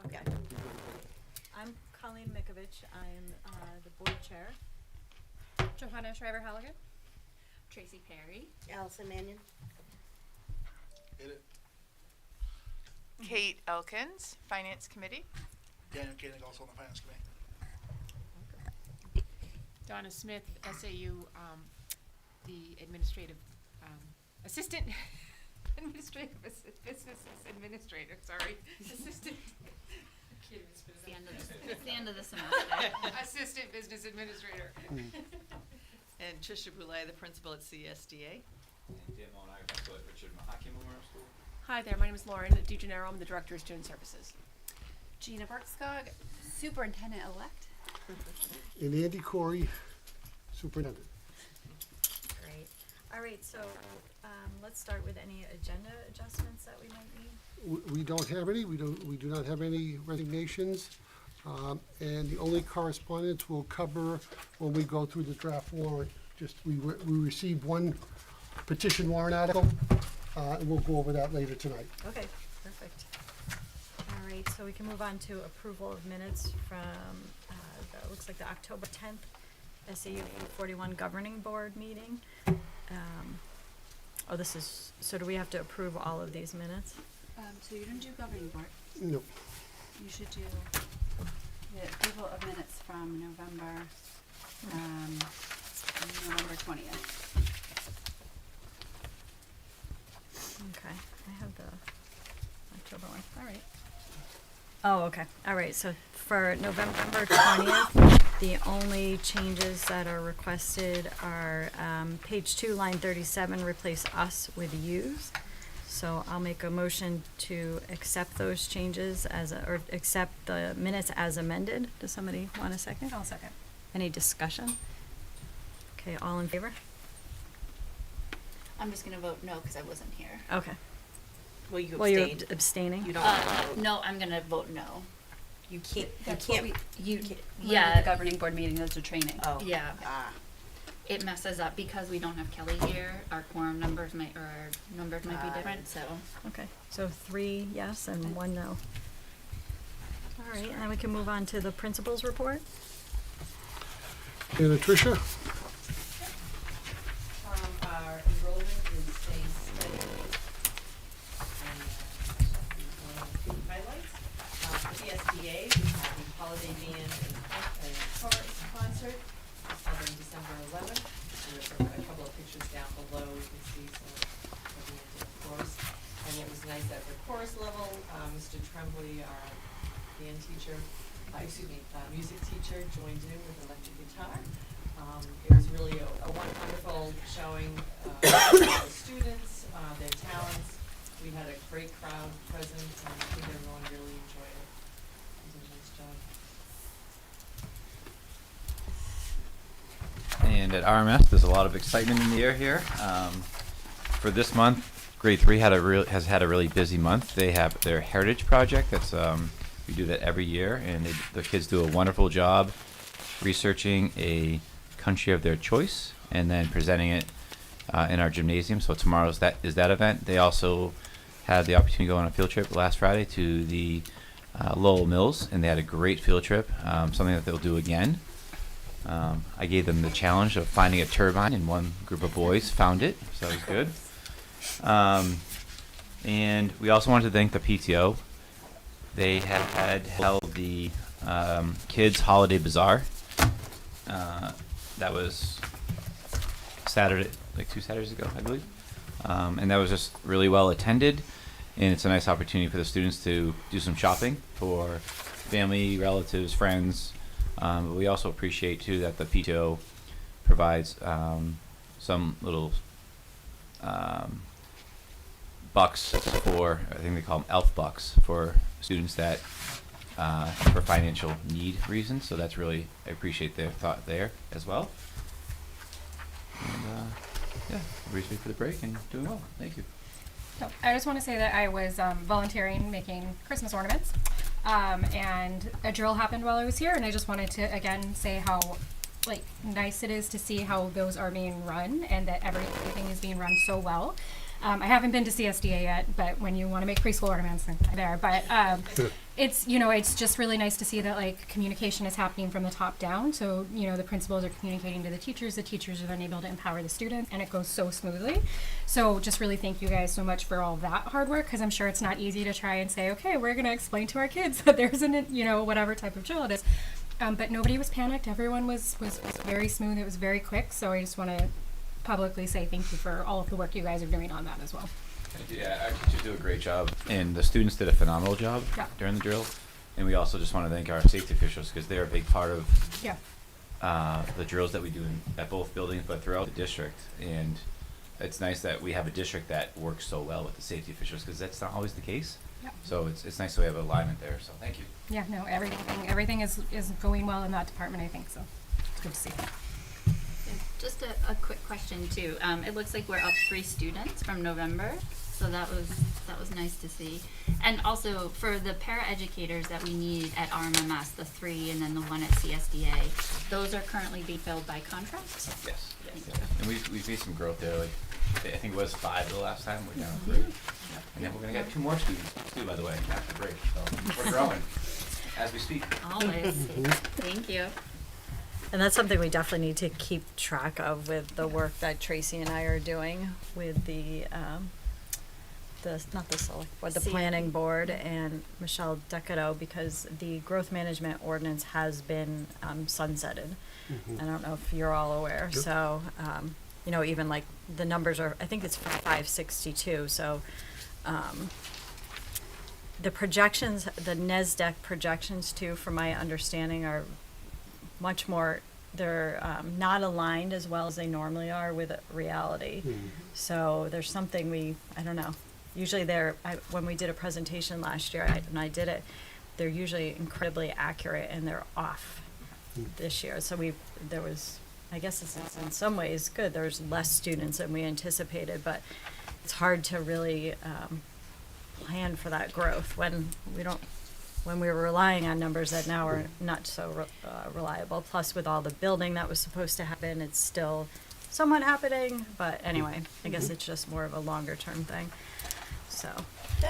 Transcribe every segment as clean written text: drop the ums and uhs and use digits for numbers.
Okay. I'm Colleen Mikovich. I'm the board chair. Johanna Shriver-Halligan. Tracy Perry. Allison Mannion. Kate Elkins, Finance Committee. Daniel Koenig, also on the Finance Committee. Donna Smith, SAU, the administrative, assistant, business administrator, sorry. Assistant. It's the end of the semester. Assistant business administrator. And Trisha Boulay, the principal at CSDA. And Dan Moen, I principal at Richard Mahaki Memorial School. Hi there, my name is Lauren DeGennaro. I'm the Director of Student Services. Gina Berkskog, Superintendent-elect. And Andy Corey, Superintendent. Great. All right, so let's start with any agenda adjustments that we might need. We don't have any. We do not have any resignations. And the only correspondence we'll cover when we go through the draft warrant. Just we received one petition warrant article, and we'll go over that later tonight. Okay, perfect. All right, so we can move on to approval of minutes from, looks like the October 10th SAU 41 Governing Board meeting. So do we have to approve all of these minutes? So you don't do governing board. No. You should do the approval of minutes from November 20th. Okay, I have the October one, all right. Oh, okay, all right, so for November 20th, the only changes that are requested are, page 2, line 37, replace us with yous. So I'll make a motion to accept those changes or accept the minutes as amended. Does somebody want a second? I'll second. Any discussion? Okay, all in favor? I'm just gonna vote no because I wasn't here. Okay. Well, you Well, you're abstained. abstaining? You don't vote. No, I'm gonna vote no. You can't, That's you what can't. You, Yeah. The governing board meeting, that's a training. Oh. Yeah. Ah. It messes up because we don't have Kelly here. Our quorum numbers might be different, so. Okay, so 3 yes and 1 no. All right, and then we can move on to the principal's report. And Tricia? Our enrollment is staying steady. And highlights. BSDA, we have the holiday band and chorus concert on December 11th. There's a couple of pictures down below. You can see some of the end of the course. And what was nice at the chorus level, Mr. Tremblay, our band teacher, music teacher, joined in with electric guitar. It was really a wonderful showing of the students, their talents. We had a great crowd present, and I think everyone really enjoyed it. They did a nice job. And at RMS, there's a lot of excitement in the air here. For this month, grade 3 has had a really busy month. They have their heritage project. That's we do that every year, and the kids do a wonderful job researching a country of their choice and then presenting it in our gymnasium. So tomorrow's that event. They also had the opportunity to go on a field trip last Friday to the Lowell Mills, and they had a great field trip. Something that they'll do again. I gave them the challenge of finding a turbine, and one group of boys found it, so that was good. And we also wanted to thank the PTO. They had held the Kids Holiday Bazaar. That was Saturday, like 2 Saturdays ago, I believe. And that was just really well attended, and it's a nice opportunity for the students to do some shopping for family, relatives, friends. But we also appreciate too that the PTO provides some little bucks for, I think they call them elf bucks, for students that for financial need reasons. So that's really, I appreciate their thought there as well. And yeah, everybody's ready for the break and doing well. Thank you. So I just want to say that I was volunteering making Christmas ornaments, and a drill happened while I was here, and I just wanted to again say how nice it is to see how those are being run and that everything is being run so well. I haven't been to CSDA yet, but when you want to make preschool ornaments, I'm there. But it's, it's just really nice to see that like communication is happening from the top down. So, the principals are communicating to the teachers are then able to empower the students, and it goes so smoothly. So just really thank you guys so much for all that hard work, because I'm sure it's not easy to try and say, okay, we're going to explain to our kids that there's an, whatever type of drill it is. But nobody was panicked. Everyone was very smooth. It was very quick. So I just want to publicly say thank you for all of the work you guys are doing on that as well. Thank you. Yeah, our teachers do a great job, and the students did a phenomenal job during the drill. And we also just want to thank our safety officials, because they're a big part of the drills that we do at both buildings, but throughout the district. And it's nice that we have a district that works so well with the safety officials, because that's not always the case. Yep. So it's nice that we have alignment there. So thank you. Yeah, no, everything is going well in that department, I think, so it's good to see. Just a quick question too. It looks like we're up 3 students from November, so that was nice to see. And also for the paraeducators that we need at RMMS, the 3 and then the 1 at CSDA, those are currently being filled by contract? Yes. And we've made some growth there. Like I think it was 5 the last time. We're down to 3. And then we're gonna get 2 more students too, by the way, after break. So we're growing as we speak. Always. Thank you. And that's something we definitely need to keep track of with the work that Tracy and I are doing with the not the select board, the planning board, and Michelle Decato, because the growth management ordinance has been sunsetted. I don't know if you're all aware. Yep. So, even like the numbers are, I think it's 562. So, the projections, the NESDEC projections too, from my understanding, are much more, they're not aligned as well as they normally are with reality. So there's something I don't know. Usually when we did a presentation last year, and I did it, they're usually incredibly accurate, and they're off this year. So I guess it's in some ways good. There's less students than we anticipated, but it's hard to really plan for that growth when we were relying on numbers that now are not so reliable. Plus, with all the building that was supposed to happen, it's still somewhat happening. But anyway, I guess it's just more of a longer term thing. So,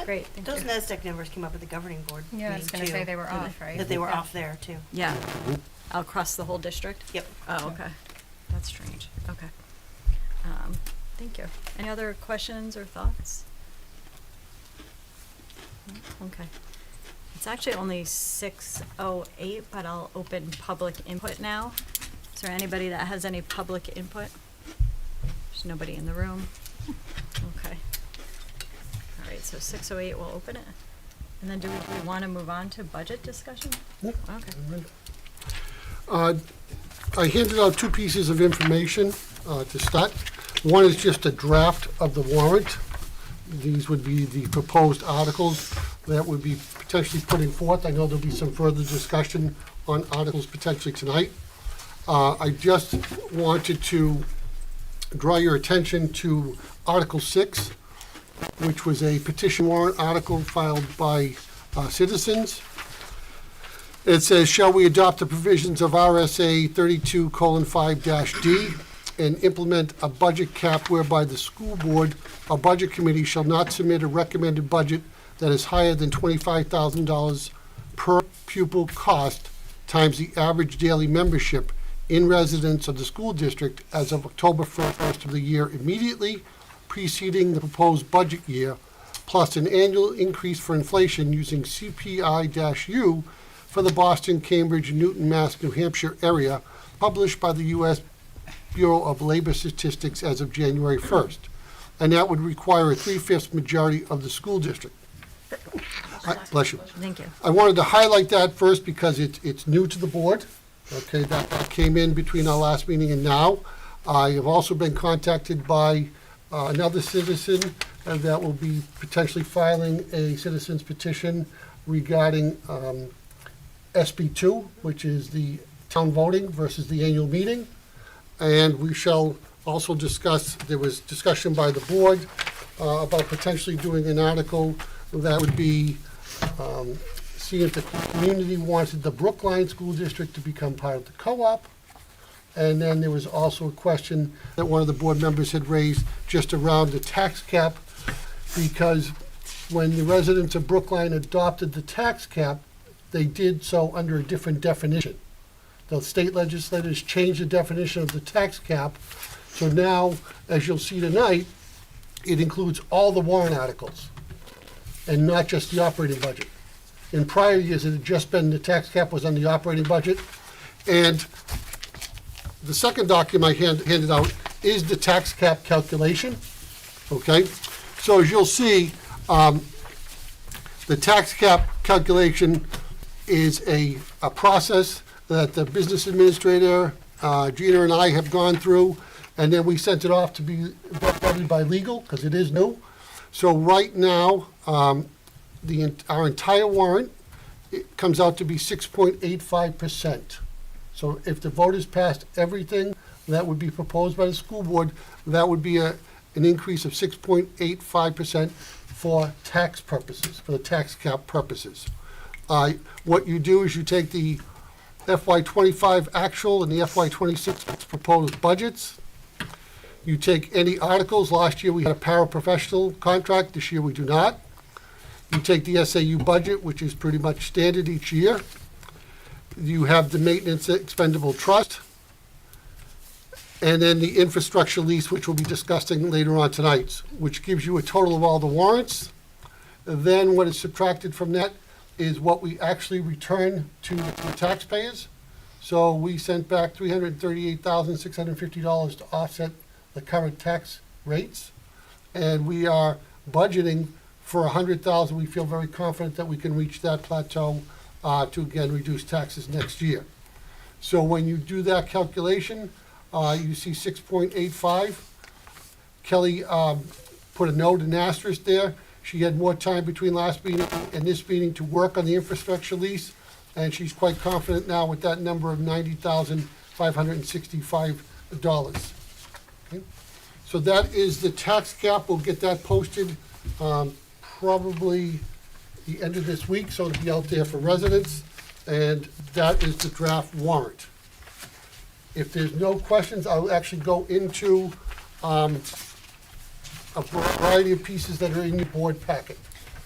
great, thank Those you. NESDEC numbers came up at the governing board Yeah, I meeting was going to too, say they were off, right? that they were off there too. Yeah, across the whole district? Yep. Oh, okay. That's strange. Okay. Thank you. Any other questions or thoughts? No? Okay. It's actually only 6:08, but I'll open public input now. Is there anybody that has any public input? There's nobody in the room. Okay. All right, so 6:08, we'll open it. And then do we want to move on to budget discussion? Yep. Okay. I handed out 2 pieces of information to start. One is just a draft of the warrant. These would be the proposed articles that would be potentially putting forth. I know there'll be some further discussion on articles potentially tonight. I just wanted to draw your attention to Article 6, which was a petition warrant article filed by citizens. It says, shall we adopt the provisions of RSA 32:5-D and implement a budget cap whereby the school board or budget committee shall not submit a recommended budget that is higher than $25,000 per pupil cost times the average daily membership in residence of the school district as of October 1st of the year immediately preceding the proposed budget year, plus an annual increase for inflation using CPI-U for the Boston, Cambridge, Newton, Mass, New Hampshire area, published by the U.S. Bureau of Labor Statistics as of January 1st. And that would require a 3/5 majority of the school district. Bless you. Thank you. I wanted to highlight that first because it's new to the board. Okay, that came in between our last meeting and now. I have also been contacted by another citizen that will be potentially filing a citizen's petition regarding SB2, which is the town voting versus the annual meeting. And we shall also discuss, there was discussion by the board about potentially doing an article that would be seeing if the community wanted the Brookline School District to become part of the co-op, And then there was also a question that one of the board members had raised just around the tax cap, because when the residents of Brookline adopted the tax cap, they did so under a different definition. The state legislators changed the definition of the tax cap, so now, as you'll see tonight, it includes all the warrant articles, and not just the operating budget. In prior years, it had just been the tax cap was on the operating budget, and the second document I handed out is the tax cap calculation, okay? So as you'll see, the tax cap calculation is a process that the business administrator, Gina and I have gone through, and then we sent it off to be vetted by legal, because it is new. So right now, our entire warrant, it comes out to be 6.85%. So if the voters passed everything that would be proposed by the school board, that would be an increase of 6.85% for tax purposes, for the tax cap purposes. What you do is you take the FY25 actual and the FY26 proposed budgets. You take any articles. Last year we had a paraprofessional contract. This year we do not. You take the SAU budget, which is pretty much standard each year. You have the maintenance expendable trust, and then the infrastructure lease, which we'll be discussing later on tonight, which gives you a total of all the warrants. Then what is subtracted from that is what we actually return to the taxpayers. So we sent back $338,650 to offset the current tax rates, and we are budgeting for $100,000. We feel very confident that we can reach that plateau to again reduce taxes next year. So when you do that calculation, you see 6.85. Kelly put a note, an asterisk there. She had more time between last meeting and this meeting to work on the infrastructure lease, and she's quite confident now with that number of $90,565. Okay? So that is the tax cap. We'll get that posted probably the end of this week, so it'll be out there for residents, and that is the draft warrant. If there's no questions, I'll actually go into a variety of pieces that are in your board packet.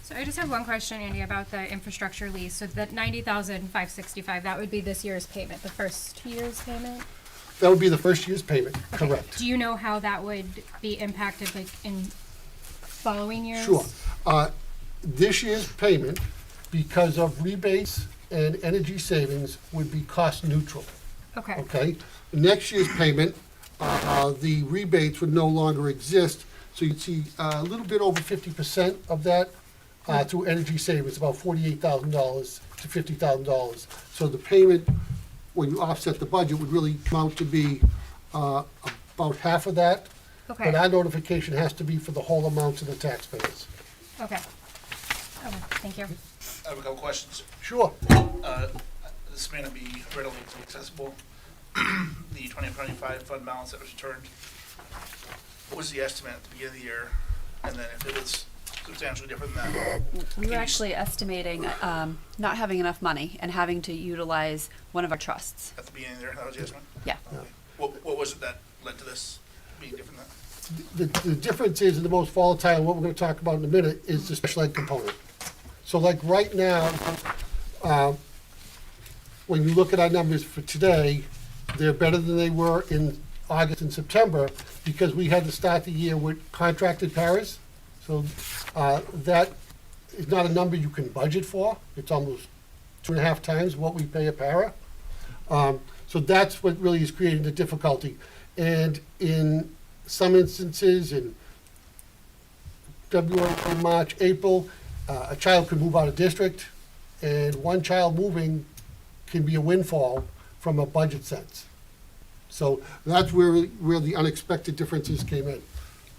So I just have one question, Andy, about the infrastructure lease. So that $90,565, that would be this year's payment, the first year's payment? That would be the first year's payment, Okay. correct. Do you know how that would be impacted, like, in following years? Sure. This year's payment, because of rebates and energy savings, would be cost neutral. Okay. Okay? Next year's payment, the rebates would no longer exist, so you'd see a little bit over 50% of that through energy savings, about $48,000 to $50,000. So the payment, when you offset the budget, would really come out to be about half of that. Okay. But our notification has to be for the whole amount to the taxpayers. Okay. Okay, thank you. I have a couple questions. Sure. This may not be readily accessible. The 2025 fund balance that was returned, what was the estimate at the beginning of the year? And then if it was substantially different than that? We were actually estimating not having enough money and having to utilize one of our trusts. At the beginning of the year, that was the estimate? Yeah. Okay. What was it that led to this being different than that? The difference is, the most volatile, and what we're gonna talk about in a minute, is the special ed component. So like right now, when you look at our numbers for today, they're better than they were in August and September, because we had to start the year with contracted paras. So that is not a number you can budget for. It's almost 2.5 times what we pay a para. So that's what really is creating the difficulty. And in some instances, in February, March, April, a child could move out of district, and one child moving can be a windfall from a budget sense. So that's where the unexpected differences came in.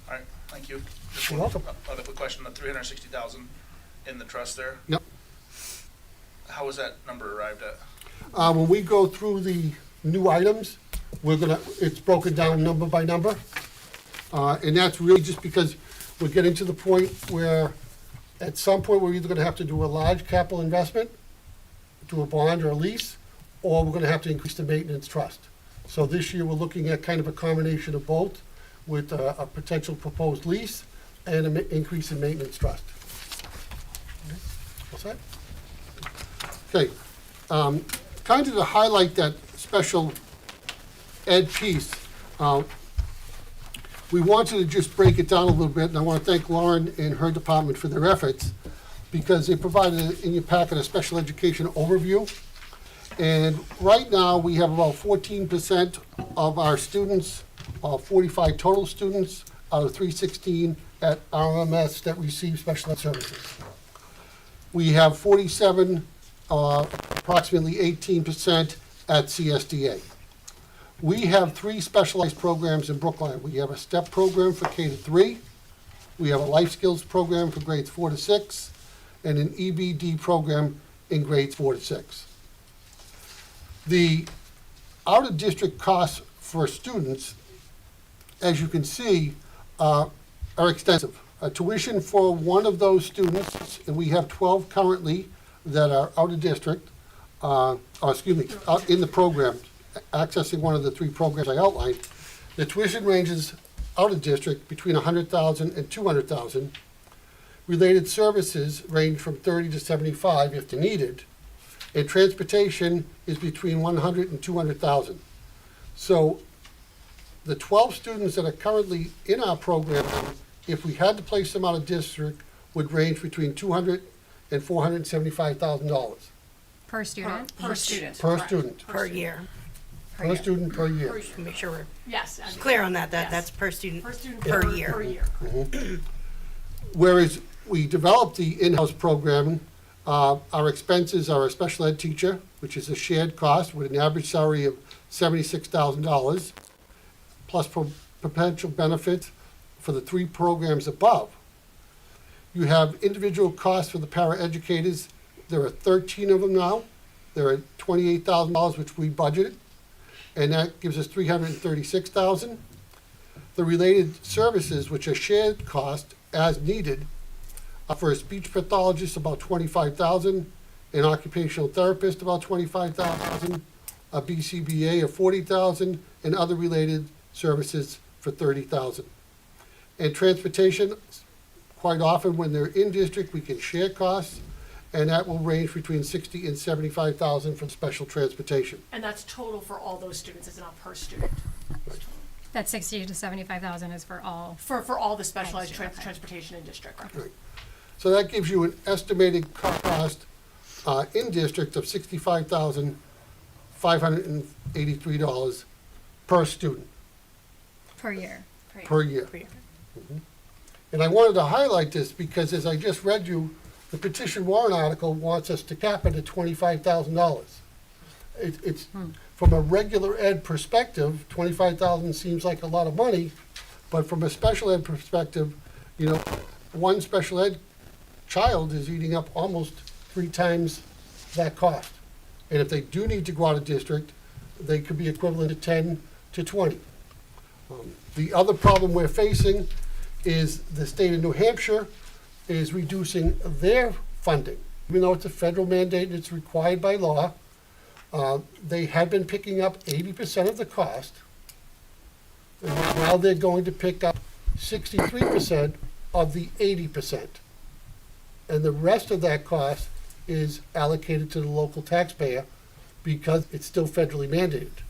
All right, thank you. Just You're one welcome. other quick question, the 360,000 in the trust there, Yep. how was that number arrived at? When we go through the new items, it's broken down number by number. And that's really just because we're getting to the point where, at some point, we're either gonna have to do a large capital investment, do a bond or a lease, or we're gonna have to increase the maintenance trust. So this year, we're looking at kind of a combination of both with a potential proposed lease and an increase in maintenance trust. Okay, all set? Okay, kind of to highlight that special ed piece, we wanted to just break it down a little bit, and I want to thank Lauren and her department for their efforts, because they provided in your packet a special education overview. And right now, we have about 14% of our students, 45 total students out of 316 at RMS that receive special ed services. We have 47, approximately 18% at CSDA. We have 3 specialized programs in Brookline. We have a STEP program for K to 3. We have a life skills program for grades 4 to 6, and an EBD program in grades 4 to 6. The out-of-district costs for students, as you can see, are extensive. Tuition for one of those students, and we have 12 currently that are out of district, out in the program, accessing one of the 3 programs I outlined. The tuition ranges out of district between $100,000 and $200,000. Related services range from $30,000 to $75,000 if they're needed, and transportation is between $100,000 and $200,000. So the 12 students that are currently in our program, if we had to place them out of district, would range between $200,000 and $475,000 Per student? Per student. per correct. student, Per year. per student per year. Make sure we're Yes. clear on that, that's per student, per year. Per year. Whereas we developed the in-house program, our expenses are a special ed teacher, which is a shared cost with an average salary of $76,000, plus potential benefits for the 3 programs above. You have individual costs for the paraeducators. There are 13 of them now. They're at $28,000, which we budgeted, and that gives us $336,000. The related services, which are shared cost as needed, for a speech pathologist, about $25,000, an occupational therapist, about $25,000, a BCBA of $40,000, and other related services for $30,000. And transportation, quite often when they're in district, we can share costs, and that will range between $60,000 and $75,000 for special transportation. And that's total for all those students, it's not per student. That 60 to 75,000 is for all. For all the specialized All student, okay. transportation in district. Right. So that gives you an estimated cost in district of $65,583 per student Per year. per year. Mhm. And I wanted to highlight this because as I just read you, the petition warrant article wants us to cap it at $25,000. It's from a regular ed perspective, $25,000 seems like a lot of money, but from a special ed perspective, you know, one special ed child is eating up almost 3 times that cost. And if they do need to go out of district, they could be equivalent to 10 to 20. The other problem we're facing is the state of New Hampshire is reducing their funding. Even though it's a federal mandate and it's required by law, they have been picking up 80% of the cost. And now they're going to pick up 63% of the 80%. And the rest of that cost is allocated to the local taxpayer because it's still federally mandated.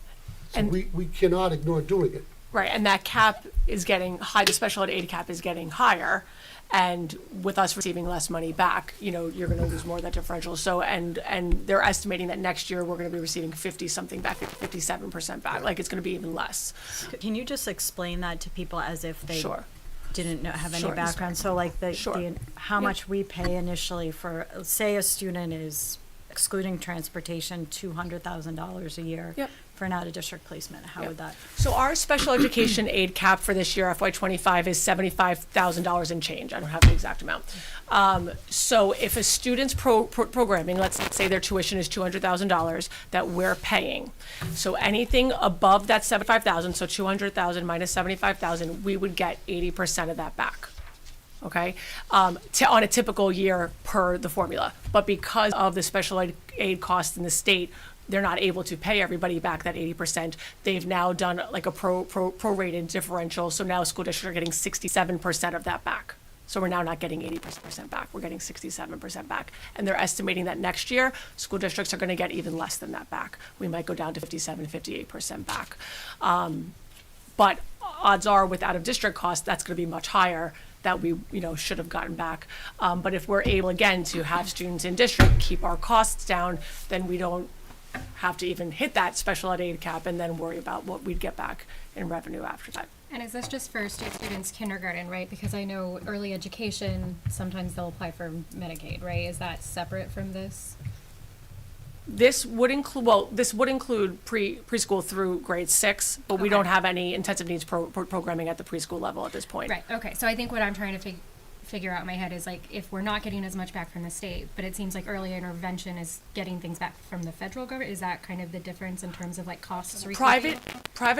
So And- we cannot ignore doing it. Right, and that cap is getting high, the special ed aid cap is getting higher. And with us receiving less money back, you know, you're gonna lose more of that differential. So, and they're estimating that next year, we're gonna be receiving 50-something back, 57% back, like it's gonna be even less. Can you just explain that to people as if they Sure. didn't know, have any Sure. background? So like Sure. how Yep. much we pay initially for, say a student is excluding transportation, $200,000 a year Yep. for an out-of-district placement, how Yep. would that? So our special education aid cap for this year, FY '25, is $75,000 and change. I don't have the exact amount. So if a student's programming, let's say their tuition is $200,000 that we're paying. So anything above that 75,000, so 200,000 minus 75,000, we would get 80% of that back. Okay, on a typical year per the formula. But because of the special aid costs in the state, they're not able to pay everybody back that 80%. They've now done like a prorated differential, so now school districts are getting 67% of that back. So we're now not getting 80% back, we're getting 67% back. And they're estimating that next year, school districts are gonna get even less than that back. We might go down to 57, 58% back. But odds are with out-of-district costs, that's gonna be much higher that we, should have gotten back. But if we're able, again, to have students in district keep our costs down, then we don't have to even hit that special ed aid cap and then worry about what we'd get back in revenue after that. And is this just for students kindergarten, right? Because I know early education, sometimes they'll apply for Medicaid, right? Is that separate from this? This would include preschool through grade 6, but we Okay. don't have any intensive needs programming at the preschool level at this point. Right, okay. So I think what I'm trying to figure out in my head is like, if we're not getting as much back from the state, but it seems like early intervention is getting things back from the federal government, is that kind of the difference in terms of like costs? Private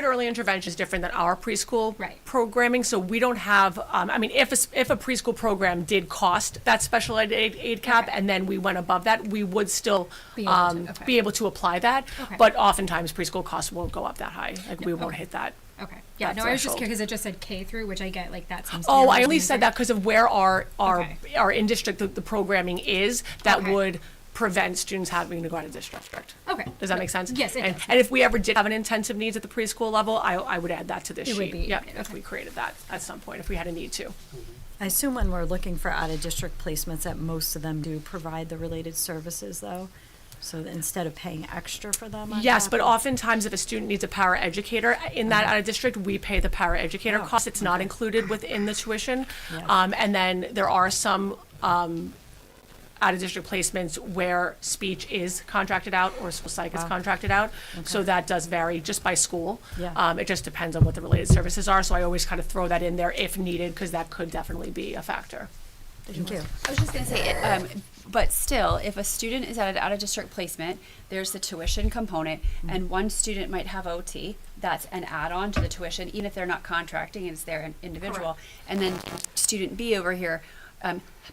early intervention is different than our preschool Right. programming, so we don't have, if a preschool program did cost that special ed aid cap, Okay. and then we went above that, we would still Be able to, okay. be able to apply that, Okay. but oftentimes preschool costs won't go up that high, like we won't Okay. hit that. Okay, yeah, that no, I was just threshold. curious, because it just said K through, which I get, like, that seems. Oh, I standard only things, said right? that because of where our Okay. in district, the programming is, that Okay. would prevent students having to go out of district. Okay. Does that make sense? Yes, it And- does. And if we ever did have an intensive needs at the preschool level, I would add that to this It sheet. would be, Yep, okay. if we created that at some point, if we had a need to. I assume when we're looking for out-of-district placements that most of them do provide the related services though? So that instead of paying extra for them on Yes, top but of- oftentimes if a student needs a paraeducator in that out of district, we pay the paraeducator Oh, cost. It's not included within the tuition. Yeah. And then there are some out of district placements where speech is contracted out or school psych is Wow. contracted out. So Okay. that does vary just by school. Yeah. It just depends on what the related services are. So I always kind of throw that in there if needed, because that could definitely be a factor. Thank you. I was just gonna say, but still, if a student is at an out-of-district placement, there's the tuition component, and one student might have OT, that's an add-on to the tuition, even if they're not contracting and it's their individual. And then student B over here,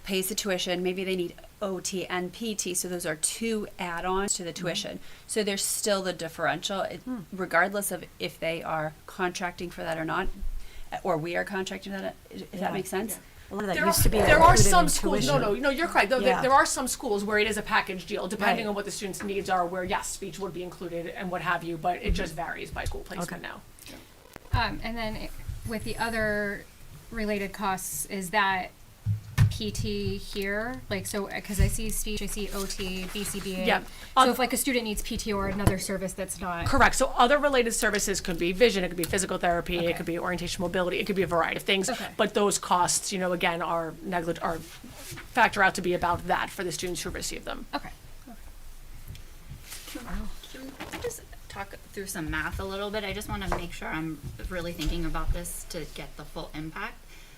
pays the tuition, maybe they need OT and PT, so those are two add-ons to the tuition. So there's still the differential, regardless of if they are contracting for that or not, or we are contracting for that, if Yeah. that makes sense? A lot of that There used to be there are included some in schools, tuition. no, you're correct. Yeah. There are some schools where it is a package deal, depending Right. on what the student's needs are, where yes, speech would be included and what have you, but it just varies by school placement Okay. now. And then with the other related costs, is that PT here? Like, so, because I see speech, I see OT, BCBA. Yeah. So if like a student needs PT or another service that's not. Correct. So other related services could be vision, it could be physical therapy, Okay. it could be orientation mobility, it could be a variety of things. Okay. But those costs, again, are factor out to be about that for the students who receive them. Okay. Can we just talk through some math a little bit? I just want to make sure I'm really thinking about this to get the full impact.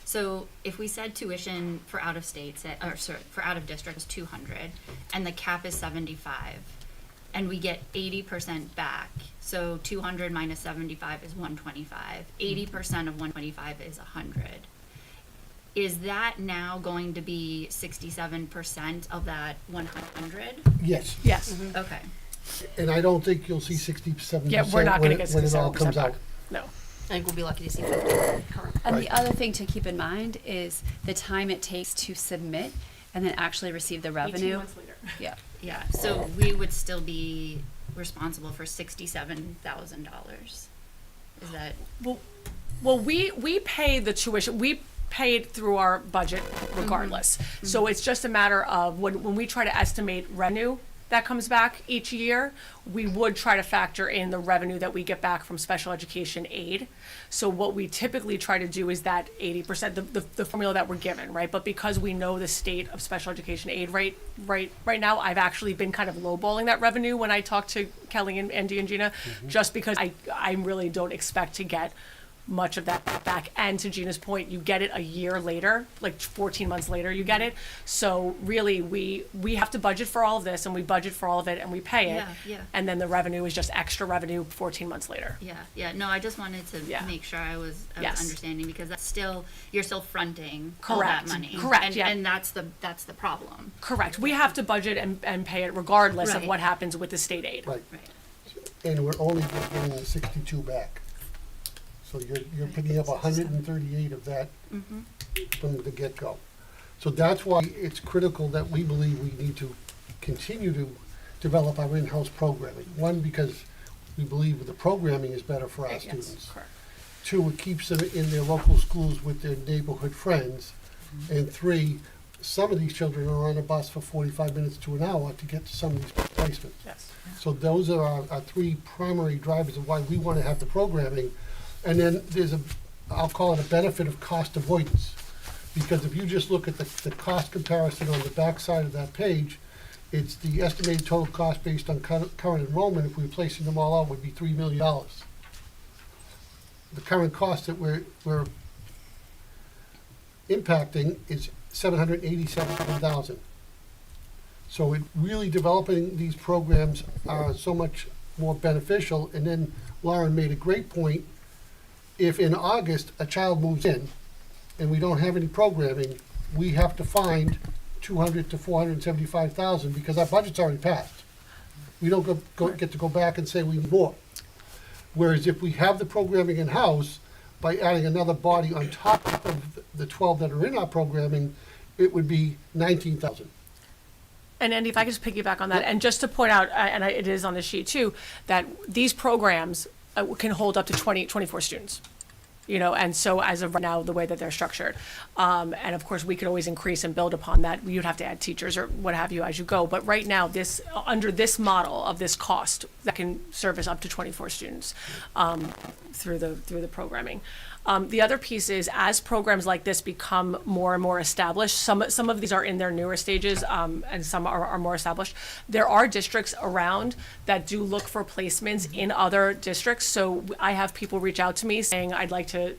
So if we said tuition for out of state, for out of district is 200, and the cap is 75, and we get 80% back, so 200 minus 75 is 125. 80% of 125 is 100. Is that now going to be 67% of that 100? Yes, Yes. Okay. and I don't think you'll see 67% Yeah, we're not gonna when get it all 67% comes back. out. No. I think we'll be lucky to see 50. And Right. the other thing to keep in mind is the time it takes to submit and then actually receive the 18 revenue. months later. Yeah. Yeah, so we would still be responsible for $67,000. Is that, Well, we pay the tuition, we pay it through our budget regardless. So it's just a matter of when we try to estimate revenue that comes back each year, we would try to factor in the revenue that we get back from special education aid. So what we typically try to do is that 80%, the formula that we're given, right? But because we know the state of special education aid right now, I've actually been kind of lowballing that revenue when I talk to Kelly and Andy and Gina, just because I really don't expect to get much of that back. And to Gina's point, you get it a year later, like 14 months later, you get it. So really, we have to budget for all of this, and we budget for all of it, and we pay it. Yeah. And then the revenue is just extra revenue 14 months later. Yeah. No, I just wanted to Yeah. make sure I was Yes. understanding, because that's still, you're still fronting all that Correct. money. Correct, And, yeah. and that's the problem. Correct. We have to budget and pay it regardless of Right. what happens with the state aid. Right, Right. and we're only getting the 62 back. So you're picking up 138 of that from the get-go. So that's why it's critical that we believe we need to continue to develop our in-house programming. One, because we believe the programming is better for our Yes, students. correct. Two, it keeps them in their local schools with their neighborhood friends. And three, some of these children are on a bus for 45 minutes to an hour to get to some of these placements. Yes. So those are our three primary drivers of why we want to have the programming. And then there's I'll call it a benefit of cost avoidance. Because if you just look at the cost comparison on the back side of that page, it's the estimated total cost based on current enrollment, if we were placing them all out, would be $3 million. The current cost that we're impacting is $787,000. So it really developing these programs are so much more beneficial. And then Lauren made a great point. If in August a child moves in and we don't have any programming, we have to find $200,000 to $475,000 because our budget's already passed. We don't get to go back and say we need more. Whereas if we have the programming in-house, by adding another body on top of the 12 that are in our programming, it would be 19,000. And Andy, if I could just piggyback on that, and just to point out, it is on the sheet too, that these programs can hold up to 24 students. And so as of right now, the way that they're structured. And of course, we could always increase and build upon that. You'd have to add teachers or what have you as you go. But right now, under this model of this cost, that can service up to 24 students through the programming. The other piece is, as programs like this become more and more established, some of these are in their newer stages, and some are more established. There are districts around that do look for placements in other districts. So I have people reach out to me saying, I'd like to,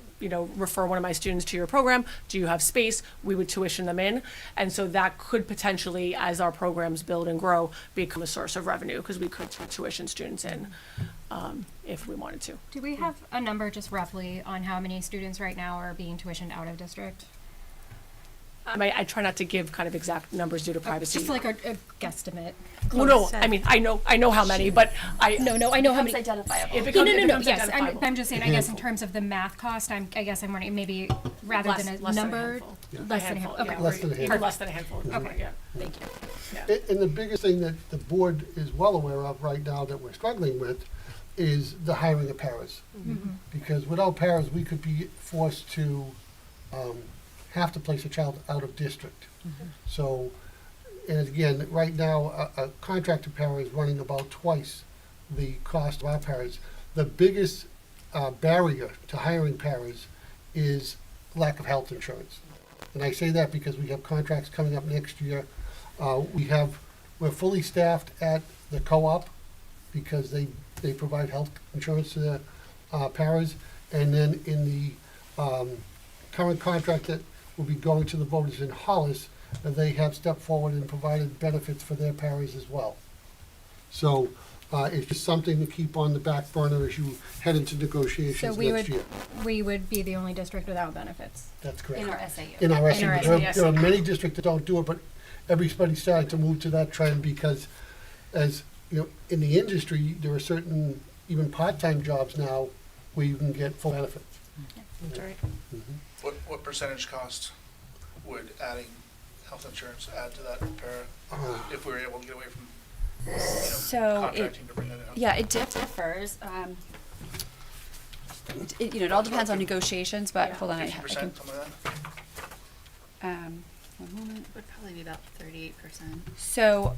refer one of my students to your program. Do you have space? We would tuition them in. And so that could potentially, as our programs build and grow, become a source of revenue, because we could tuition students in if we wanted to. Do we have a number just roughly on how many students right now are being tuitioned out of district? I try not to give kind of exact numbers due to privacy. Just like a guesstimate. Well, no, I mean, I know how many, but I No, I know how many. identifiable. It No, becomes, no, it no, no, becomes yes, identifiable. I'm just saying, I guess in terms of the math cost, I guess I'm wondering, maybe rather Less- than a less than a number, handful. less than a handful, okay. Less than a handful. Or less than a handful. Okay. Yeah. Thank you. And the biggest thing that the board is well aware of right now that we're struggling with is the hiring of paras. Because without paras, we could be forced to have to place a child out of district. So, and again, right now, a contracted para is running about twice the cost of our paras. The biggest barrier to hiring paras is lack of health insurance. And I say that because we have contracts coming up next year. We're fully staffed at the co-op because they provide health insurance to the paras. And then in the current contract that will be going to the voters in Hollis, they have stepped forward and provided benefits for their paras as well. So it's just something to keep on the back burner as you head into So negotiations we next year. we would be the only district without benefits. That's correct. In our SAU. In our In our SAU. There are SAU. many districts that don't do it, but everybody's starting to move to that trend because as, in the industry, there are certain, even part-time jobs now where you can get full benefits. That's right. What percentage cost would adding health insurance add to that para if we were able to get away from So contracting to bring that in? yeah, it differs. It all depends on negotiations, but hold on, I can, 50%, something like that? one moment. Would probably be about 38%. So,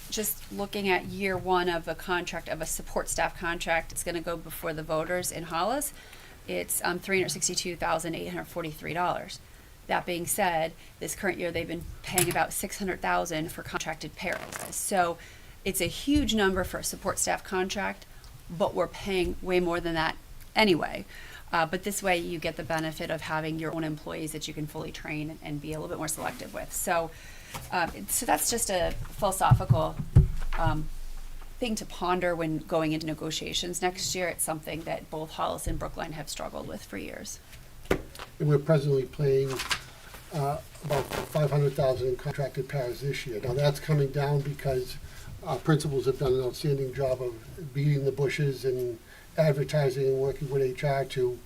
just looking at year one of a contract, of a support staff contract, it's gonna go before the voters in Hollis. It's $362,843. That being said, this current year, they've been paying about $600,000 for contracted paras. So, it's a huge number for a support staff contract, but we're paying way more than that anyway. But this way you get the benefit of having your own employees that you can fully train and be a little bit more selective with. So that's just a philosophical thing to ponder when going into negotiations next year. It's something that both Hollis and Brookline have struggled with for years. And we're presently paying about 500,000 in contracted paras this year. Now, that's coming down because our principals have done an outstanding job of beating the bushes and advertising and working with HR to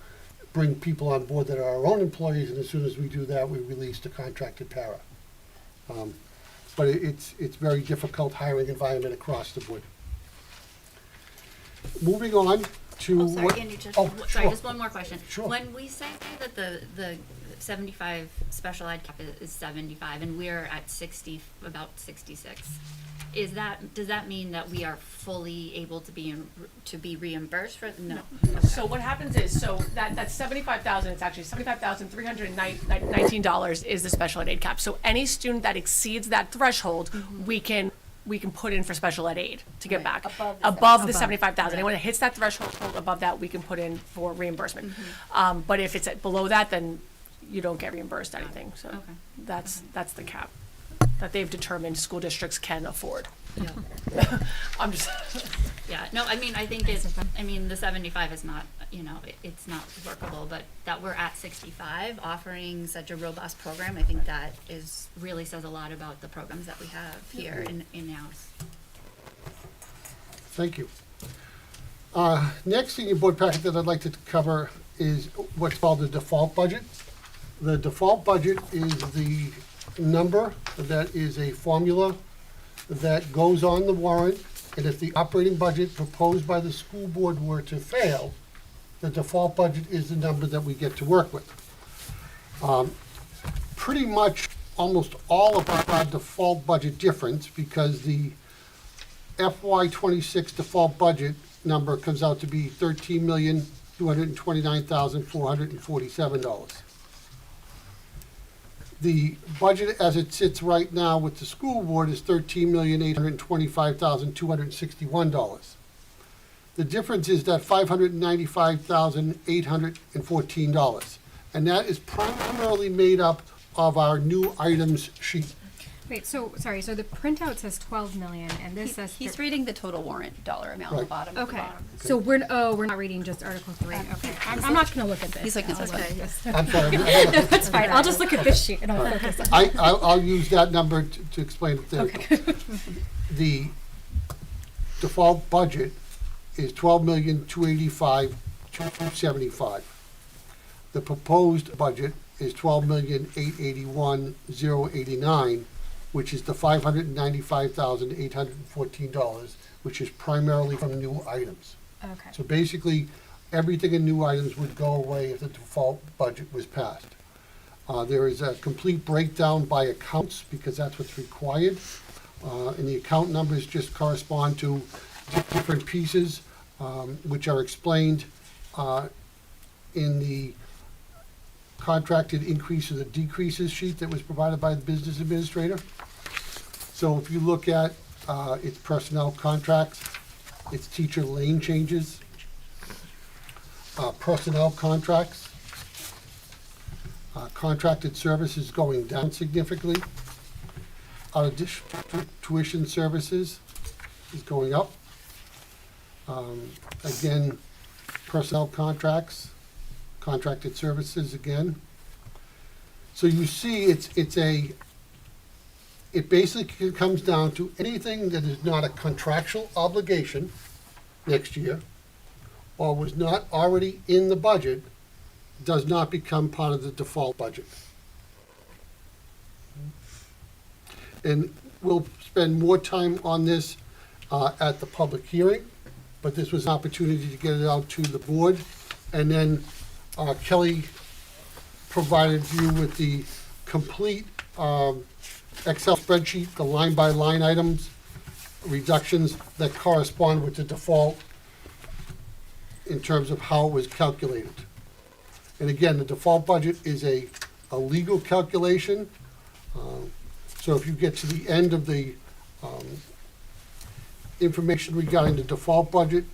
bring people on board that are our own employees, and as soon as we do that, we release the contracted para. But it's very difficult hiring environment across the board. Moving on to Oh, sorry, what... Andy, just, Oh, sorry, sure. just one more question. Sure. When we say that the 75 special ed cap is 75 and we're at 60, about 66, does that mean that we are fully able to be reimbursed for? No. So what happens is, that's 75,000, it's actually $75,319 is the special ed aid cap. So any student that exceeds that threshold, we can put in for special ed aid to get back. Above the 75,000. Anyone that hits that threshold above that, we can put in for reimbursement. But if it's below that, then you don't get reimbursed anything. So Okay. that's the cap that they've determined school districts can afford. Yeah. I'm just, Yeah, no, I mean, I think the 75 is not, it's not workable, but that we're at 65 offering such a robust program, I think that really says a lot about the programs that we have here in-house. Thank you. Next in your board packet that I'd like to cover is what's called the default budget. The default budget is the number that is a formula that goes on the warrant, and if the operating budget proposed by the school board were to fail, the default budget is the number that we get to work with. Pretty much almost all of our default budget difference, because the FY26 default budget number comes out to be $13,229,447. The budget as it sits right now with the school board is $13,825,261. The difference is that $595,814, and that is primarily made up of our new items sheet. Wait, so the printout says 12 million, and this says He's reading the total warrant dollar amount on the Right. bottom. okay. So we're not reading just Article 3. Okay, I'm not gonna look at this. He's looking at this one. I'm sorry, That's fine. I'll just look at this sheet and I'll focus on. I'll use that number to explain it there. Okay. The default budget is $12,285,275. The proposed budget is $12,881,089, which is the $595,814, which is primarily from new items. Okay. So basically, everything in new items would go away if the default budget was passed. There is a complete breakdown by accounts, because that's what's required. And the account numbers just correspond to different pieces, which are explained in the contracted increases and decreases sheet that was provided by the business administrator. So if you look at its personnel contracts, its teacher lane changes, personnel contracts, contracted services going down significantly, out-of-district tuition services is going up. Again, personnel contracts, contracted services again. So you see, it basically comes down to anything that is not a contractual obligation next year, or was not already in the budget, does not become part of the default budget. And we'll spend more time on this at the public hearing, but this was an opportunity to get it out to the board. And then Kelly provided you with the complete Excel spreadsheet, the line-by-line items, reductions that correspond with the default in terms of how it was calculated. And again, the default budget is a legal calculation. So if you get to the end of the information regarding the default budget,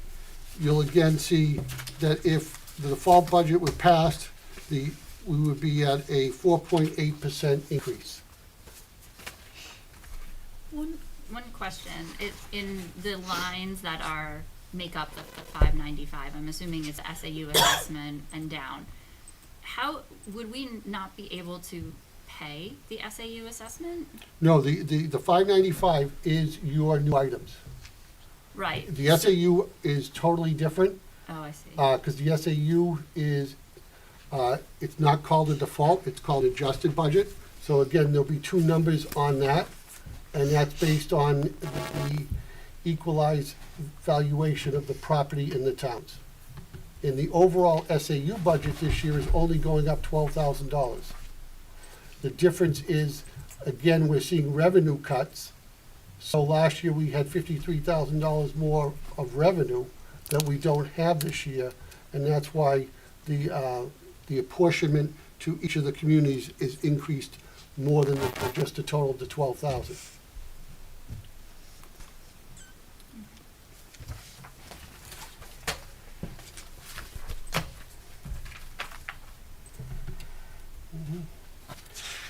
you'll again see that if the default budget were passed, we would be at a 4.8% increase. One question, in the lines that make up the 595, I'm assuming it's SAU assessment and down. How, would we not be able to pay the SAU assessment? No, the 595 is your new items. Right. The SAU is totally different, Oh, I see. because the SAU is, it's not called a default, it's called adjusted budget. So again, there'll be two numbers on that, and that's based on the equalized valuation of the property in the towns. And the overall SAU budget this year is only going up $12,000. The difference is, again, we're seeing revenue cuts. So last year, we had $53,000 more of revenue that we don't have this year, and that's why the apportionment to each of the communities is increased more than just a total of the 12,000.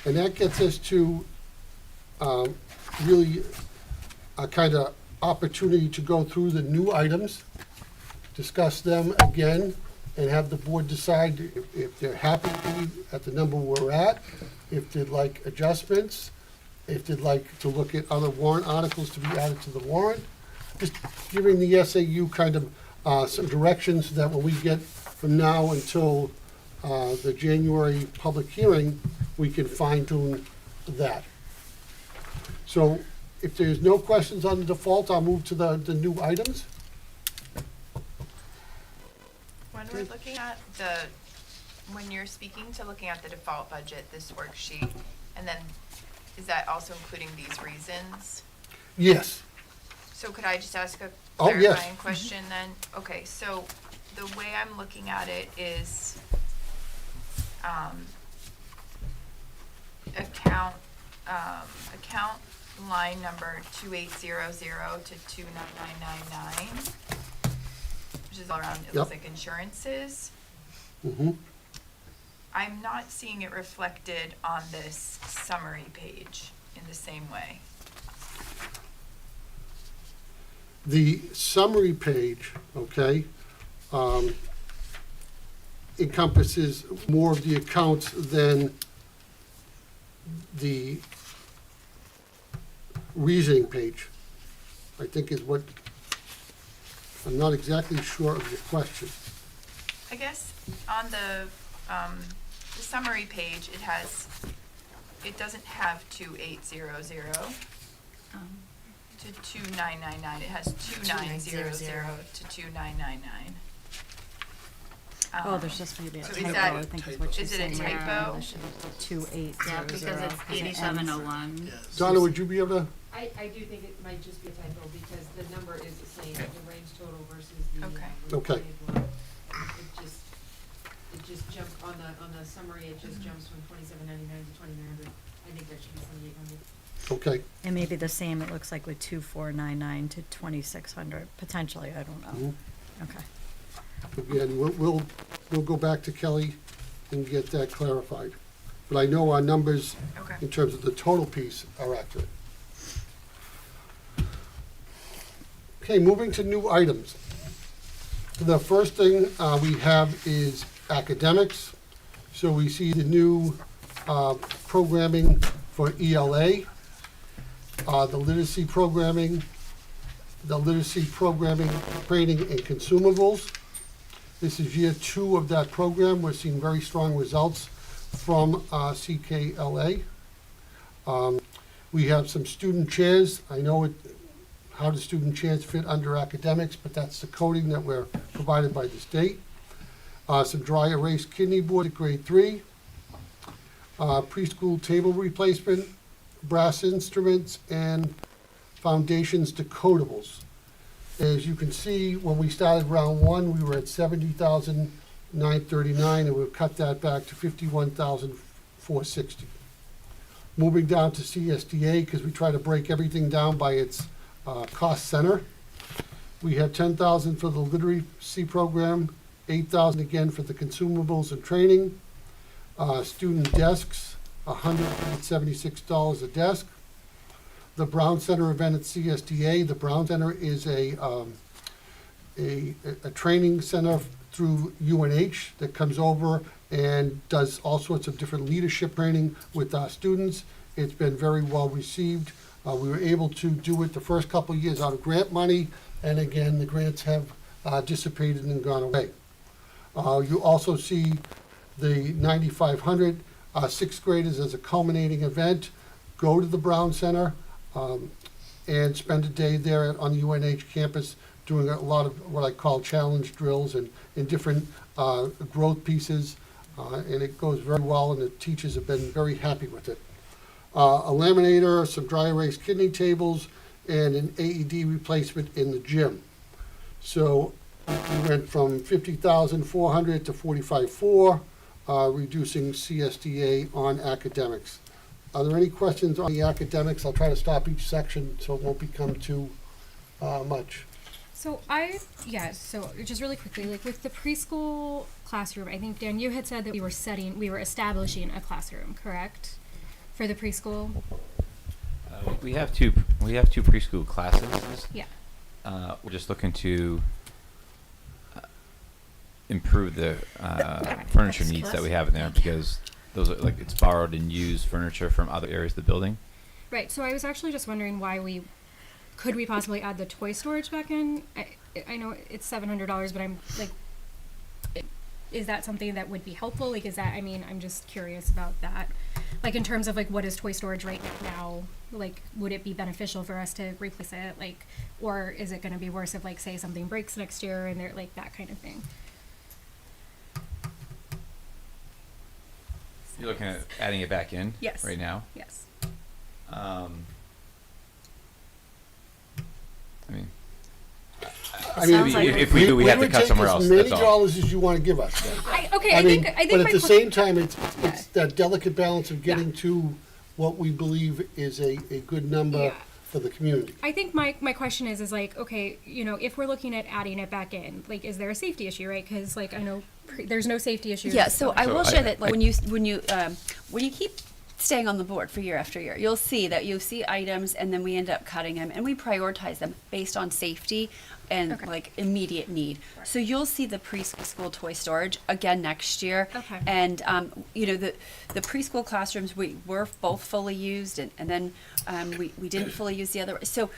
And that gets us to really a kind of opportunity to go through the new items, discuss them again, and have the board decide if they're happy at the number we're at, if they'd like adjustments, if they'd like to look at other warrant articles to be added to the warrant. Just giving the SAU kind of some directions so that when we get from now until the January public hearing, we can fine tune that. So if there's no questions on the default, I'll move to the new items. When we're looking at when you're speaking to looking at the default budget, this worksheet, and then is that also including these reasons? Yes. So could I just ask a Oh, yes. clarifying question then? Okay, so the way I'm looking at it is, account line number 2800 to 29999, which is all around, it looks like insurances. Mm-hmm. I'm not seeing it reflected on this summary page in the same way. The summary page, okay, encompasses more of the accounts than the reasoning page, I think is what, I'm not exactly sure of your question. I guess on the summary page, it doesn't have 2800 to 2999. It has 2900 to 2999. Oh, there's just maybe a So is typo, that- I think is what she's is it a saying. typo? 2800. Yeah, because it's it ends- 8701. Donna, would you be able to, I do think it might just be a typo because the number is the same, the range total versus the. Okay. Okay. It just jumped on the summary, it just jumps from 2799 to 2900. I think that should be 2800. okay. It may be the same, it looks like with 2499 to 2600, potentially, I don't know. Mhm. Okay. Again, we'll go back to Kelly and get that clarified. But I know our numbers Okay. in terms of the total piece are accurate. Okay, moving to new items. The first thing we have is academics. So we see the new programming for ELA, the literacy programming training and consumables. This is year 2 of that program. We're seeing very strong results from CKLA. We have some student chairs. I know how do student chairs fit under academics, but that's the coding that we're provided by the state. Some dry erase kidney board at grade 3. Preschool table replacement, brass instruments, and foundations to codables. As you can see, when we started round 1, we were at $70,939, and we've cut that back to $51,460. Moving down to CSDA, because we try to break everything down by its cost center. We have $10,000 for the literacy program, $8,000 again for the consumables and training. Student desks, $176 a desk. The Brown Center event at CSDA. The Brown Center is a training center through UNH that comes over and does all sorts of different leadership training with our students. It's been very well received. We were able to do it the first couple of years out of grant money, and again, the grants have dissipated and gone away. You also see the 9,500 sixth graders as a culminating event go to the Brown Center and spend a day there on the UNH campus doing a lot of what I call challenge drills and different growth pieces. And it goes very well, and the teachers have been very happy with it. A laminator, some dry erase kidney tables, and an AED replacement in the gym. So we went from 50,400 to 45,400, reducing CSDA on academics. Are there any questions on the academics? I'll try to stop each section so it won't become too much. So so just really quickly, like with the preschool classroom, I think, Dan, you had said that we were establishing a classroom, correct? For the preschool? We have two preschool classes. Yeah. We're just looking to improve the furniture needs that we have in there, because those are like, it's borrowed and used furniture from other areas of the building. Right, so I was actually just wondering why could we possibly add the toy storage back in? I know it's $700, but I'm like, is that something that would be helpful? Like, I'm just curious about that. Like, in terms of like, what is toy storage right now? Like, would it be beneficial for us to replace it? Like, or is it gonna be worse if, like, say something breaks next year and they're like, that kind of thing? You're looking at adding it back in? Yes. Right now? Yes. I mean, I mean, if we do, we have to cut somewhere else. We would take as That's many all. dollars as you want to give us. I mean, think but my at the que- same time, it's that delicate balance of getting to what we believe is a good number Yeah. for the community. I think my question is like, okay, if we're looking at adding it back in, like, is there a safety issue, right? Because like, I know there's no safety issue. Yeah, so I So will I- share that, like, I- when you keep staying on the board for year after year, you'll see items, and then we end up cutting them, and we prioritize them based on safety and Okay. like immediate need. So you'll see the preschool toy storage again next year. Okay. And the preschool classrooms were both fully used, and then we didn't fully use the other. So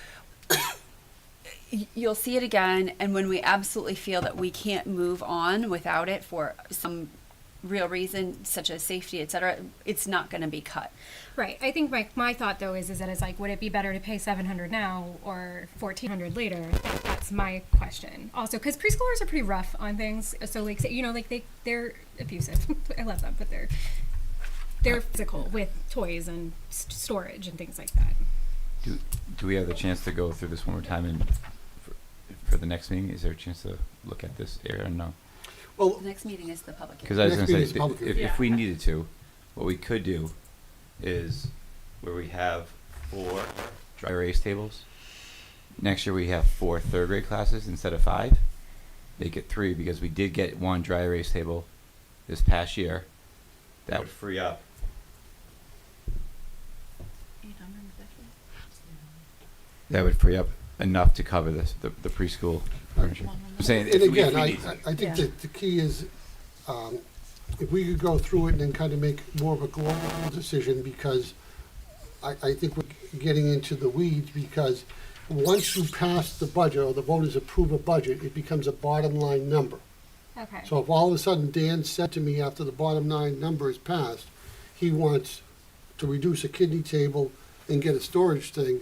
you'll see it again, and when we absolutely feel that we can't move on without it for some real reason, such as safety, et cetera, it's not going to be cut. Right. I think my thought though is that it's like, would it be better to pay $700 now or $1,400 later? That's my question. Also, because preschoolers are pretty rough on things. So like, they're abusive. I love them, but they're physical with toys and storage and things like that. Do we have the chance to go through this one more time and for the next meeting? Is there a chance to look at this area or no? Well, The next meeting is the public Because hearing. I was Next going meeting to is public say, hearing. if we needed to, what we could do is where we have 4 dry erase tables. Next year we have 4 third grade classes instead of 5. Make it 3, because we did get 1 dry erase table this past year. That would free up. That would free up enough to cover the preschool furniture. I'm saying and if again, we I need to. think that the key is, if we could go through it and then kind of make more of a global decision, because I think we're getting into the weeds, because once you pass the budget or the voters approve a budget, it becomes a bottom line number. Okay. So if all of a sudden Dan said to me after the bottom line number is passed, he wants to reduce a kidney table and get a storage thing,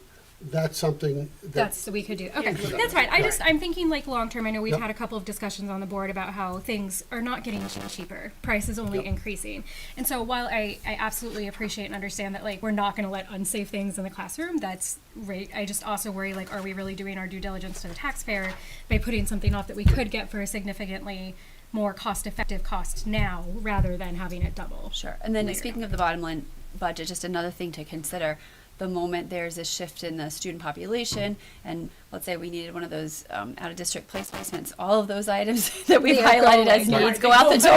that's something that. We could do. Okay, Exactly. that's fine. I'm thinking like long term. I know we've Yep. had a couple of discussions on the board about how things are not getting cheaper. Price is only Yep. increasing. And so while I absolutely appreciate and understand that like we're not going to let unsafe things in the classroom, that's right. I just also worry like, are we really doing our due diligence to the taxpayer by putting something off that we could get for a significantly more cost-effective cost now rather than having it double? Sure. And then later. speaking of the bottom line budget, just another thing to consider, the moment there's a shift in the student population, and let's say we needed one of those out-of-district placements, all of those items that we've Yeah, go highlighted as away. needs go out the door,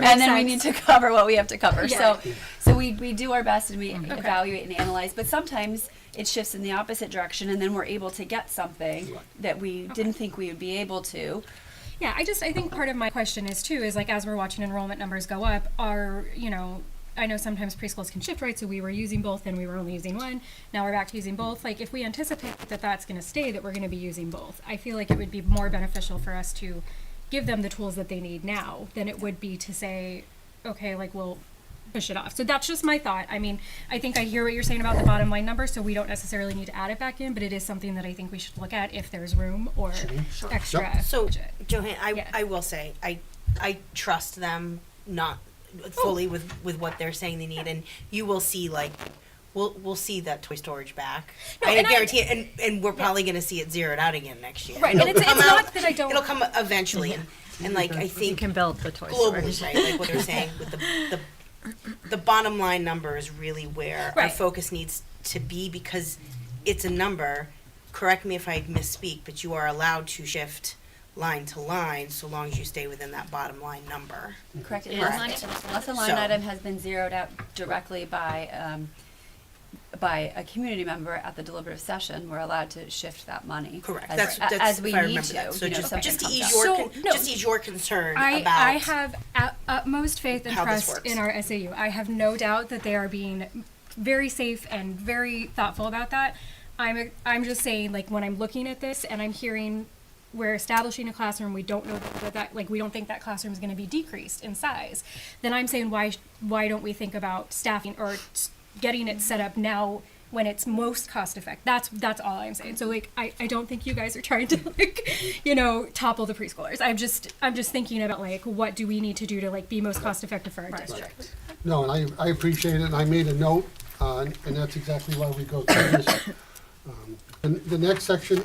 and then we Makes need to cover what we have to cover. Yeah. So we do our best and we evaluate and analyze, but sometimes it shifts in the opposite direction, and then we're able to get something that we didn't think we would be able to. Yeah, I think part of my question is too, is like, as we're watching enrollment numbers go up, I know sometimes preschools can shift, right? So we were using both and we were only using one. Now we're back to using both. Like, if we anticipate that that's going to stay, that we're going to be using both, I feel like it would be more beneficial for us to give them the tools that they need now than it would be to say, okay, like, we'll push it off. So that's just my thought. I mean, I think I hear what you're saying about the bottom line number, so we don't necessarily need to add it back in, but it is something that I think we should look at if there's room or extra So, budget. Johann, Yeah. I will say, I trust them not fully with what they're saying they need, and you will see, like, we'll see that toy storage back. No, I and guarantee it, and we're probably gonna see it zeroed out again next year. Right, and It'll it's come not out- that I don't- It'll come eventually, and like, I You think can build the toy globally, storage. right, like what they're saying, with the bottom line number is really where our Right. focus needs to be, because it's a number. Correct me if I misspeak, but you are allowed to shift line to line so long as you stay within that bottom line number. Correct. It is Unless money. unless a line So- item has been zeroed out directly by a community member at the deliberative session, we're allowed to shift that money. Correct. As, That's as we if I need remember to. that. So You know, just something to comes ease up. your So, no. just ease your concern I about have utmost faith and how this trust works. in our SAU. I have no doubt that they are being very safe and very thoughtful about that. I'm just saying, like, when I'm looking at this and I'm hearing we're establishing a classroom, we don't know that we don't think that classroom is going to be decreased in size, then I'm saying why don't we think about staffing or getting it set up now when it's most cost effective? That's all I'm saying. So, like, I don't think you guys are trying to, like, topple the preschoolers. I'm just thinking about, like, what do we need to do to, like, be most cost effective for our district. No, and I appreciate it, and I made a note, and that's exactly why we go through this. And the next section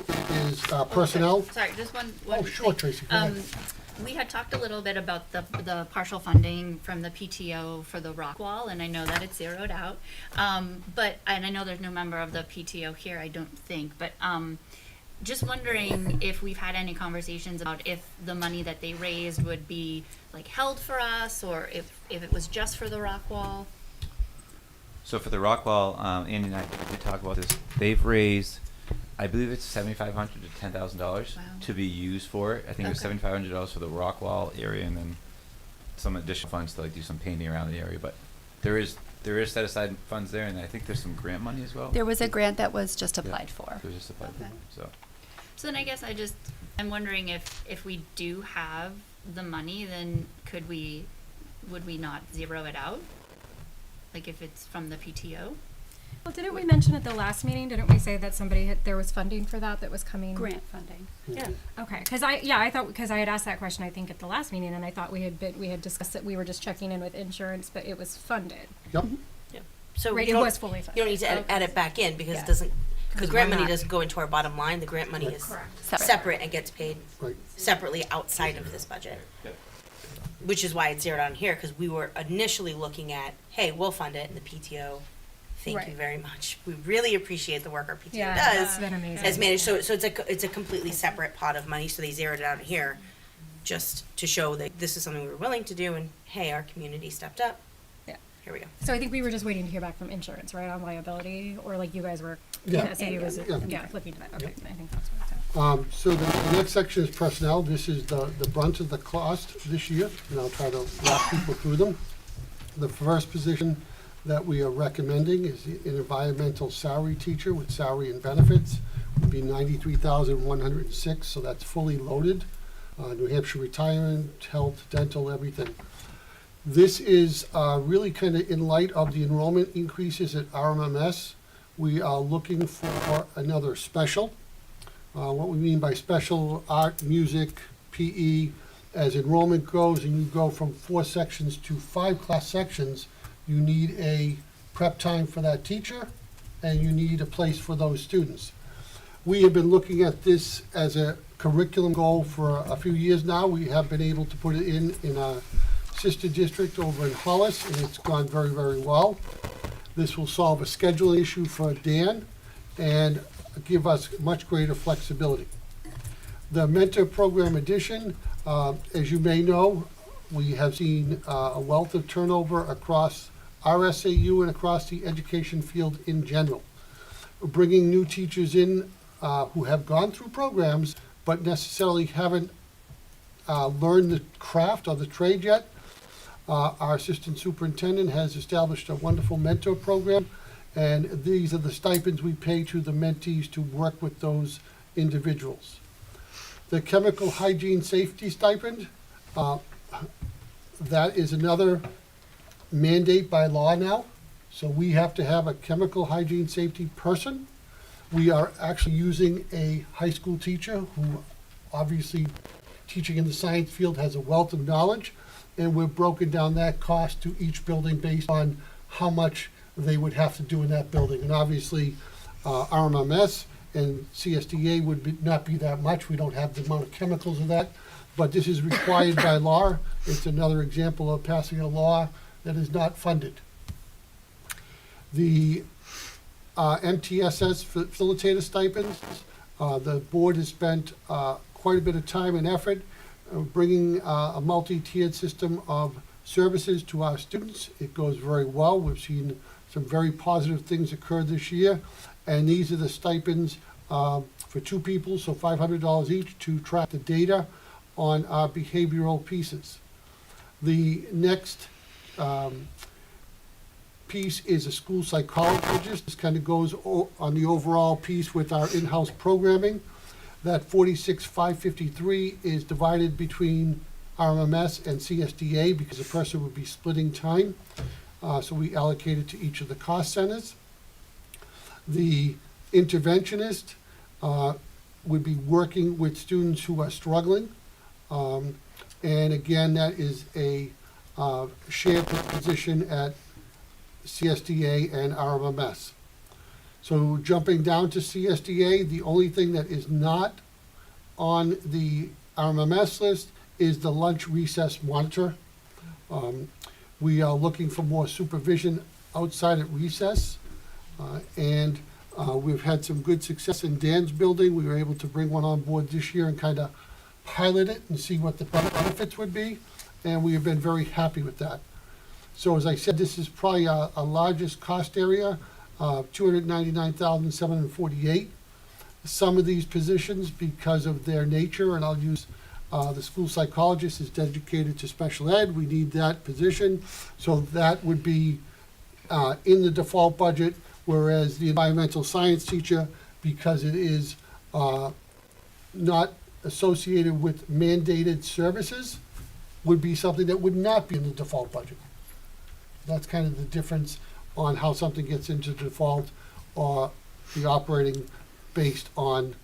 is personnel. Sorry, just one Oh, sure, thing. Tracy, go ahead. We had talked a little bit about the partial funding from the PTO for the rock wall, and I know that it's zeroed out. And I know there's no member of the PTO here, I don't think, but just wondering if we've had any conversations about if the money that they raised would be, like, held for us, or if it was just for the rock wall. So for the rock wall, Andy and I did talk about this. They've raised, I believe it's $7,500 to $10,000 Wow. to be used for it. I think it was Okay. $7,500 for the rock wall area, and then some additional funds to, like, do some painting around the area. But there is set aside funds there, and I think there's some grant money as well. There was a grant that was just Yeah, applied for. It was just applied Okay. for. So So then I guess I'm wondering if we do have the money, then would we not zero it out? Like, if it's from the PTO? Well, didn't we mention at the last meeting? Didn't we say that there was funding for that was coming? Grant funding. Yeah. Okay. Because I thought, because I had asked that question, I think, at the last meeting, and I thought we had discussed that we were just checking in with insurance, but it was funded. Yep, So Right, you it don't, was fully funded. you don't need to Okay. add it back in, because Yeah. it doesn't, the 'Cause grant we're money not- doesn't go into our bottom line, the grant money is Separate. separate and gets paid right. separately outside of this budget. Which is why it's zeroed on here, because we were initially looking at, hey, we'll fund it, and the PTO, thank you Right. very much. We really appreciate the work our PTO Yeah, does. that's been amazing. As managed, so it's a completely separate pot of money, so they zeroed it out here, just to show that this is something we were willing to do, and hey, our community stepped up. Yeah. Here we go. So I think we were just waiting to hear back from insurance, right, on liability, or like you guys were, Yeah. SAU was, Yeah. looking to that. Okay, Yep. I think that's what it's at. So the next section is personnel. This is the brunt of the cost this year, and I'll try to walk people through them. The first position that we are recommending is an environmental salary teacher with salary and benefits. Would be $93,106, so that's fully loaded. New Hampshire retirement, health, dental, everything. This is really kind of in light of the enrollment increases at RMMS. We are looking for another special. What we mean by special, art, music, PE, as enrollment grows and you go from 4 sections to 5 class sections, you need a prep time for that teacher and you need a place for those students. We have been looking at this as a curriculum goal for a few years now. We have been able to put it in a sister district over in Hollis, and it's gone very, very well. This will solve a scheduling issue for Dan and give us much greater flexibility. The mentor program addition, as you may know, we have seen a wealth of turnover across our SAU and across the education field in general. Bringing new teachers in who have gone through programs but necessarily haven't learned the craft or the trade yet. Our assistant superintendent has established a wonderful mentor program, and these are the stipends we pay to the mentees to work with those individuals. The chemical hygiene safety stipend, that is another mandate by law now. So we have to have a chemical hygiene safety person. We are actually using a high school teacher who obviously teaching in the science field has a wealth of knowledge, and we've broken down that cost to each building based on how much they would have to do in that building. And obviously, RMMS and CSDA would not be that much. We don't have the amount of chemicals of that, but this is required by law. It's another example of passing a law that is not funded. The MTSS facilitator stipends, the board has spent quite a bit of time and effort bringing a multi-tiered system of services to our students. It goes very well. We've seen some very positive things occur this year. And these are the stipends for two people, so $500 each to track the data on our behavioral pieces. The next piece is a school psychologist. This kind of goes on the overall piece with our in-house programming. That $46,553 is divided between RMMS and CSDA because the person would be splitting time. So we allocate it to each of the cost centers. The interventionist would be working with students who are struggling. And again, that is a shared position at CSDA and RMMS. So jumping down to CSDA, the only thing that is not on the RMMS list is the lunch recess monitor. We are looking for more supervision outside at recess. And we've had some good success in Dan's building. We were able to bring one on board this year and kind of pilot it and see what the benefits would be. And we have been very happy with that. So as I said, this is probably our largest cost area, $299,748. Some of these positions, because of their nature, and I'll use the school psychologist is dedicated to special ed. We need that position. So that would be in the default budget, whereas the environmental science teacher, because it is not associated with mandated services, would be something that would not be in the default budget. That's kind of the difference on how something gets into default or the operating based on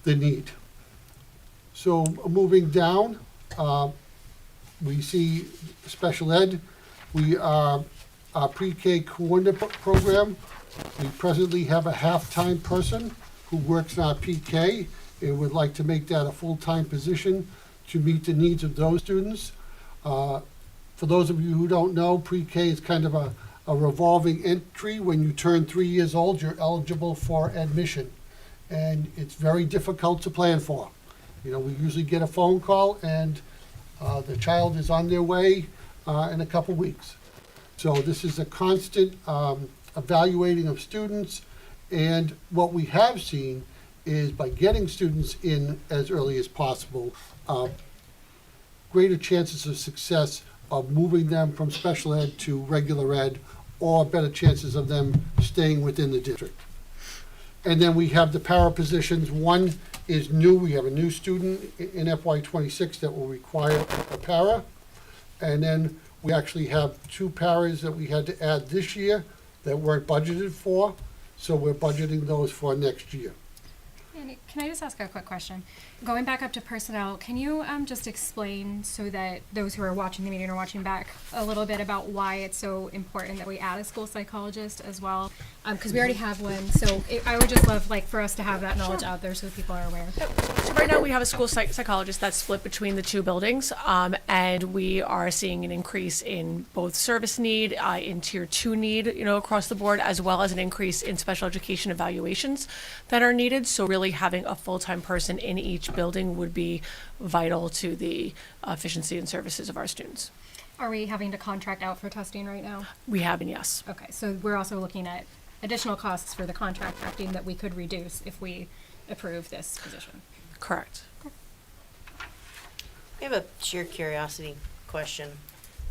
the need. So moving down, we see special ed. We are our pre-K coordinator program. We presently have a half-time person who works in our PK and would like to make that a full-time position to meet the needs of those students. For those of you who don't know, pre-K is kind of a revolving entry. When you turn 3 years old, you're eligible for admission. And it's very difficult to plan for. You know, we usually get a phone call and the child is on their way in a couple weeks. So this is a constant evaluating of students. And what we have seen is by getting students in as early as possible, greater chances of success of moving them from special ed to regular ed, or better chances of them staying within the district. And then we have the para positions. One is new. We have a new student in FY26 that will require a para. And then we actually have 2 paras that we had to add this year that weren't budgeted for. So we're budgeting those for next year. And can I just ask a quick question? Going back up to personnel, can you just explain so that those who are watching the meeting or watching back a little bit about why it's so important that we add a school psychologist as well? because we already have one. So I would just love like for us to have that knowledge out there so people are aware. So right now, we have a school psychologist that's split between the two buildings, and we are seeing an increase in both service need, in tier 2 need, across the board, as well as an increase in special education evaluations that are needed. So really having a full-time person in each building would be vital to the efficiency and services of our students. Are we having to contract out for testing right now? We have, and yes. Okay, so we're also looking at additional costs for the contracting that we could reduce if we approve this position. Correct. I have a sheer curiosity question.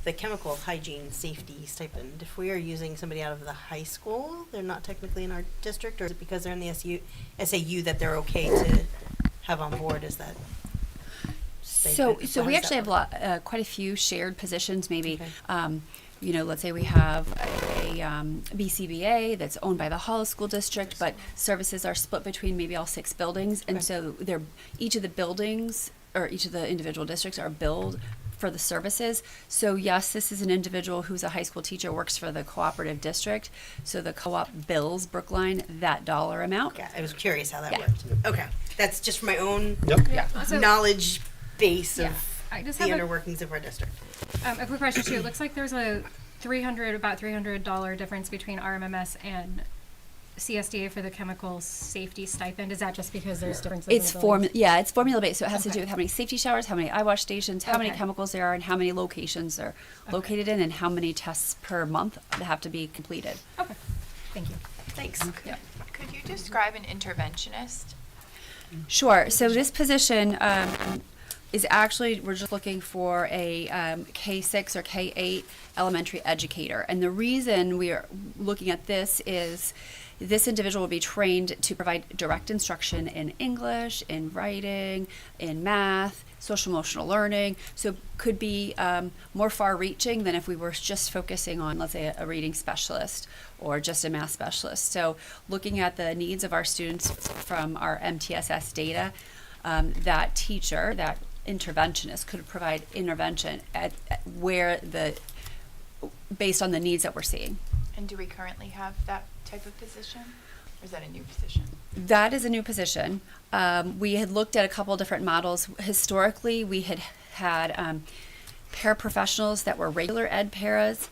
The chemical hygiene safety stipend, if we are using somebody out of the high school, they're not technically in our district, or is it because they're in the SAU that they're okay to have on board? Is that So how we does actually that have quite a few shared positions. Maybe, Okay. let's say we have a BCBA that's owned by the Hollis School District, but services are split between maybe all 6 buildings, and Okay. so each of the buildings or each of the individual districts are billed for the services. So yes, this is an individual who's a high school teacher, works for the cooperative district. So the co-op bills Brookline that dollar amount. Yeah, I was curious how that Yeah. worked. Okay, that's just for my own So, knowledge base yeah, of I just the have inner workings of our district. a quick question too. It looks like there's a about $300 difference between RMMS and CSDA for the chemical safety stipend. Is that just because there's differences? It's in the buildings? it's formula based. So it has to Okay. do with how many safety showers, how many eye wash stations, how many Okay. chemicals there are, and how many locations they're located in, and how many tests per month that have to be completed. Okay, thank you. Thanks. Yeah. Could you describe an interventionist? Sure. So this position is actually, we're just looking for a K6 or K8 elementary educator. And the reason we are looking at this is this individual will be trained to provide direct instruction in English, in writing, in math, social emotional learning. So could be more far-reaching than if we were just focusing on, let's say, a reading specialist or just a math specialist. So looking at the needs of our students from our MTSS data, that teacher, that interventionist could provide intervention at where based on the needs that we're seeing. And do we currently have that type of position? Or is that a new position? That is a new position. We had looked at a couple different models. Historically, we had paraprofessionals that were regular ed paras,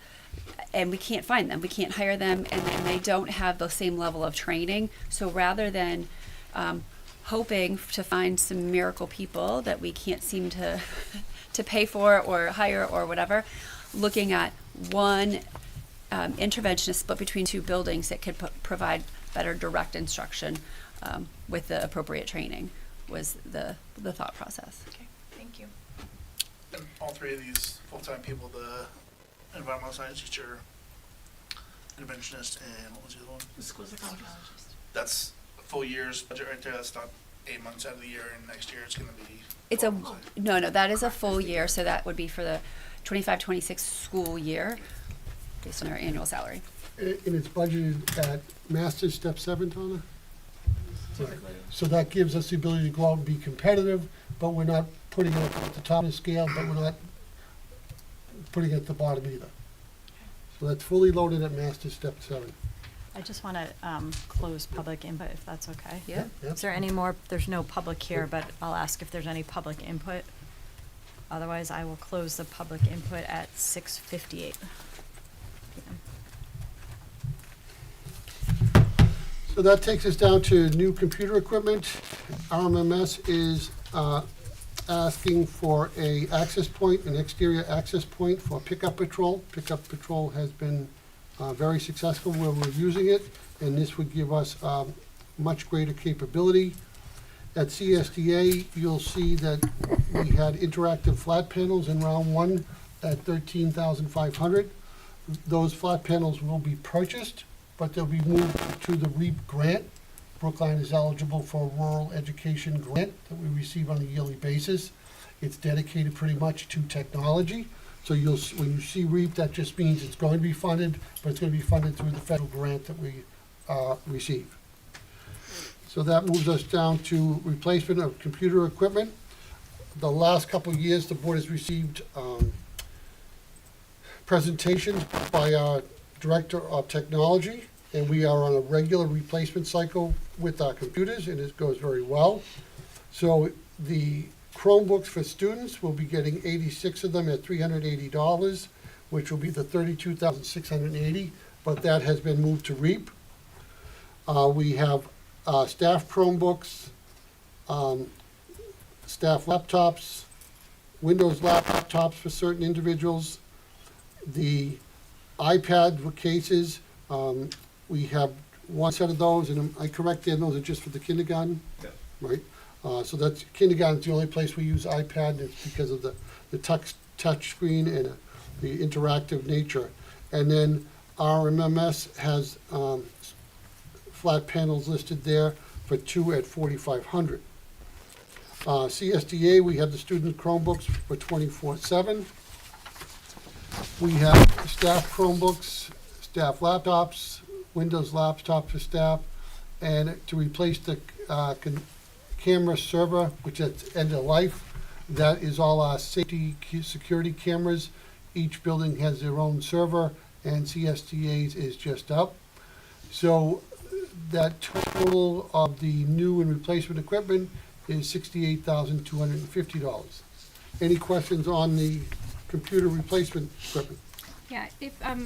and we can't find them. We can't hire them, and then they don't have the same level of training. So rather than hoping to find some miracle people that we can't seem to pay for or hire or whatever, looking at one interventionist split between 2 buildings that could provide better direct instruction with the appropriate training was the thought process. Okay, thank you. And all 3 of these full-time people, the environmental science teacher, interventionist, and what was the other one? The school psychologist. That's a full year's budget right there. That's not 8 months out of the year, and next year it's gonna be. It's 12 months. no, that is a full year, so that would be for the 25-26 school year based on our annual salary. And it's budgeted at master's step 7, Donna? Typically. So that gives us the ability to go out and be competitive, but we're not putting it at the top of the scale, but we're not putting it at the bottom either. So that's fully loaded at master's step 7. I just want to close public input, if that's okay. Yeah. Yep. Is there any more, there's no public here, but I'll ask if there's any public input. Otherwise, I will close the public input at 6:58 p.m. So that takes us down to new computer equipment. RMMS is asking for a access point, an exterior access point for pickup patrol. Pickup patrol has been very successful where we're using it, and this would give us much greater capability. At CSDA, you'll see that we had interactive flat panels in round 1 at $13,500. Those flat panels will be purchased, but they'll be moved to the REAP grant. Brookline is eligible for a rural education grant that we receive on a yearly basis. It's dedicated pretty much to technology. So when you see REAP, that just means it's going to be funded, but it's going to be funded through the federal grant that we receive. So that moves us down to replacement of computer equipment. The last couple of years, the board has received presentations by our Director of Technology, and we are on a regular replacement cycle with our computers, and it goes very well. So the Chromebooks for students will be getting 86 of them at $380, which will be the $32,680, but that has been moved to REAP. We have staff Chromebooks, staff laptops, Windows laptops for certain individuals, the iPad cases, we have one set of those, and am I correct, Dan, those are just for the kindergarten? Yeah. Right, so that's, kindergarten's the only place we use iPad, and it's because of the touch screen and the interactive nature. And then RMMS has, flat panels listed there for 2 at $4,500. CSDA, we have the student Chromebooks for 24/7. We have staff Chromebooks, staff laptops, Windows laptops for staff, and to replace the camera server, which is end of life, that is all our security cameras. Each building has their own server, and CSDA's is just up. So that total of the new and replacement equipment is $68,250. Any questions on the computer replacement equipment? Yeah, if a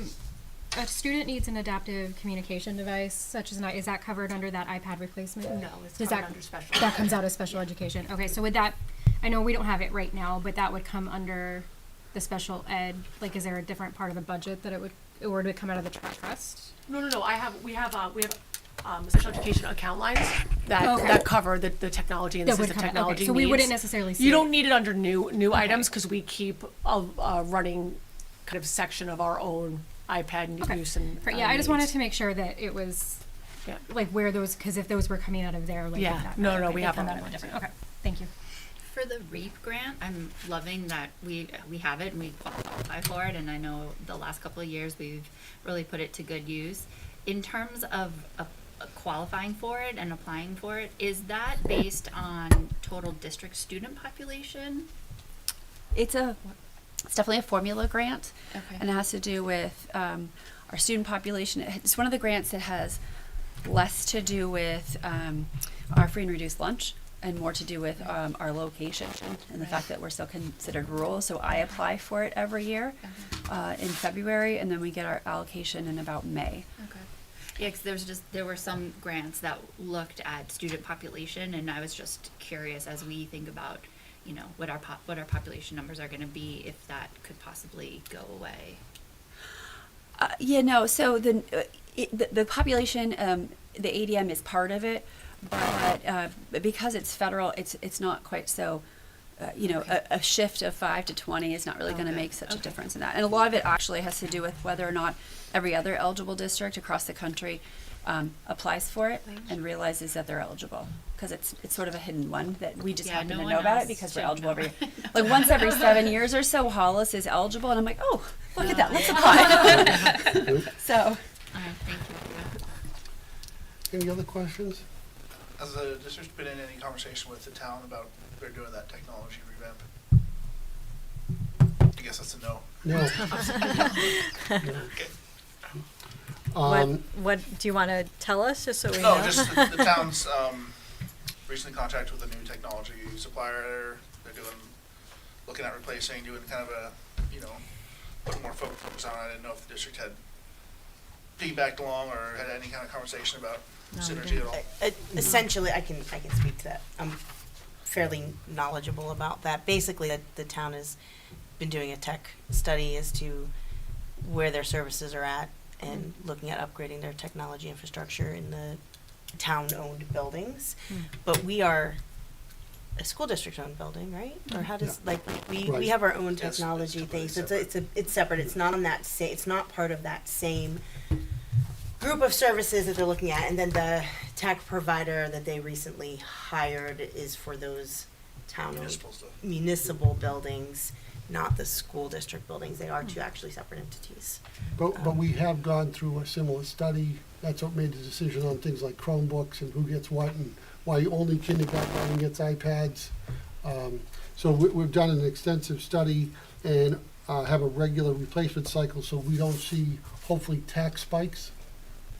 student needs an adaptive communication device, such as is that covered under that iPad replacement? No, it's Does covered that- under special. That comes out of special education. Okay, so with that, I know we don't have it right now, but that would come under the special ed. Like, is there a different part of the budget that it would, or would it come out of the trust? No, we have special education account lines that cover the technology and That would assistive cover- okay, technology so we wouldn't needs. necessarily see You it. don't need it under new items, because we keep a running kind of section of our own iPad Okay. use and. Yeah, I just wanted to make sure that it was, Yeah. like, where those, because if those were coming out of there, like. Yeah. that- No, okay, we they have come our out own of a ones, different- Okay, thank you. For the REAP grant, I'm loving that we have it and we qualify for it, and I know the last couple of years we've really put it to good use. In terms of qualifying for it and applying for it, is that based on total district student population? It's definitely a formula grant, Okay. and it has to do with our student population. It's one of the grants that has less to do with our free and reduced lunch and more to do with our location and the fact that we're still considered rural. So I apply for it every year in February, and then we get our allocation in about May. Okay. Yeah, because there were some grants that looked at student population, and I was just curious as we think about, you know, what our population numbers are going to be, if that could possibly go away. So the population, the ADM is part of it, but because it's federal, it's not quite so. A shift of 5 to 20 is not really going to make such a difference in that. And a lot of it actually has to do with whether or not every other eligible district across the country applies for it and realizes that they're eligible. Because it's sort of a hidden one that we just happen no to one know about it else because we're should eligible know. every year. Like once every 7 years or so, Hollis is eligible, and I'm like, oh, look at that, let's apply. So. All right, thank you. Any other questions? Has the district been in any conversation with the town about they're doing that technology revamp? I guess that's a no. No. Okay. What do you want to tell us, just so we know? No, just the town's recently contracted with a new technology supplier. They're looking at replacing, doing kind of a, putting more focus on it. I didn't know if the district had feedbacked along or had any kind of conversation about No, we synergy at all. Essentially, I can speak to that. I'm fairly knowledgeable about that. Basically, the town has been doing a tech study as to where their services are at and looking at upgrading their technology infrastructure in the town-owned buildings. But we are a school district-owned building, right? Or how does, we Right. have our own It's technology completely thing, so separate. it's separate. It's not on that it's not part of that same group of services that they're looking at. And then the tech provider that they recently hired is for those town-owned Municipal stuff. municipal buildings, not the school district buildings. They are two actually separate entities. But we have gone through a similar study. That's what made the decision on things like Chromebooks and who gets what and why only kindergarten gets iPads. So we've done an extensive study and have a regular replacement cycle, so we don't see, hopefully, tax spikes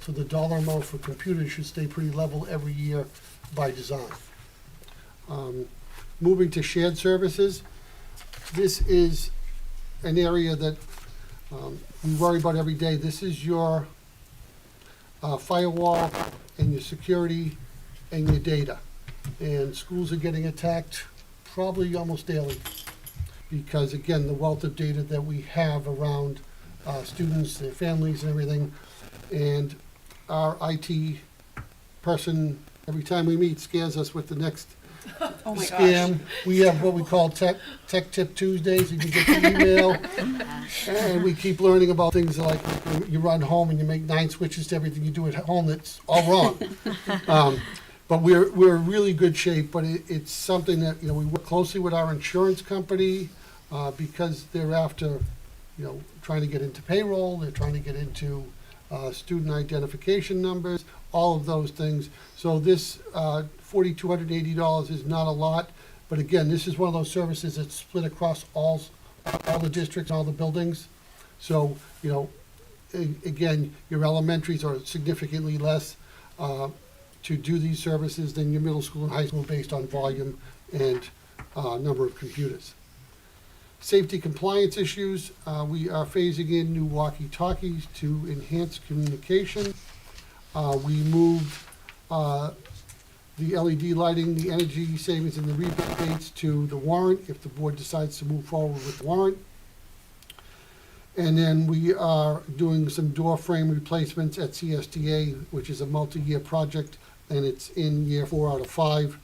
So the dollar amount for computers should stay pretty level every year by design. Moving to shared services, this is an area that we worry about every day. This is your firewall and your security and your data. And schools are getting attacked probably almost daily because, again, the wealth of data that we have around students, their families and everything. And our IT person, every time we meet, scares us with the next Oh my scam. We have what we call Tech Tip Tuesdays. You can get the email, and we keep learning about things like you run home and you make 9 switches to everything you do at home. That's all wrong. But we're in really good shape. But it's something that we work closely with our insurance company because they're after trying to get into payroll. They're trying to get into student identification numbers, all of those things. So this $4,280 is not a lot, but again, this is one of those services that's split across all the districts, all the buildings. So, again, your elementaries are significantly less to do these services than your middle school and high school based on volume and number of computers. Safety compliance issues, we are phasing in new walkie-talkies to enhance communication. We moved the LED lighting, the energy savings, and the rebates to the warrant if the board decides to move forward with the warrant. And then we are doing some door frame replacements at CSDA, which is a multi-year project, and it's in year 4 out of 5.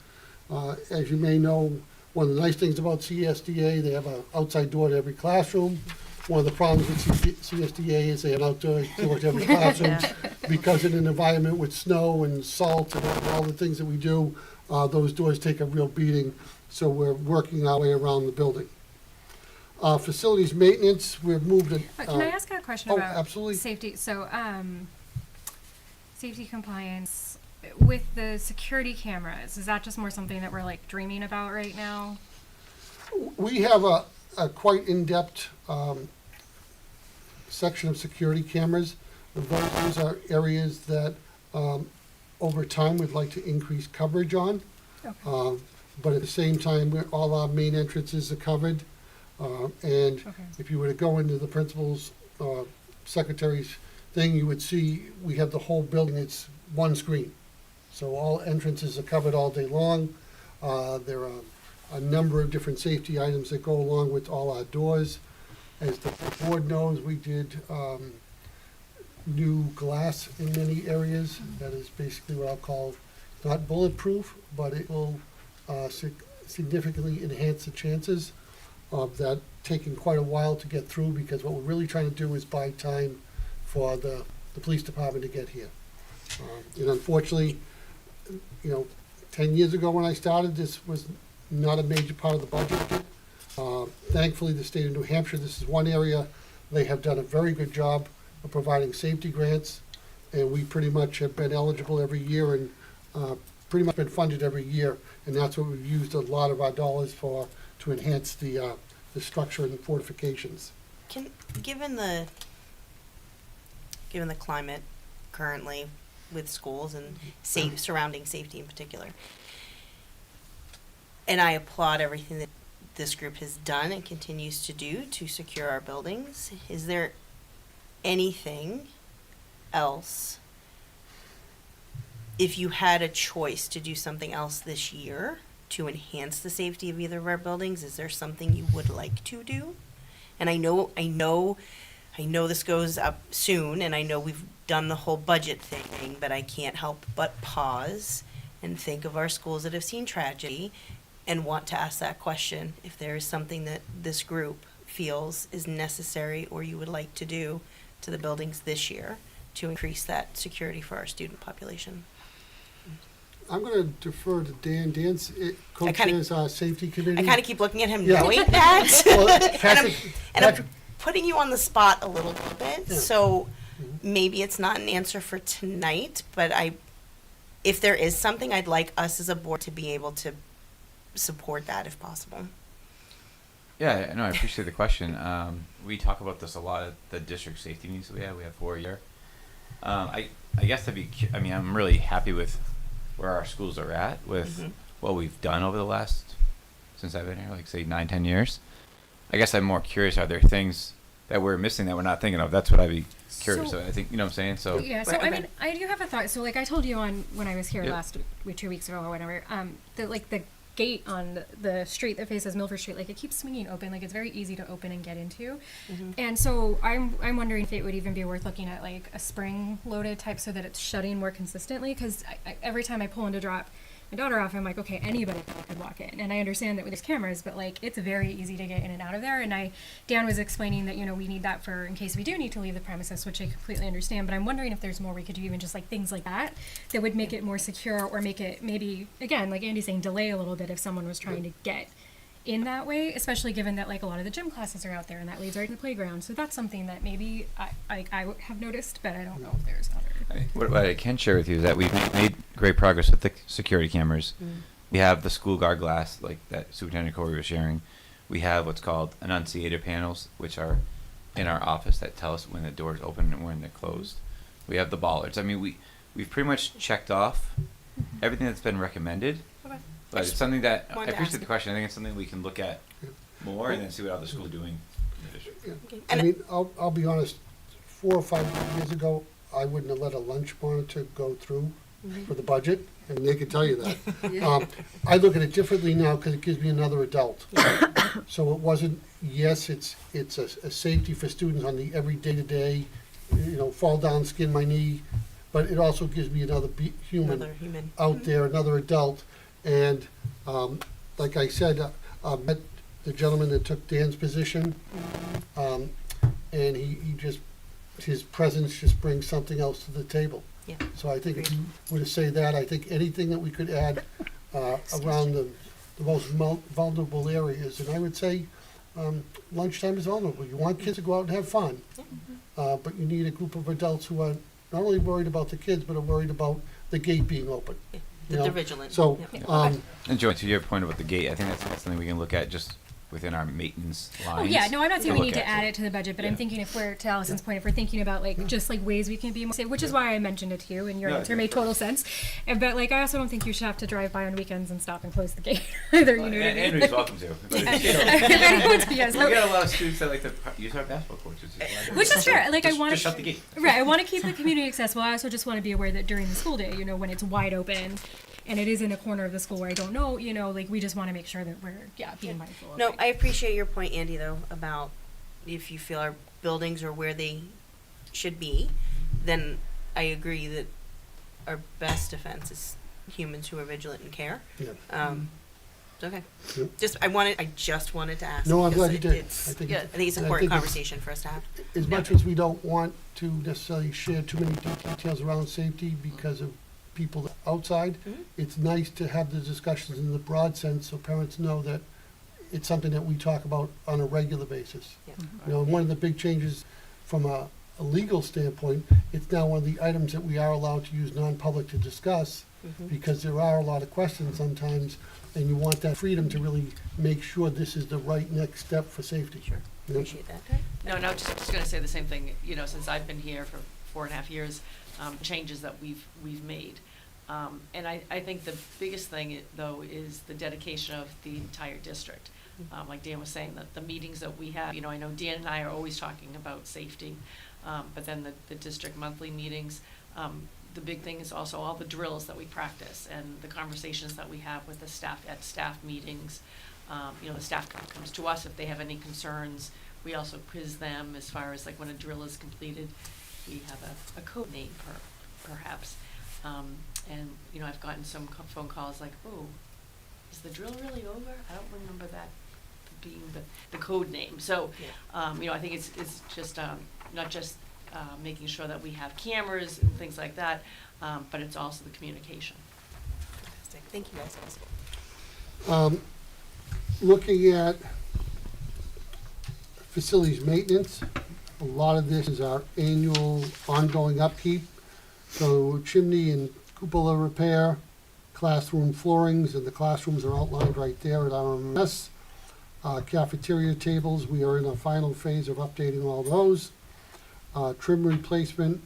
As you may know, one of the nice things about CSDA, they have an outside door to every classroom. One of the problems with CSDA is they have an outdoor door to every classroom because in an environment with snow and salt and all the things that we do, those doors take a real beating. So we're working our way around the building. Facilities maintenance, we've moved it. Can I ask a question oh, about absolutely. safety? So, safety compliance with the security cameras, is that just more something that we're like dreaming about right now? We have a quite in-depth section of security cameras. Those are areas that over time we'd like to increase coverage on. Okay. But at the same time, all our main entrances are covered. And if you were to go into the principal's, secretary's thing, you would see we have the whole building, it's one screen. So all entrances are covered all day long. There are a number of different safety items that go along with all our doors. As the board knows, we did new glass in many areas. That is basically what I'll call not bulletproof, but it will significantly enhance the chances of that taking quite a while to get through, because what we're really trying to do is buy time for the police department to get here. And unfortunately, 10 years ago when I started, this was not a major part of the budget. Thankfully, the state of New Hampshire, this is one area they have done a very good job of providing safety grants, and we pretty much have been eligible every year and pretty much been funded every year, and that's what we've used a lot of our dollars for, to enhance the structure and fortifications. Given the climate currently with schools and surrounding safety in particular, and I applaud everything that this group has done and continues to do to secure our buildings, is there anything else, if you had a choice to do something else this year to enhance the safety of either of our buildings, is there something you would like to do? And I know this goes up soon, and I know we've done the whole budget thing, but I can't help but pause and think of our schools that have seen tragedy and want to ask that question, if there is something that this group feels is necessary or you would like to do to the buildings this year to increase that security for our student population. I'm going to defer to Dan. Dan's co-chairs our safety committee. I kind of keep looking at him Yeah. knowing that. Well, and I'm putting you on the spot a little bit, Yeah. so maybe it's not an answer for tonight, but if there is something, I'd like us as a board to be able to support that if possible. Yeah, no, I appreciate the question. We talk about this a lot at the district safety meetings we have. We have 4 a year. I guess I mean, I'm really happy with where our schools are at with what we've done over the last, since I've been here, like say 9-10 years. I guess I'm more curious, are there things that we're missing that we're not thinking of? That's what I'd be curious So- about. I think, you know what I'm saying? So, Yeah, so Right, I okay. mean, I do have a thought. So like I told you on when I was here Yep. last week, 2 weeks ago or whatever, that like the gate on the street that faces Milford Street, like it keeps swinging open, like it's very easy to open and get into. And so I'm wondering if it would even be worth looking at like a spring loaded type so that it's shutting more consistently. Because every time I pull in to drop my daughter off, I'm like, okay, anybody could walk in. And I understand that with these cameras, but like it's very easy to get in and out of there. And Dan was explaining that, you know, we need that for in case we do need to leave the premises, which I completely understand. But I'm wondering if there's more we could do, even just like things like that, that would make it more secure or make it maybe, again, like Andy's saying, delay a little bit if someone was trying to get in that way, especially given that like a lot of the gym classes are out there and that leads right to the playground. So that's something that maybe I have noticed, but I don't know if there's other. what I can share with you is that we've made great progress with the security cameras. We have the school guard glass, like that Superintendent Corey was sharing. We have what's called annunciator panels, which are in our office that tell us when the doors open and when they're closed. We have the bollards. I mean, we've pretty much checked off everything that's been recommended. Okay. But it's something that, I wanted to appreciate ask the you. question. I think it's something we can look at more and then see what other schools are doing in the district. Yeah. And- I mean, I'll be honest, 4 or 5 years ago, I wouldn't have let a lunch monitor go through for the budget, and they can tell you that. I look at it differently now because it gives me another adult. So it wasn't, yes, it's a safety for students on the every day-to-day, you know, fall down, skin my knee, but it also gives me another human Another human. out there, another adult. And like I said, met the gentleman that took Dan's position, and he just, his presence just brings something else to the table. Yeah. So I think if you were to say that, I think anything that we could add around the most vulnerable areas, and I would say lunchtime is vulnerable. You want kids to go out and have fun, but you need a group of adults who are not only worried about the kids, but are worried about the gate being open. Yeah. You They're know? vigilant. So, Yeah. And Joy, to your point about the gate, I think that's something we can look at just within our maintenance lines. Oh yeah, no, I'm not saying we look need to at add it to the budget, but I'm Yeah. thinking if we're, to Allison's point, if we're thinking about like just like ways we can be more safe, which is why I mentioned it to you, and your Yeah, answer yeah, made of course. total sense. But like, I also don't think you should have to drive by on weekends and stop and close the gate either. You know what I mean? Andrew's welcome to. But it's, you know, Yes, we got a lot of students that like to use our basketball courts. which is fair. Like, I Just- want just shut the gate. Right, I want to keep the community accessible. I also just want to be aware that during the school day, you know, when it's wide open, and it is in a corner of the school where I don't know, you know, like we just want to make sure that we're being mindful of No, it. I appreciate your point, Andy, though, about if you feel our buildings are where they should be, then I agree that our best defense is humans who are vigilant and care. yeah. It's okay. Yep. I just wanted to ask. No, I'm because glad you did. it's- I think I it's- think it's an I important think it's- conversation for us to have. As much as we don't want to necessarily share too many details around safety because of people outside, it's nice to have the discussions in the broad sense so parents know that it's something that we talk about on a regular basis. Yeah. You know, and one of the big changes from a legal standpoint, it's now one of the items that we are allowed to use non-public to discuss because there are a lot of questions sometimes, and you want that freedom to really make sure this is the right next step for safety. Sure. You know? Appreciate that. No, just gonna say the same thing, you know, since I've been here for 4.5 years, changes that we've made. And I think the biggest thing, though, is the dedication of the entire district. Like Dan was saying, that the meetings that we have, you know, I know Dan and I are always talking about safety, but then the district monthly meetings, the big thing is also all the drills that we practice and the conversations that we have with the staff at staff meetings. You know, the staff comes to us if they have any concerns. We also quiz them as far as like when a drill is completed. We have a code name perhaps. And, you know, I've gotten some phone calls like, oh, is the drill really over? I don't remember that being the code name. So, you know, I think it's just not just making sure that we have cameras and things like that, but it's also the communication. Fantastic. Thank you guys. Looking at facilities maintenance, a lot of this is our annual ongoing upkeep. So chimney and cupola repair, classroom floorings, and the classrooms are outlined right there at RMS. Cafeteria tables, we are in a final phase of updating all those. Trim replacement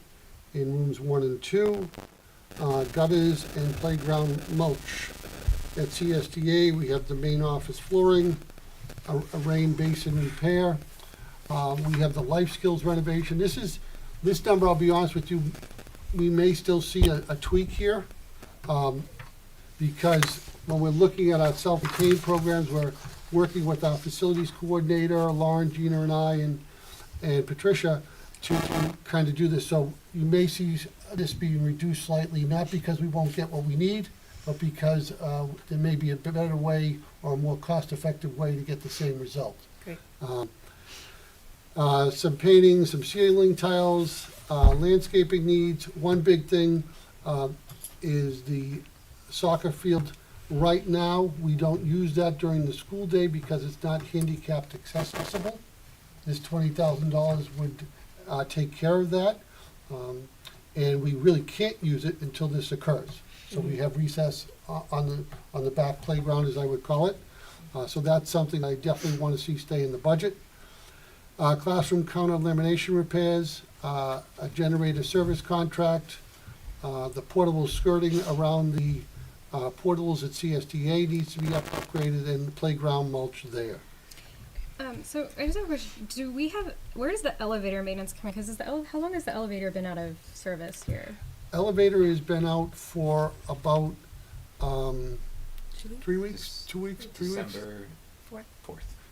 in rooms 1 and 2, gutters and playground mulch. At CSDA, we have the main office flooring, a rain basin repair. We have the life skills renovation. This number, I'll be honest with you, we may still see a tweak here. Because when we're looking at our self-contained programs, we're working with our facilities coordinator, Lauren, Gina, and I, and Patricia, to kind of do this. So you may see this being reduced slightly, not because we won't get what we need, but because there may be a better way or a more cost-effective way to get the same result. Great. Some painting, some ceiling tiles, landscaping needs. One big thing is the soccer field. Right now, we don't use that during the school day because it's not handicapped accessible. This $20,000 would take care of that. And we really can't use it until this occurs. So we have recess on the back playground, as I would call it. So that's something I definitely want to see stay in the budget. Classroom counter lamination repairs, a generator service contract, the portable skirting around the portals at CSDA needs to be upgraded, and the playground mulch there. So I just have a question. Where does the elevator maintenance come in? Because how long has the elevator been out of service here? Elevator has been out for about 3 weeks, 2 weeks, 3 weeks. December 4th.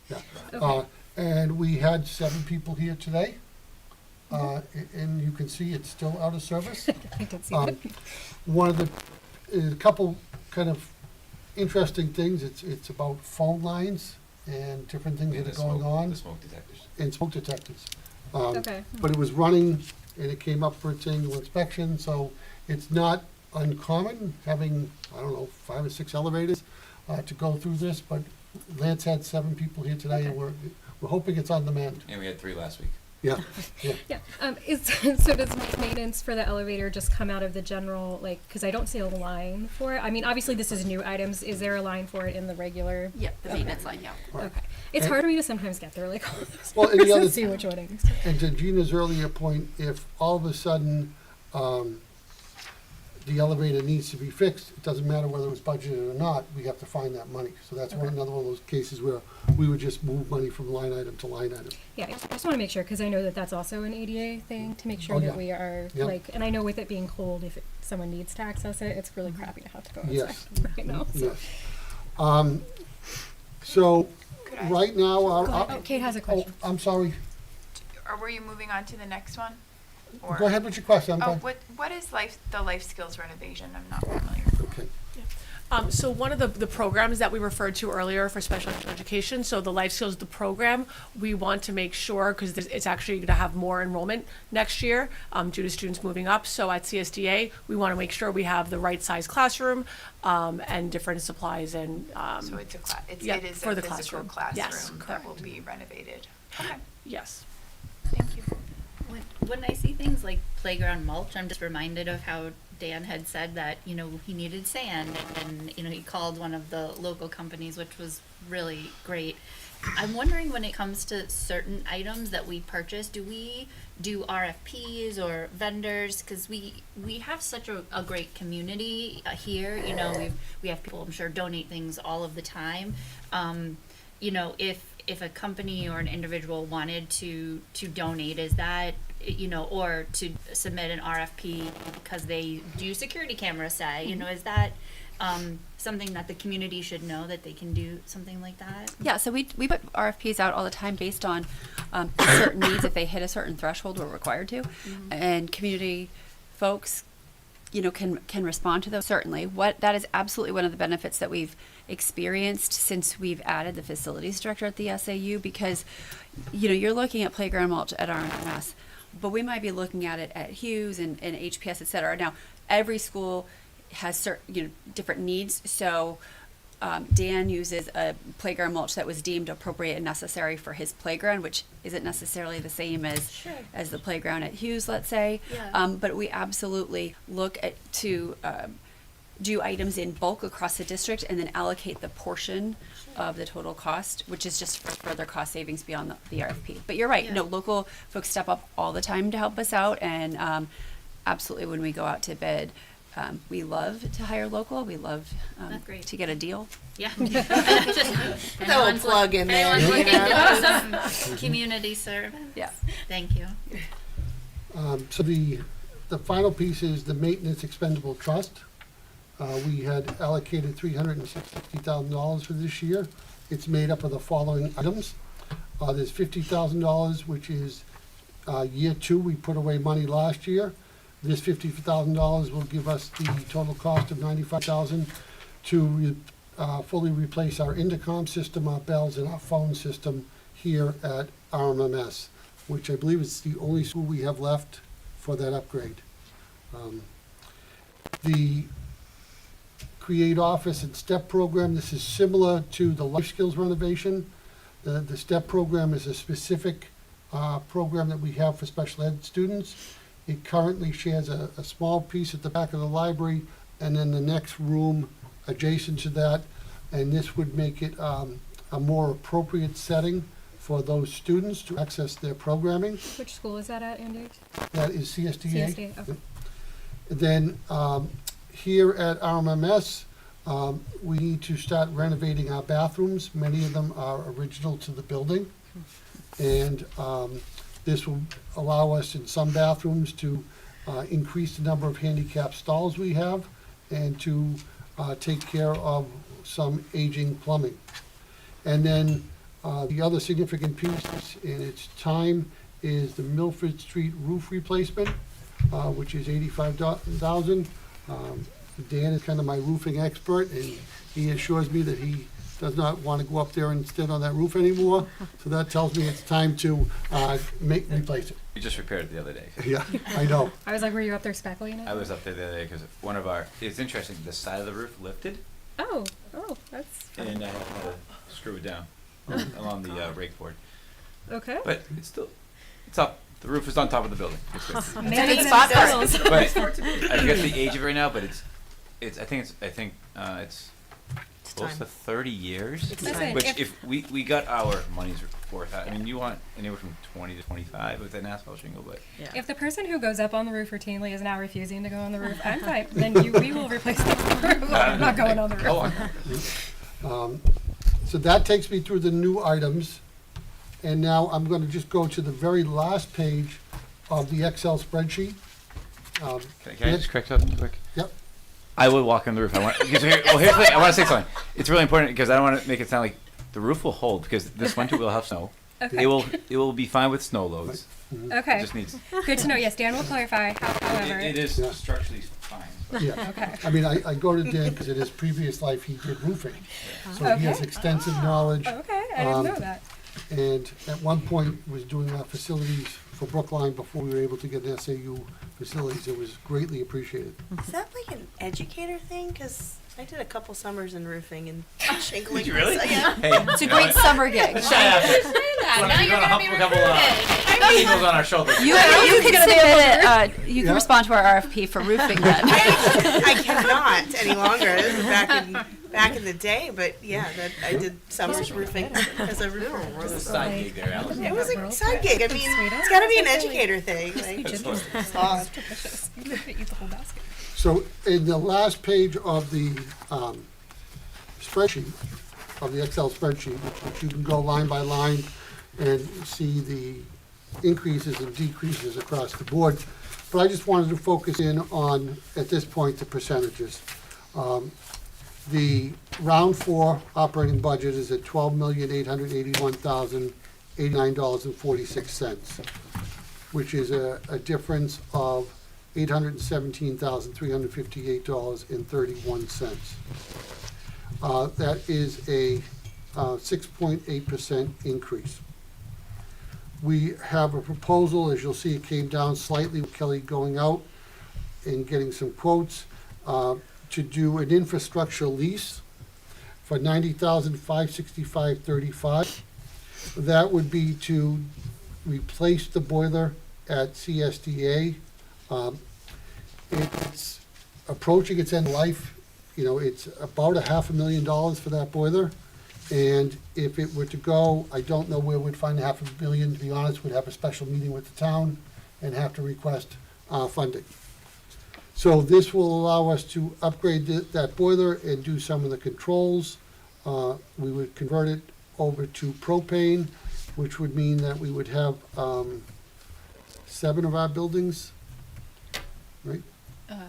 Yeah. Okay. And we had 7 people here today. And you can see it's still out of service. I did see that. One of a couple kind of interesting things, it's about phone lines and different things that are going on, The smoke detectors. and smoke detectors. Okay. But it was running, and it came up for its annual inspection, so it's not uncommon having, 5 or 6 elevators to go through this, but Lance had 7 people here today, and we're hoping it's on the mend. And we had 3 last week. Yeah, Yeah. So does maintenance for the elevator just come out of the general, because I don't see a line for it? I mean, obviously this is new items. Is there a line for it in the regular? Yep, the maintenance line, yeah. right. Okay. It's hard for me to sometimes get there, Well, and the other, see which one it is. and to Gina's earlier point, if all of a sudden, the elevator needs to be fixed, it doesn't matter whether it's budgeted or not, we have to find that money. So that's another one of those cases where we would just move money from line item to line item. Yeah, I just want to make sure, because I know that that's also an ADA thing, to make sure Oh, that yeah. we are, Yep. and I know with it being cold, if someone needs to access it, it's really crappy to have to go outside Yes. right now. So. Yes. So, Could I- right now, Oh, Kate has a question. I'm sorry, Or were you moving on to the next one? Or- go ahead with your question, Oh, what is the life skills renovation? I'm not familiar. Okay. So one of the programs that we referred to earlier for special education, so the Life Skills, the program, we want to make sure, because it's actually going to have more enrollment next year due to students moving up. So at CSDA, we want to make sure we have the right size classroom and different supplies and. So it's yeah, it is for a the physical classroom. Yes, classroom that correct. will be renovated. Okay, Yes. thank you. When I see things like playground mulch, I'm just reminded of how Dan had said that, he needed sand and, he called one of the local companies, which was really great. I'm wondering, when it comes to certain items that we purchase, do we do RFPs or vendors? Because we have such a great community here, we have people, I'm sure, donate things all of the time. If a company or an individual wanted to donate, is that, or to submit an RFP because they do security cameras, say, is that something that the community should know, that they can do something like that? Yeah, so we put RFPs out all the time based on certain needs. If they hit a certain threshold, we're required to. And community folks, can respond to those, certainly. That is absolutely one of the benefits that we've experienced since we've added the facilities director at the SAU, because, you're looking at playground mulch at RMS, but we might be looking at it at Hughes and HPS, et cetera. Now, every school has certain, different needs. So Dan uses a playground mulch that was deemed appropriate and necessary for his playground, which isn't necessarily the same as the playground at Hughes, let's say. Yeah. But we absolutely look at to do items in bulk across the district and then allocate the portion of the total cost, which is just for further cost savings beyond the RFP. But you're right, Yeah. local folks step up all the time to help us out, and absolutely, when we go out to bid, we love to hire local. We love That's great. to get a deal. Yeah. Throw a plug in there. Anyone's you looking know? to do some community service. Yeah. Thank you. So the final piece is the maintenance expendable trust. We had allocated $360,000 for this year. It's made up of the following items. There's $50,000, which is year two. We put away money last year. This $50,000 will give us the total cost of $95,000 to fully replace our intercom system, our bells, and our phone system here at RMMS, which I believe is the only school we have left for that upgrade. The Create Office and STEP program, this is similar to the life skills renovation. The STEP program is a specific program that we have for special ed students. It currently shares a small piece at the back of the library and then the next room adjacent to that. And this would make it a more appropriate setting for those students to access their programming. Which school is that at, Andy? That is CSDA. CSDA, okay. Then here at RMMS, we need to start renovating our bathrooms. Many of them are original to the building. And this will allow us in some bathrooms to increase the number of handicap stalls we have and to take care of some aging plumbing. And then the other significant piece in its time is the Milford Street roof replacement, which is $85,000. Dan is kind of my roofing expert, and he assures me that he does not want to go up there and stand on that roof anymore. So that tells me it's time to replace it. We just repaired it the other day. Yeah, I know. I was like, were you up there speckling it? I was up there the other day because one of our, it's interesting, the side of the roof lifted Oh, that's and I had to screw it down along the rake board. okay. But it's still, it's up. The roof is on top of the building. It's good. Maybe good spot for schools. But I forget the age of it right now, but it's I think it's close time. to 30 years. It's Listen, time. Which if- if we got our money's worth out. I mean, you want anywhere from 20 to 25 with an asphalt shingle, but If the person who goes up on the roof routinely is now refusing to go on the roof, I'm fine. Then we will replace the roof. I'm not going on the go roof. on. So that takes me through the new items. And now I'm going to just go to the very last page of the Excel spreadsheet. Can I just correct something quick? Yep. I would walk on the roof. Here's the thing. I want to say something. It's really important because I don't want to make it sound like the roof will hold because this winter we'll have snow. Okay. It will be fine with snow loads. It Okay. just needs. Good to know. Yes, Dan will clarify. However, It is Yeah. structurally fine. but- Yeah. okay. I mean, I go to Dan because in his previous life, he did roofing. So he has Okay. extensive knowledge. Okay, I didn't know Um, that. And at one point was doing our facilities for Brookline before we were able to get an SAU facilities. It was greatly appreciated. Is that like an educator thing? Because I did a couple summers in roofing and shingling. Did you really? Yeah. Hey, It's a great summer gig. Now you're gonna be recruited. Eagles on our shoulders. You can submit you Yeah. can respond to our RFP for roofing then. I cannot any longer. This is back in the day, but yeah, I did summers roofing as a roofer. It's a side gig there, Alan. It was a side gig. I mean, it's got to be an educator thing. Like, it's odd. Eat the whole basket. So in the last page of the spreadsheet, of the Excel spreadsheet, which you can go line by line and see the increases and decreases across the board. But I just wanted to focus in on, at this point, the percentages. The round four operating budget is at $12,881,089.46, which is a difference of $817,358.31. That is a 6.8% increase. We have a proposal, as you'll see, it came down slightly with Kelly going out and getting some quotes, to do an infrastructure lease for $90,565.35. That would be to replace the boiler at CSDA. It's approaching its end life. You know, it's about $500,000 for that boiler. And if it were to go, I don't know where we'd find $500,000, to be honest. We'd have a special meeting with the town and have to request funding. So this will allow us to upgrade that boiler and do some of the controls. We would convert it over to propane, which would mean that we would have 7 of our buildings, right?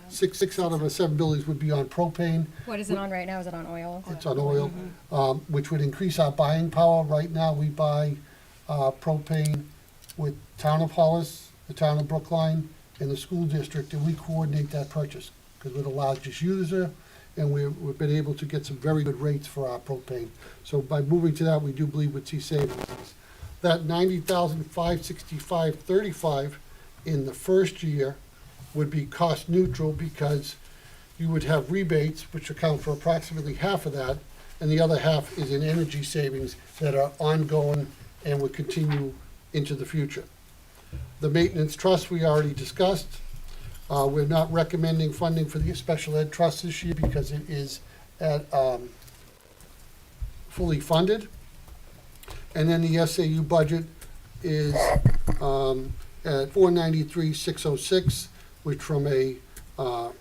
Six out of our 7 buildings would be on propane. What is it on right now? Is it on oil? It's on oil, which would increase our buying power. Right now, we buy propane with Town of Hollis, the Town of Brookline, and the school district, and we coordinate that purchase because we're the largest user, and we've been able to get some very good rates for our propane. So by moving to that, we do believe we'd see savings. That $90,565.35 in the first year would be cost neutral because you would have rebates, which account for approximately half of that, and the other half is in energy savings that are ongoing and would continue into the future. The maintenance trust we already discussed. We're not recommending funding for the special ed trust this year because it is at fully funded. And then the SAU budget is at $493,606, which from a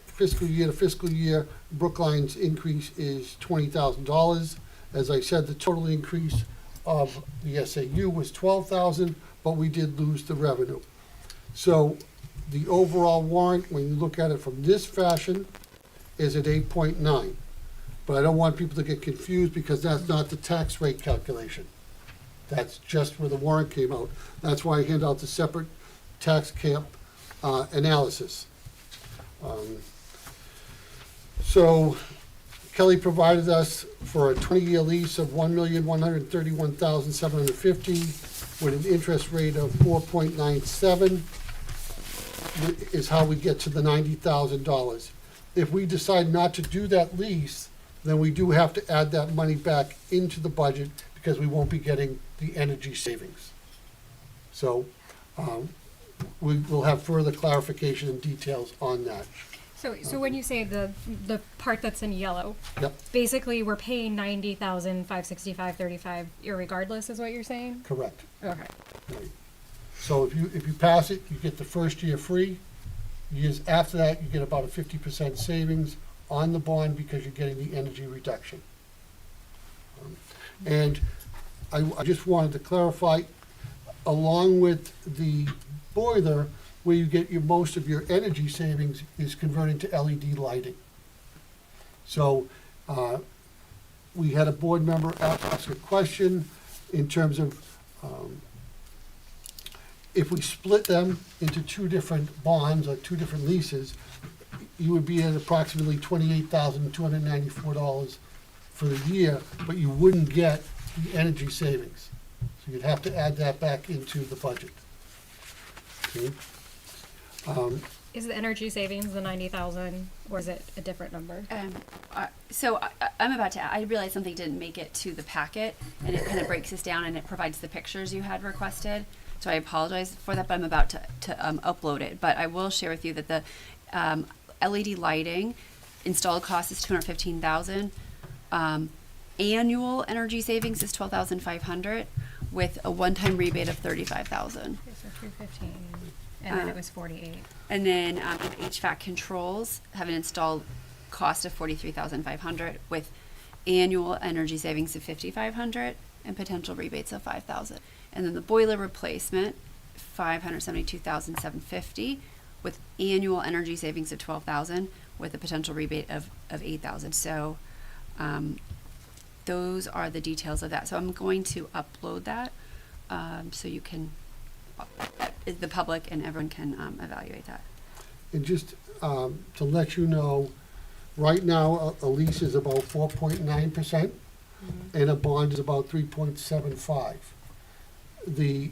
fiscal year to fiscal year, Brookline's increase is $20,000. As I said, the total increase of the SAU was $12,000, but we did lose the revenue. So the overall warrant, when you look at it from this fashion, is at 8.9. But I don't want people to get confused because that's not the tax rate calculation. That's just where the warrant came out. That's why I hand out the separate tax cap analysis. So Kelly provided us for a 20-year lease of $1,131,750 with an interest rate of 4.97 is how we get to the $90,000. If we decide not to do that lease, then we do have to add that money back into the budget because we won't be getting the energy savings. So we will have further clarification and details on that. So when you say the part that's in yellow, Yep, basically we're paying $90,565.35 irregardless, is what you're saying? correct. Okay. Right. So if you pass it, you get the first year free. Years after that, you get about a 50% savings on the bond because you're getting the energy reduction. And I just wanted to clarify, along with the boiler, where you get most of your energy savings is converting to LED lighting. So we had a board member ask a question in terms of if we split them into 2 different bonds or 2 different leases, you would be at approximately $28,294 for the year, but you wouldn't get the energy savings. So you'd have to add that back into the budget. Okay? Is the energy savings the 90,000 or is it a different number? So I'm about to, I realized something didn't make it to the packet, and it kind of breaks this down and it provides the pictures you had requested. So I apologize for that, but I'm about to upload it. But I will share with you that the LED lighting installed cost is $215,000. Annual energy savings is $12,500 with a one-time rebate of $35,000. Okay, so 315, and then it was 48. And then HVAC controls have an installed cost of $43,500 with annual energy savings of $5,500 and potential rebates of $5,000. And then the boiler replacement, $572,750 with annual energy savings of $12,000 with a potential rebate of $8,000. So those are the details of that. So I'm going to upload that so you can, the public and everyone can evaluate that. And just to let you know, right now, a lease is about 4.9%, and a bond is about 3.75. The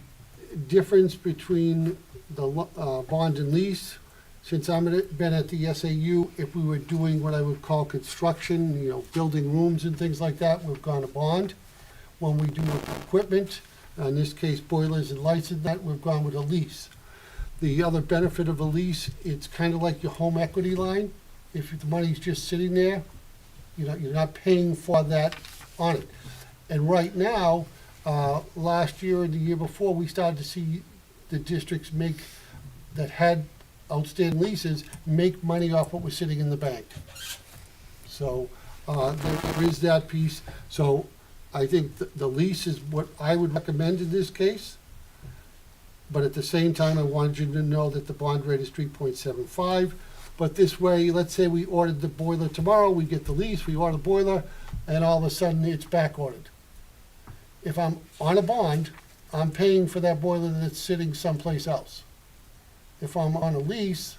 difference between the bond and lease, since I've been at the SAU, if we were doing what I would call construction, building rooms and things like that, we've gone a bond. When we do equipment, in this case boilers and lights and that, we've gone with a lease. The other benefit of a lease, it's kind of like your home equity line. If the money's just sitting there, you're not paying for that on it. And right now, last year and the year before, we started to see the districts that had outstanding leases, make money off what was sitting in the bank. So, there is that piece. So I think the lease is what I would recommend in this case. But at the same time, I wanted you to know that the bond rate is 3.75. But this way, let's say we ordered the boiler tomorrow, we get the lease, we order the boiler, and all of a sudden it's back ordered. If I'm on a bond, I'm paying for that boiler that's sitting someplace else. If I'm on a lease,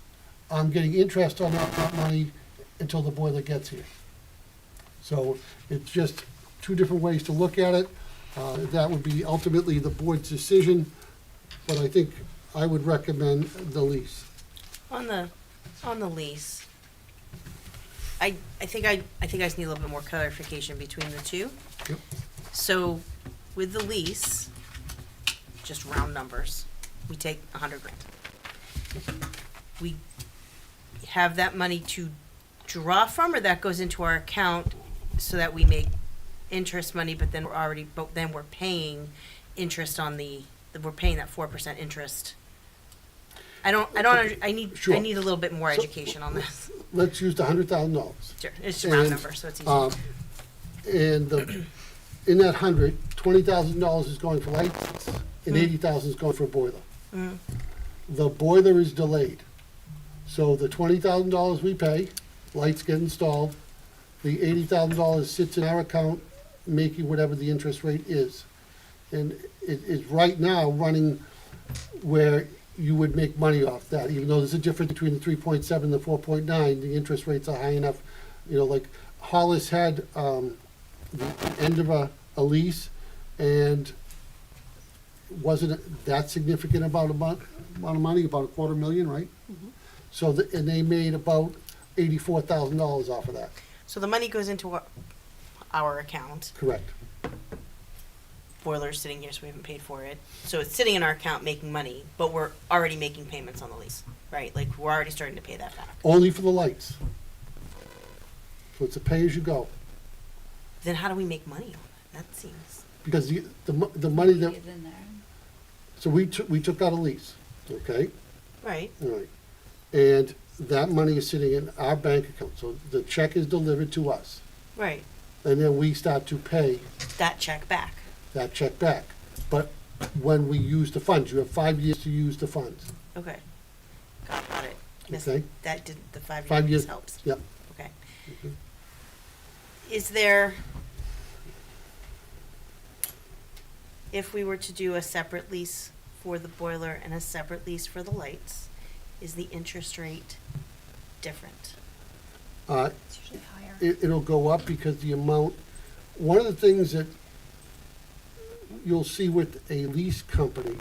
I'm getting interest on that money until the boiler gets here. So it's just two different ways to look at it. That would be ultimately the board's decision, but I think I would recommend the lease. On the lease, I think I just need a little bit more clarification between the two. Yep. So with the lease, just round numbers, we take $100,000. We have that money to draw from, or that goes into our account so that we make interest money, but then we're paying interest on we're paying that 4% interest. I need Sure. a little bit more So- education on this. Let's use the $100,000. Sure, it's just a round And, number, so it's easy. And in that 100, $20,000 is going for lights, and 80,000 is going for a boiler. Mhm. The boiler is delayed. So the $20,000 we pay, lights get installed, the $80,000 sits in our account, making whatever the interest rate is. And it is right now running where you would make money off that, even though there's a difference between the 3.7 and the 4.9, the interest rates are high enough. You know, like Hollis had, the end of a lease, and wasn't that significant amount of money, about $250,000, right? So, and they made about $84,000 off of that, So the money goes into our account. correct? Boiler's sitting here, so we haven't paid for it. So it's sitting in our account making money, but we're already making payments on the lease, right? Like, we're already starting to pay that back. Only for the lights. So it's a pay-as-you-go, Then how do we make money on that? That seems, because the money that, Is in there. so we took out a lease, okay? right? All right. And that money is sitting in our bank account, so the check is delivered to us. Right. And then we start to pay That check back. that check back. But when we use the funds, you have 5 years to use the funds, Okay. Got it. okay? That did, the 5 5 years years, helps. yep. Okay. Is there, if we were to do a separate lease for the boiler and a separate lease for the lights, is the interest rate different? It's usually higher. It'll go up because the amount, one of the things that you'll see with a lease company,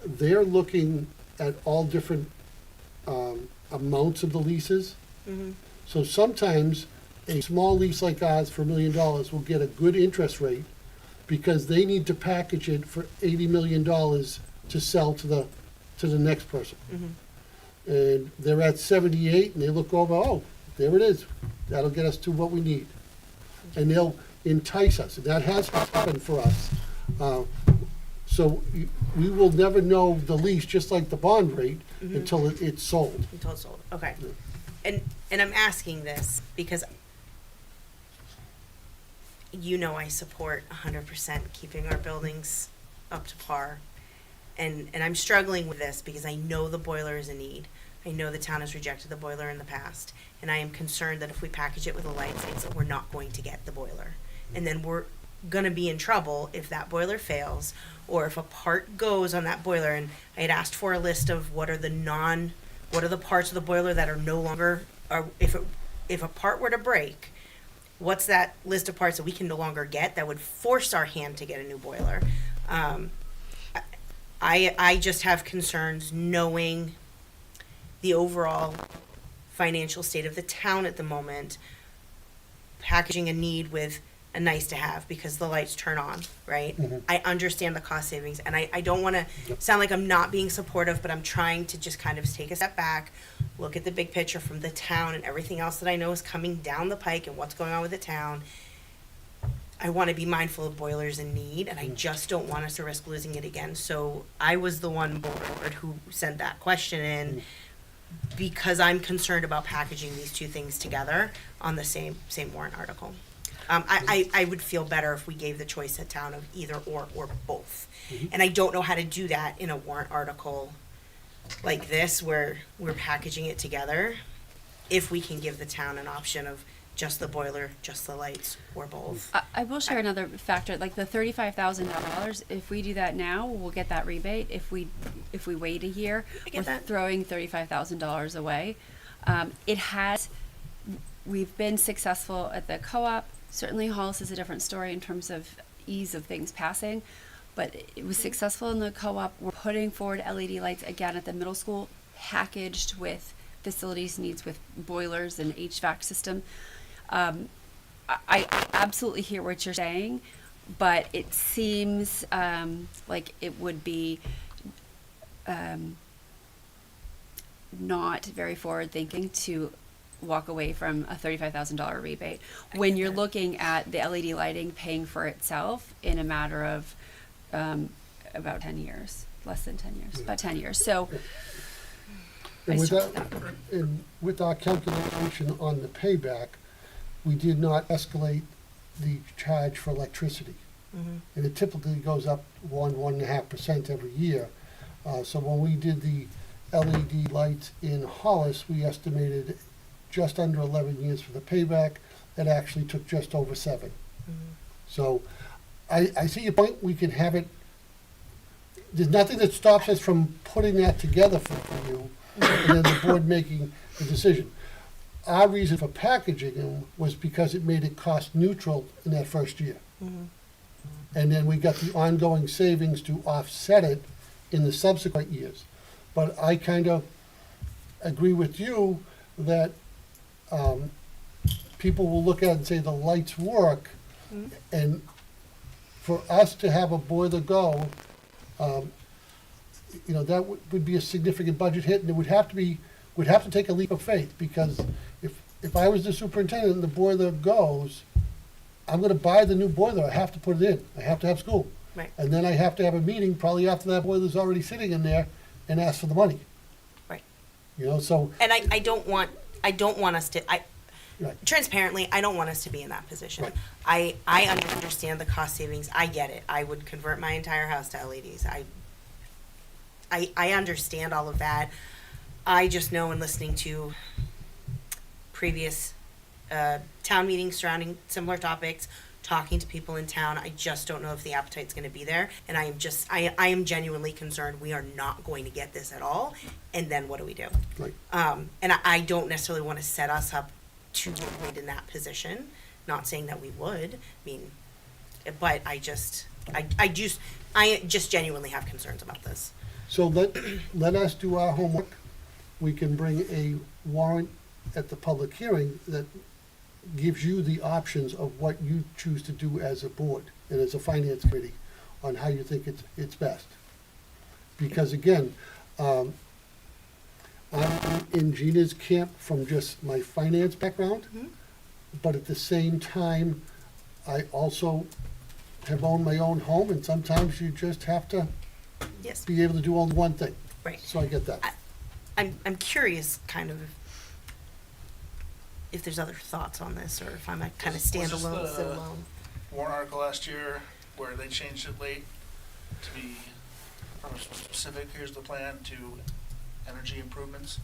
they're looking at all different amounts of the leases. Mm-hmm. So sometimes a small lease like ours for $1 million will get a good interest rate because they need to package it for $80 million to sell to the next person. Mm-hmm. And they're at 78 and they look over, oh, there it is. That'll get us to what we need. And they'll entice us. And that has happened for us. So we will never know the lease, just like the bond rate, Mhm. until it's sold. Until it's sold, okay. Yeah. And I'm asking this because you know I support 100% keeping our buildings up to par. And I'm struggling with this because I know the boiler is a need. I know the town has rejected the boiler in the past. And I am concerned that if we package it with a light sales, that we're not going to get the boiler. And then we're gonna be in trouble if that boiler fails, or if a part goes on that boiler. And I had asked for a list of what are the parts of the boiler that are no longer, or if a part were to break, what's that list of parts that we can no longer get that would force our hand to get a new boiler? I just have concerns knowing the overall financial state of the town at the moment, packaging a need with a nice to have because the lights turn on, right? Mhm. I understand the cost savings, and I don't want to sound like I'm not being supportive, but I'm trying to just kind of take a step back, look at the big picture from the town and everything else that I know is coming down the pike and what's going on with the town. I want to be mindful of boilers in need, and I just don't want us to risk losing it again. So I was the one board who sent that question in. because I'm concerned about packaging these two things together on the same warrant article. I would feel better if we gave the choice at town of either or both. And I don't know how to do that in a warrant article like this, where we're packaging it together. If we can give the town an option of just the boiler, just the lights, or both. I will share another factor, like the $35,000. If we do that now, we'll get that rebate. If we wait a year, I get we're that. throwing $35,000 away. We've been successful at the co-op. Certainly, Hollis is a different story in terms of ease of things passing, but it was successful in the co-op. We're putting forward LED lights again at the middle school, packaged with facilities needs with boilers and HVAC system. I absolutely hear what you're saying, but it seems like it would be not very forward thinking to walk away from a $35,000 rebate when you're looking at the LED lighting paying for itself in a matter of about 10 years, less than 10 years, about 10 years. So And with that, and with our calculation on the payback, we did not escalate the charge for electricity. And it typically goes up 1.5% every year. So when we did the LED lights in Hollis, we estimated just under 11 years for the payback. It actually took just over 7. So I see your point. We can have it. There's nothing that stops us from putting that together for you, and then the board making the decision. Our reason for packaging them was because it made it cost neutral in that first year. And then we got the ongoing savings to offset it in the subsequent years. But I kind of agree with you that people will look at it and say the lights work, and for us to have a boiler go, that would be a significant budget hit, and it would have to take a leap of faith, because if I was the superintendent and the boiler goes, I'm gonna buy the new boiler, I have to put it in, I have to have school. Right. And then I have to have a meeting, probably after that boiler's already sitting in there, and ask for the money. Right. So, And I don't want us to, right. transparently, I don't want us to be in that position. Right. I understand the cost savings, I get it, I would convert my entire house to LEDs, I understand all of that. I just know in listening to previous town meetings surrounding similar topics, talking to people in town, I just don't know if the appetite's gonna be there. And I am genuinely concerned we are not going to get this at all, and then what do we do? Right. And I don't necessarily wanna set us up to avoid in that position, not saying that we would, but I just genuinely have concerns about this. So let us do our homework. We can bring a warrant at the public hearing that gives you the options of what you choose to do as a board and as a finance committee on how you think it's best. Because again, I'm in Gina's camp from just my finance background, but at the same time, I also have owned my own home, and sometimes you just have to Yes, be able to do only one thing. right. So I get that. I'm curious kind of if there's other thoughts on this, or if I'm a kind of Was this standalone, the sit alone. warrant article last year where they changed it late to be from a specific, here's the plan, to energy improvements?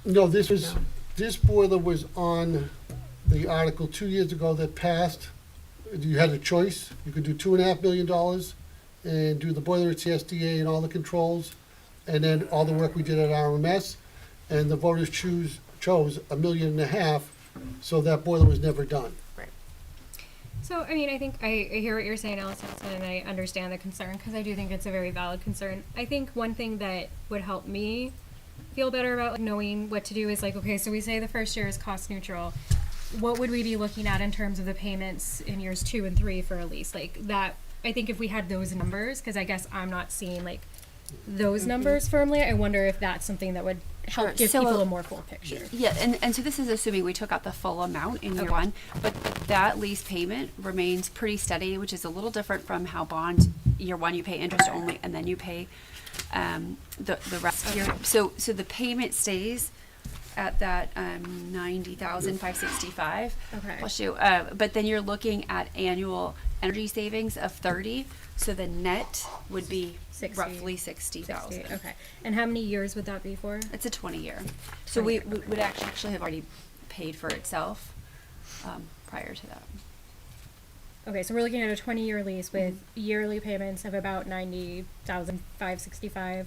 No, this boiler was on the article 2 years ago that passed. You had a choice. You could do $2.5 million and do the boiler at CSDA and all the controls, and then all the work we did at RMS. And the voters chose $1.5 million, so that boiler was never done. So, I mean, I think I hear what you're saying, Allison, and I understand the concern, because I do think it's a very valid concern. I think one thing that would help me feel better about knowing what to do is okay, so we say the first year is cost neutral. What would we be looking at in terms of the payments in years 2 and 3 for a lease? That, I think if we had those numbers, because I guess I'm not seeing those numbers firmly, I wonder if that's something that would help Sure. give So, people a more full picture. Yeah, and so this is assuming we took out the full amount in year one, but that lease payment remains pretty steady, which is a little different from how bond, year one, you pay interest only, and then you pay the rest year. So the payment stays at that 90,565 Okay. plus you. But then you're looking at annual energy savings of 30, so the net would be 60. roughly 60,000. Okay. And how many years would that be for? It's a 20-year. So we would actually have already paid for itself prior to that. Okay, so we're looking at a 20-year lease with yearly payments of about 90,565,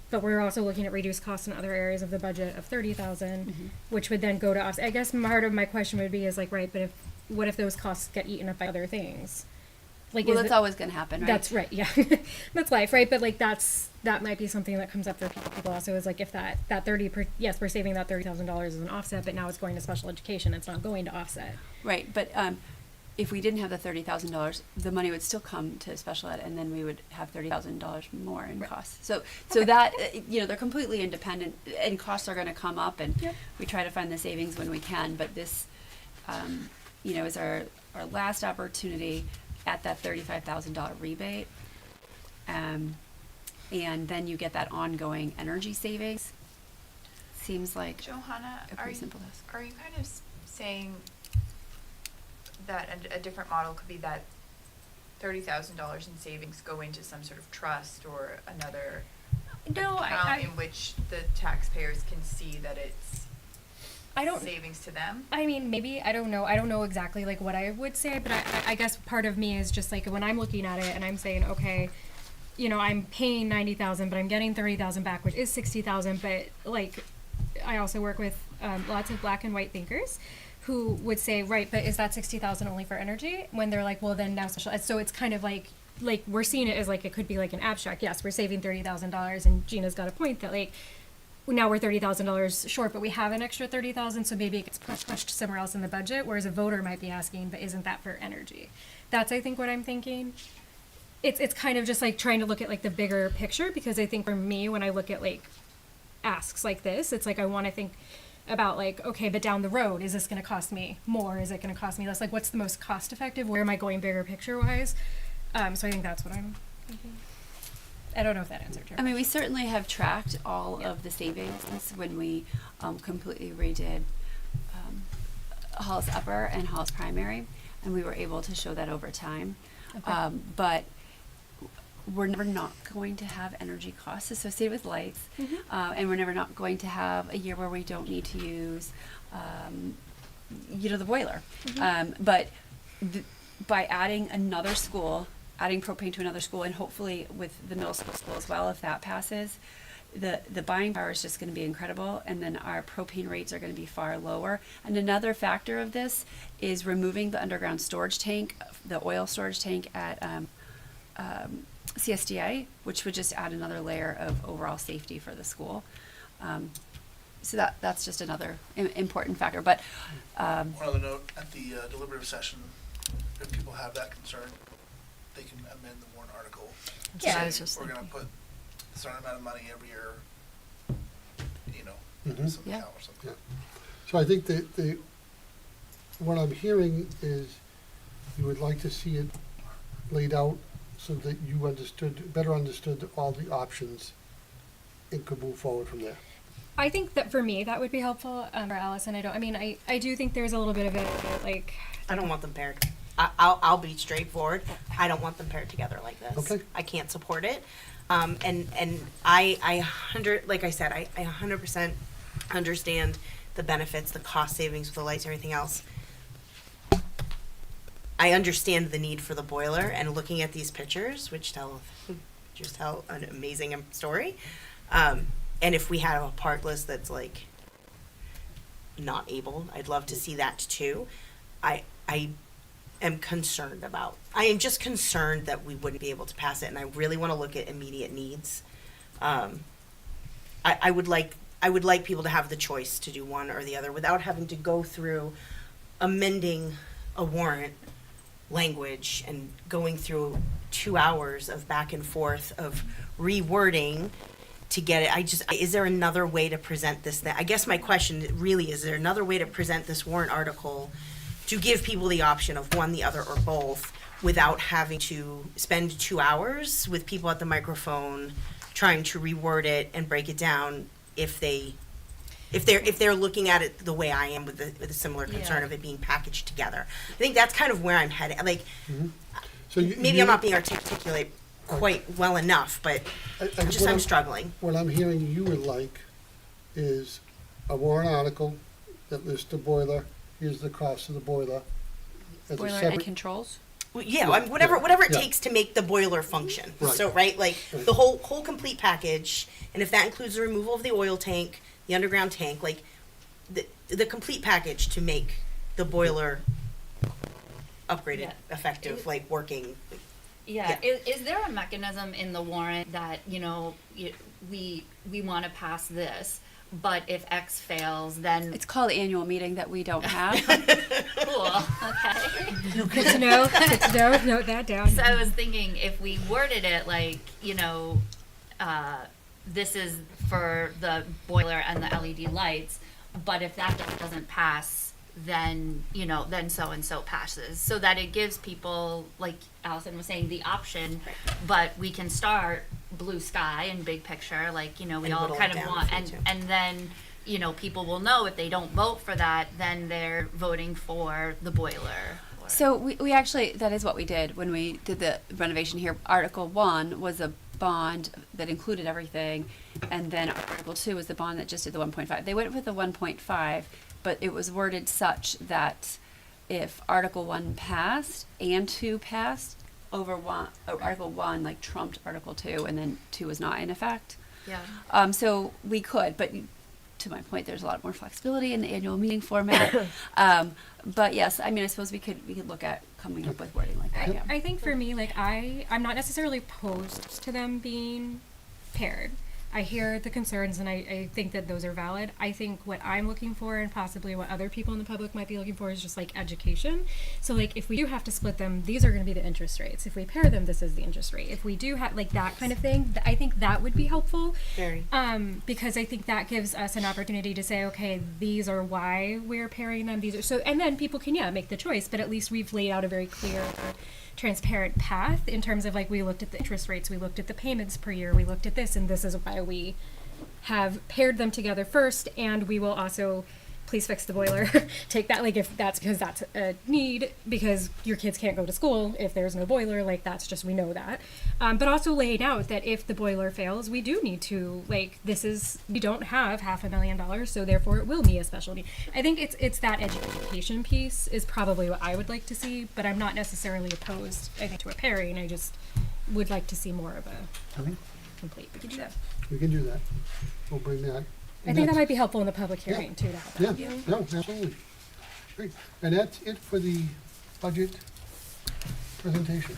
but we're also looking at reduced costs in other areas of the budget of 30,000, which would then go to us. I guess part of my question would be is like, right, but what if those costs get eaten up by other things? Like, Well, is that's it- always going to happen, right? That's right, yeah. That's life, right? But like that might be something that comes up for people also is like if that 30 yes, we're saving that $30,000 as an offset, but now it's going to special education, it's not going to offset. Right, but if we didn't have the $30,000, the money would still come to special ed, and then we would have $30,000 more in costs. So that they're completely independent, and costs are going to come up, and Yep. we try to find the savings when we can. But this, is our last opportunity at that $35,000 rebate, and then you get that ongoing energy savings. Seems like Johanna, a pretty simple task. are you kind of saying that a different model could be that $30,000 in savings go into some sort of trust or another No, account in which the taxpayers can see that it's I don't. savings to them? I mean, maybe I don't know. I don't know exactly like what I would say, but I guess part of me is just like when I'm looking at it and I'm saying, okay, I'm paying 90,000, but I'm getting 30,000 back, which is 60,000. But like, I also work with lots of black and white thinkers who would say, right, but is that 60,000 only for energy? When they're like, well, then now special ed. So it's kind of like we're seeing it as like it could be like an abstract. Yes, we're saving $30,000, and Gina's got a point that like. Now we're $30,000 short, but we have an extra 30,000, so maybe it gets pushed somewhere else in the budget. Whereas a voter might be asking, but isn't that for energy? That's I think what I'm thinking. It's kind of just like trying to look at like the bigger picture, because I think for me when I look at like asks like this, it's like I want to think about like, okay, but down the road, is this going to cost me more? Is it going to cost me less? Like, what's the most cost effective? Where am I going bigger picture wise? So I think that's what I'm thinking. I don't know if that answered your I mean, we certainly have tracked all of the savings when we completely redid Hollis Upper and Hollis Primary, and we were able to show that over time. Okay. But we're never not going to have energy costs associated with lights, and we're never not going to have a year where we don't need to use, the boiler. But by adding another school, adding propane to another school, and hopefully with the middle school as well, if that passes, the buying power is just going to be incredible, and then our propane rates are going to be far lower. And another factor of this is removing the underground storage tank, the oil storage tank at CSDA, which would just add another layer of overall safety for the school. So that's just another important factor. But One other note, at the deliberative session, if people have that concern, they can amend the warrant article. That's what I Say, was just we're gonna thinking. put a certain amount of money every year, Mhm. into some Yeah. account or something. So I think that what I'm hearing is you would like to see it laid out so that you better understood all the options and could move forward from there. I think that for me that would be helpful. For Allison, I do think there's a little bit of it like I don't want them paired. I'll be straightforward. I don't want them paired together like this. Okay. I can't support it. And I 100% understand the benefits, the cost savings with the lights, everything else. I understand the need for the boiler, and looking at these pictures, which tell an amazing story. And if we had a part list that's like not able, I'd love to see that too. I am just concerned that we wouldn't be able to pass it, and I really want to look at immediate needs. I would like people to have the choice to do one or the other without having to go through amending a warrant language and going through 2 hours of back and forth of rewording to get it. Is there another way to present this? I guess my question really is there another way to present this warrant article to give people the option of one, the other, or both without having to spend 2 hours with people at the microphone trying to reword it and break it down if they If they're looking at it the way I am with a similar concern Yeah. of it being packaged together. I think that's kind of where I'm headed. Like, So you. maybe you- I'm not being articulate quite well enough, but what I'm struggling. What I'm hearing you would like is a warrant article that lists the boiler, here's the cost of the boiler. As a Boiler and separate- controls. Well, yeah, I mean, whatever it Yeah. takes to make the boiler function. Right. So, right, like Right. the whole complete package, and if that includes the removal of the oil tank, the underground tank, like the complete package to make the boiler upgraded, Yeah. effective, like working. Yeah, is there a mechanism in the warrant that, we want to pass this, but if X fails, then It's called annual meeting that we don't have. cool, okay. Good to know. Good to know. Note that down. So I was thinking if we worded it like, this is for the boiler and the LED lights, but if that doesn't pass, then, then so-and-so passes. So that it gives people, like Allison was saying, the option, but we can start blue sky and big picture, like, we And all whittle kind it of down want, if we and, do. and then, people will know if they don't vote for that, then they're voting for the boiler. or- So we actually, that is what we did when we did the renovation here. Article 1 was a bond that included everything, and then Article 2 was the bond that just did the 1.5. They went with the 1.5, but it was worded such that if Article 1 passed and 2 passed, Article 1 like trumped Article 2, and then 2 was not in effect. Yeah. So we could, but to my point, there's a lot more flexibility in the annual meeting format. But yes, I mean, I suppose we could look at coming up with wording like that. Yeah. I think for me, like I'm not necessarily opposed to them being paired. I hear the concerns and I think that those are valid. I think what I'm looking for and possibly what other people in the public might be looking for is just like education. So like if we do have to split them, these are going to be the interest rates. If we pair them, this is the interest rate. If we do have like that kind of thing, I think that would be helpful. Very. Because I think that gives us an opportunity to say, okay, these are why we're pairing them. These are so, and then people can make the choice. But at least we've laid out a very clear, transparent path in terms of like we looked at the interest rates, we looked at the payments per year, we looked at this, and this is why we have paired them together first. And we will also please fix the boiler. Take that, like if that's because that's a need because your kids can't go to school if there's no boiler, like that's just, we know that. But also laying out that if the boiler fails, we do need to, like, we don't have $500,000, so therefore it will be a special need. I think it's that education piece is probably what I would like to see, but I'm not necessarily opposed, I think, to a pairing. I just would like to see more of a Mhm. complete picture. We can do that. We'll bring that. I think that might be helpful in the public hearing too, to have that. Yeah, no, absolutely. Great. And that's it for the budget presentation.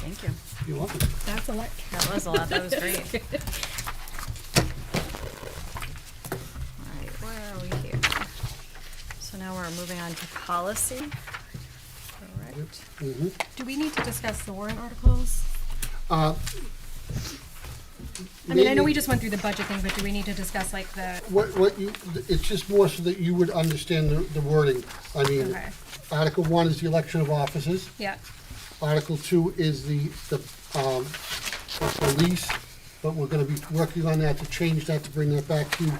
Thank you. You're welcome. That's a lot. That was a lot. That was great. All right, where are we here? So now we're moving on to policy. Correct. Mm-hmm. Do we need to discuss the warrant articles? Uh, I mean, I know maybe- we just went through the budget thing, but do we need to discuss like the, What you, it's just more so that you would understand the wording. I mean, okay, Article 1 is the election of officers. yeah, Article 2 is the lease, but we're gonna be working on that to change that, to bring that back to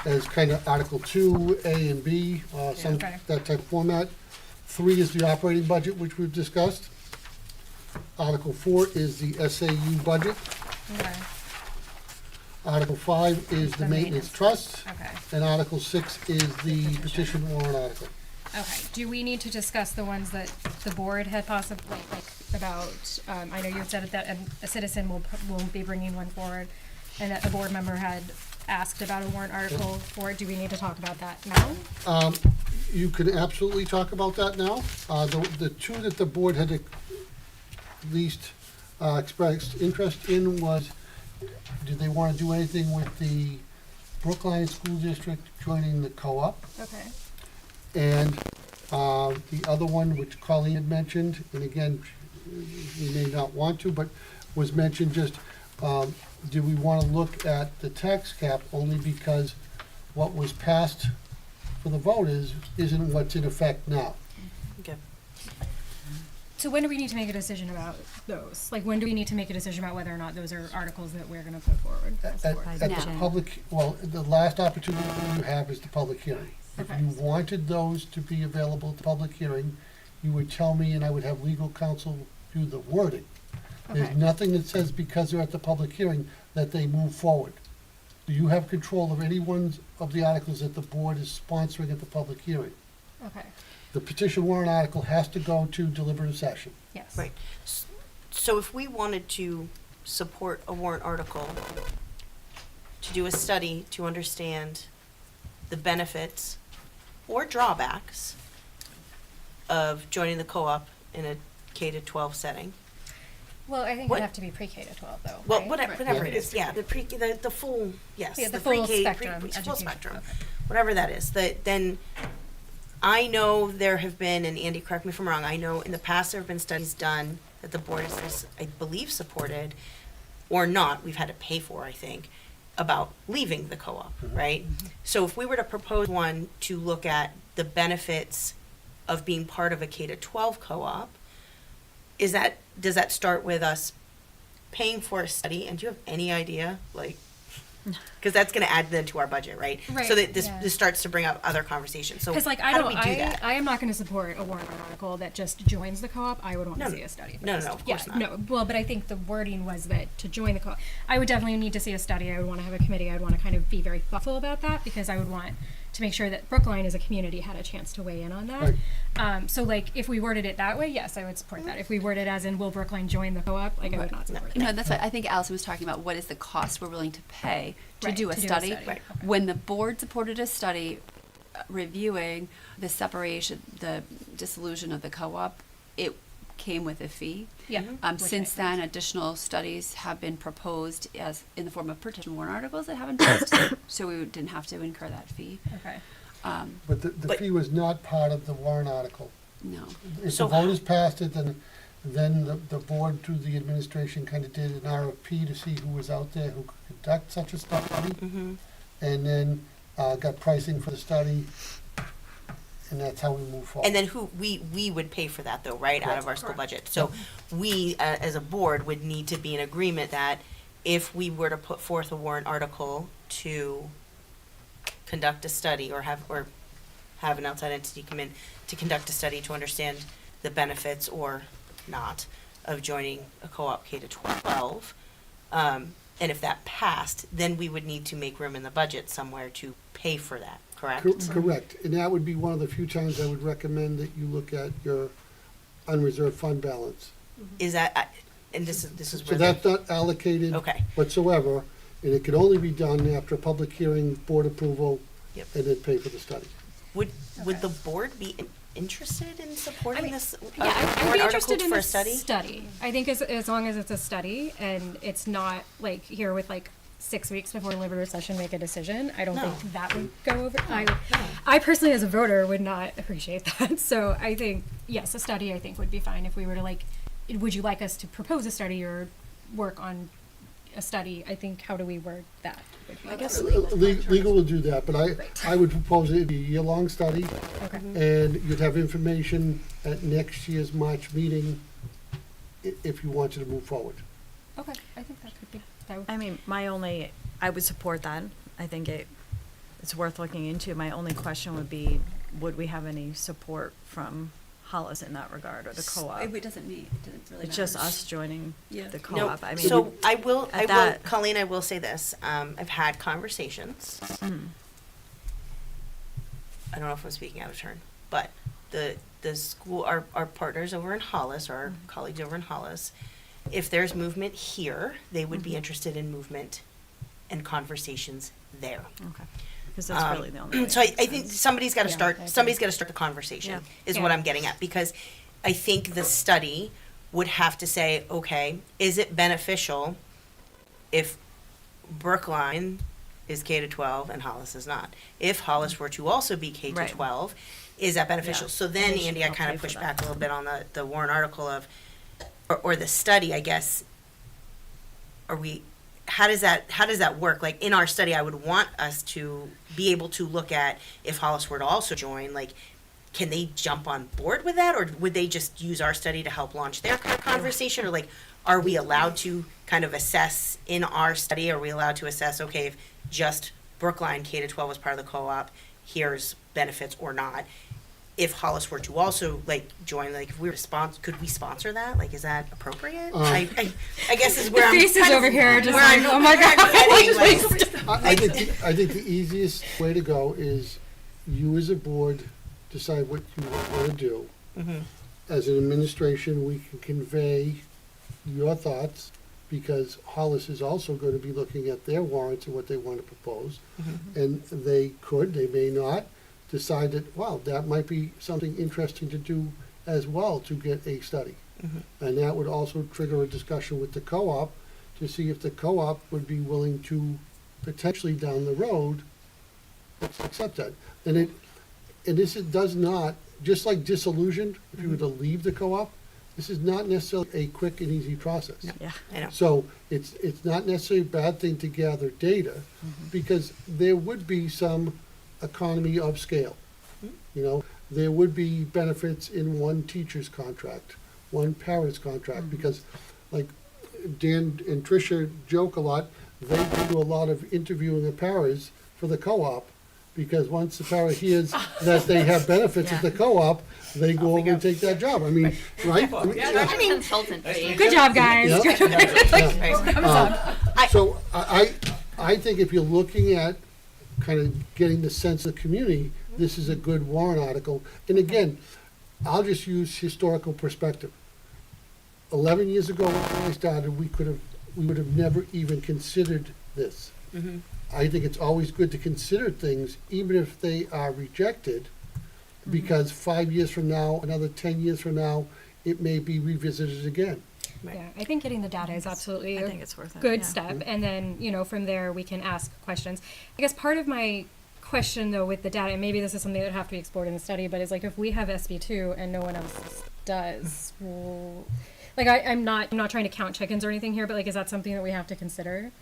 as kind of Article 2, A and B, some, Okay. that type of format. 3 is the operating budget, which we've discussed. Article 4 is the SAU budget. okay, Article 5 is the The maintenance maintenance. trust. okay, And Article 6 is the petition warrant article. okay. Do we need to discuss the ones that the board had possibly, like, about, I know you said that a citizen will be bringing one forward, and that a board member had asked about a warrant article for it. Do we need to talk about that now? You can absolutely talk about that now. The two that the board had at least expressed interest in was, did they want to do anything with the Brookline School District joining the co-op? Okay, And the other one, which Colleen had mentioned, and again, we may not want to, but was mentioned just, do we want to look at the tax cap only because what was passed for the vote isn't what's in effect now? Okay. So when do we need to make a decision about those? Like, when do we need to make a decision about whether or not those are articles that we're gonna put forward? as a board? At the Now. public, well, the last opportunity you have is the public hearing. If Okay. you wanted those to be available at the public hearing, you would tell me and I would have legal counsel do the wording. There's Okay. nothing that says because they're at the public hearing that they move forward. Do you have control of any ones of the articles that the board is sponsoring at the public hearing? Okay, The petition warrant article has to go to deliberative session. yes. Right. So if we wanted to support a warrant article, to do a study to understand the benefits or drawbacks of joining the co-op in a K-12 setting, Well, I think What- it'd have to be pre-K to 12 though, well, right? whatever it is, yeah, the full, yes, Yeah, the the full pre-K, spectrum full education, spectrum, okay. whatever that is, then I know there have been, and Andy, correct me if I'm wrong, I know in the past there have been studies done that the board has, I believe, supported, or not, we've had to pay for, I think, about leaving the co-op, right? So if we were to propose one to look at the benefits of being part of a K-12 co-op, does that start with us paying for a study? And do you have any idea, like, because that's going to add then to our budget, right? So Right, that this yeah. this starts to bring up other conversations. So Because like how do we do that? I am not going to support a warrant article that just joins the co-op. I would want No, to no. see a study. No, no, first. no, of course yeah, not. No, well, but I think the wording was that to join the co-op, I would definitely need to see a study. I would want to have a committee. I would want to kind of be very thoughtful about that because I would want to make sure that Brookline as a community had a chance to weigh in on that. So like if we worded it that way, yes, I would support that. If we worded as in will Brookline join the co-op, like I would not support that. No, that's what I think Allison was talking about. What is the cost we're willing to pay to Right, do a to do a study? study. Right, okay. When the board supported a study reviewing the separation, the dissolution of the co-op, it came with a fee. Yeah. Which Since makes then, sense. additional studies have been proposed as in the form of petition warrant articles that haven't passed, so we didn't have to incur that fee. Okay. But the fee was not part of the warrant article. No. If the So- voters passed it, then the board through the administration kind of did an RFP to see who was out there who could conduct such a study. Mm-hmm. And then got pricing for the study, and that's how we move forward. And then we would pay for that though, right, out of our school budget. So we, as a board, would need to be in agreement that if we were to put forth a warrant article to conduct a study or have an outside entity come in to conduct a study to understand the benefits or not of joining a co-op K-12, and if that passed, then we would need to make room in the budget somewhere to pay for that, correct? Correct, and that would be one of the few times I would recommend that you look at your unreserved fund balance. Is that, and this is So where that's not allocated Okay. whatsoever, and it can only be done after a public hearing, board approval, Yep. and then pay for the study. Would Okay. the board be interested in supporting I mean, this Yeah, I'd be warrant interested article in for a a study? study. I think as long as it's a study and it's not like here with like 6 weeks before deliberative session make a decision. I don't No. think that would go over. I personally, as a voter, would not appreciate that. So I think yes, a study I think would be fine if we were to like. Would you like us to propose a study or work on a study? I think how do we word that? I guess Legal will do that, but Right. I would propose it'd be a year-long study, Okay. and you'd have information at next year's March meeting if you wanted to move forward. Okay. I think that could be. That would, I mean, I would support that. I think it's worth looking into. My only question would be, would we have any support from Hollis in that regard, or the co-op? It doesn't really matter. It's just us joining Yeah. the No, co-op. I mean, so I will, at that- Colleen, I will say this, I've had conversations. I don't know if I'm speaking out of turn, but the school, our partners over in Hollis, or our colleagues over in Hollis, if there's movement here, they would be interested in movement and conversations there. okay, because that's really the only way. So I it makes think sense. somebody's gotta Yeah, I start, agree. somebody's gotta start the conversation, Yeah. is what Yeah. I'm getting at, because I think the study would have to say, okay, is it beneficial if Brookline is K-12 and Hollis is not? If Hollis were to also be K-12, is that beneficial? Yeah. So then, They should Andy, I help kind pay of for pushed that. back a little bit on the warrant article of, or the study, I guess. How does that work? Like, in our study, I would want us to be able to look at, if Hollis were to also join, like, can they jump on board with that, or would they just use our study to help launch their conversation, or like, are we allowed to kind of assess in our study, are we allowed to assess, okay, if just Brookline K-12 was part of the co-op, here's benefits or not? If Hollis were to also like join, like if we were to sponsor, could we sponsor that? Like, is that appropriate? I guess is where I'm Faces kind of- over here are just where like, I'm- oh my where I'm God. heading, like, I think the easiest way to go is you as a board decide what you want to do. Mhm. As an administration, we can convey your thoughts, because Hollis is also going to be looking at their warrants and what they want to propose. And they may not, decide that, wow, that might be something interesting to do as well, to get a study. And that would also trigger a discussion with the co-op to see if the co-op would be willing to potentially down the road accept that. And this does not, just like disillusioned, if you were to leave the co-op, this is not necessarily a quick and easy process. Yeah. I know. So it's not necessarily a bad thing to gather data, because there would be some economy of scale. You know, there would be benefits in one teacher's contract, one parent's contract, because like Dan and Tricia joke a lot, they do a lot of interviewing of paras for the co-op, because once the para hears that they have benefits at the co-op, they go over and take that job. I mean, right? I mean, Charge a consultant fee. Good job, guys. yeah. So I think if you're looking at kind of getting the sense of the community, this is a good warrant article. And again, I'll just use historical perspective. 11 years ago when I started, we would have never even considered this. I think it's always good to consider things, even if they are rejected, because 5 years from now, another 10 years from now, it may be revisited again. Yeah, I think getting the data is absolutely I a think it's worth it. good yeah. step. And then, you know, from there we can ask questions. I guess part of my question though with the data, and maybe this is something that would have to be explored in the study, but is like if we have SB2 and no one else does, well, like I'm not trying to count chickens or anything here, but like is that something that we have to consider?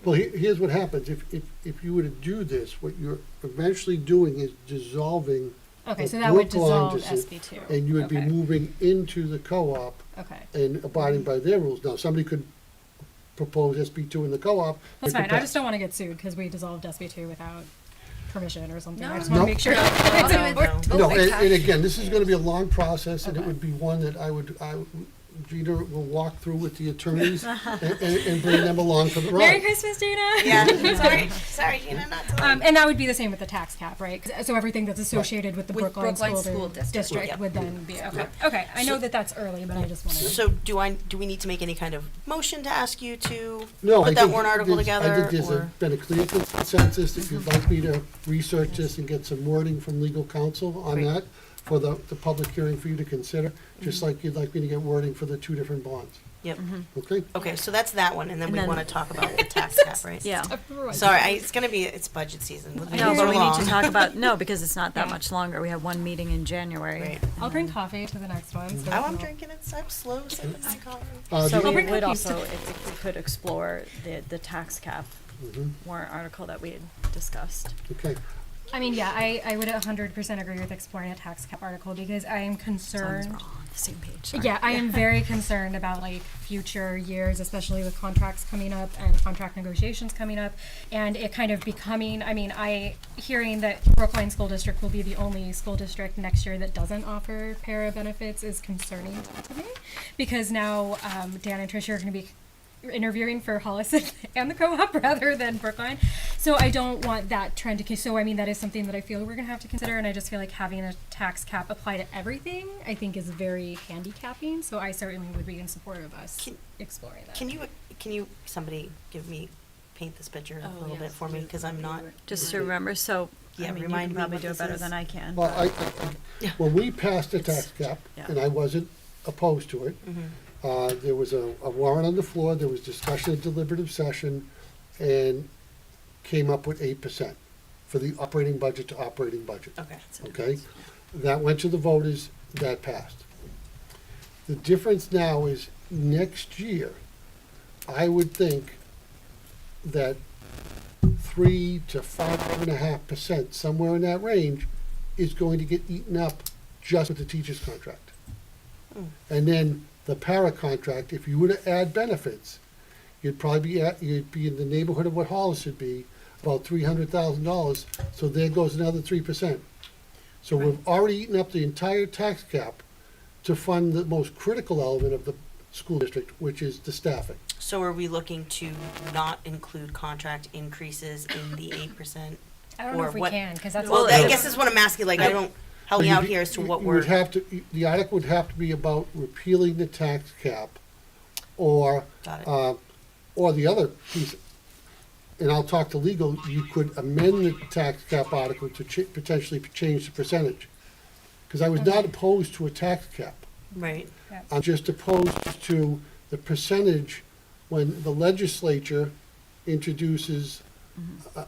Well, here's what happens. If you were to do this, what you're eventually doing is dissolving Okay, the so that would Brookline dissolve decision, SB2. and you would be Okay. moving into the co-op Okay. and abiding by their rules. Now, somebody could propose SB2 in the co-op. That's It could fine. I pass. just don't want to get sued because we dissolved SB2 without permission or something. No. I just want to No. make sure. No, and again, this is gonna be a long process, and it would be one that Gina will walk through with the attorneys and bring them along for the Merry ride. Christmas, Dana. Yeah, sorry, Gina, not to. And that would be the same with the tax cap, right? 'Cause- So everything that's associated with the With Brookline, Brookline School, School District. Yep. would then be okay. Okay, I know that that's early, but I just wanted. So do we need to make any kind of motion to ask you to No, I put that think warrant article there's- I together, think there's or? been a clear consensus. If you'd like me to research this and get some wording from legal counsel on Great. that for the public hearing for you to consider, just like you'd like me to get wording for the two different bonds, Yep, okay? okay, so that's that one, and then And we then- wanna talk about the tax cap, right? Yeah. Sorry, it's budget season. We've been No, so but we need long. to talk about, no, because it's not that Yeah. much longer. We have one meeting in January. Right. I'll bring coffee to the next one. So Oh, I'm we'll- drinking it, I'm slow sipping my coffee. So the- we bring would cookies. also, if we could explore the tax cap Mhm, warrant article that we had discussed. Okay, I mean, yeah, I would 100% agree with exploring a tax cap article because I am As long as concerned. we're all on the same page. sorry. Yeah, I am very concerned about like future years, especially with contracts coming up and contract negotiations coming up, and it kind of becoming. I mean, hearing that Brookline School District will be the only school district next year that doesn't offer para benefits is concerning to me, because now Dan and Tricia are going to be interviewing for Hollis and the co-op rather than Brookline. So I don't want that trend to so I mean that is something that I feel we're gonna have to consider, and I just feel like having a tax cap apply to everything I think is very handicapping. So I certainly would be in support of us exploring that. Can you, somebody paint this picture a little bit for me, cause I'm not. Just to remember, so, Yeah, I mean, you remind can me probably what do it this better is. than I can. well, when we passed the tax cap, yeah. and I wasn't opposed to it, there was a warrant on the floor, there was discussion at deliberative session, and came up with 8% for the operating budget to operating budget. Okay. Okay? That went to the voters, that passed. The difference now is next year, I would think that 3 to 5.5%, somewhere in that range, is going to get eaten up just with the teacher's contract. And then the para contract, if you were to add benefits, you'd probably you'd be in the neighborhood of what Hollis should be, about $300,000, so there goes another 3%. So we've already eaten up the entire tax cap to fund the most critical element of the school district, which is the staffing. So are we looking to not include contract increases in the 8%? I don't know Or if we what- can, because that's. Well, what I the- guess that's what I'm asking, like, I don't, help me out here as to what You we're. would have to, the article would have to be about repealing the tax cap, or, Got it. or the other piece, and I'll talk to legal, you could amend the tax cap article to potentially change the percentage. Because I was not opposed to a tax cap. Right. I'm just opposed to the percentage when the legislature introduces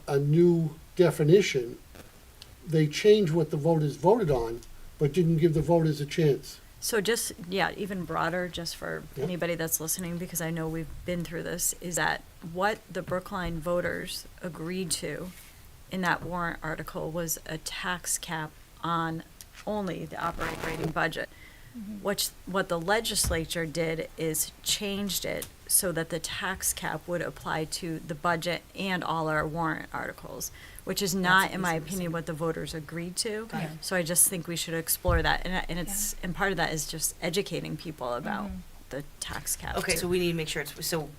a new definition. They change what the voters voted on, but didn't give the voters a chance. So just, yeah, even broader, just for Yeah. anybody that's listening, because I know we've been through this, is that what the Brookline voters agreed to in that warrant article was a tax cap on only the operating budget. What the legislature did is changed it so that the tax cap would apply to the budget and all our warrant articles, which is not, in my opinion, what the voters agreed to. Got it. So I just think we should explore that, and it's, and part of that is just educating people about the tax cap. Okay, too. so we need to make sure so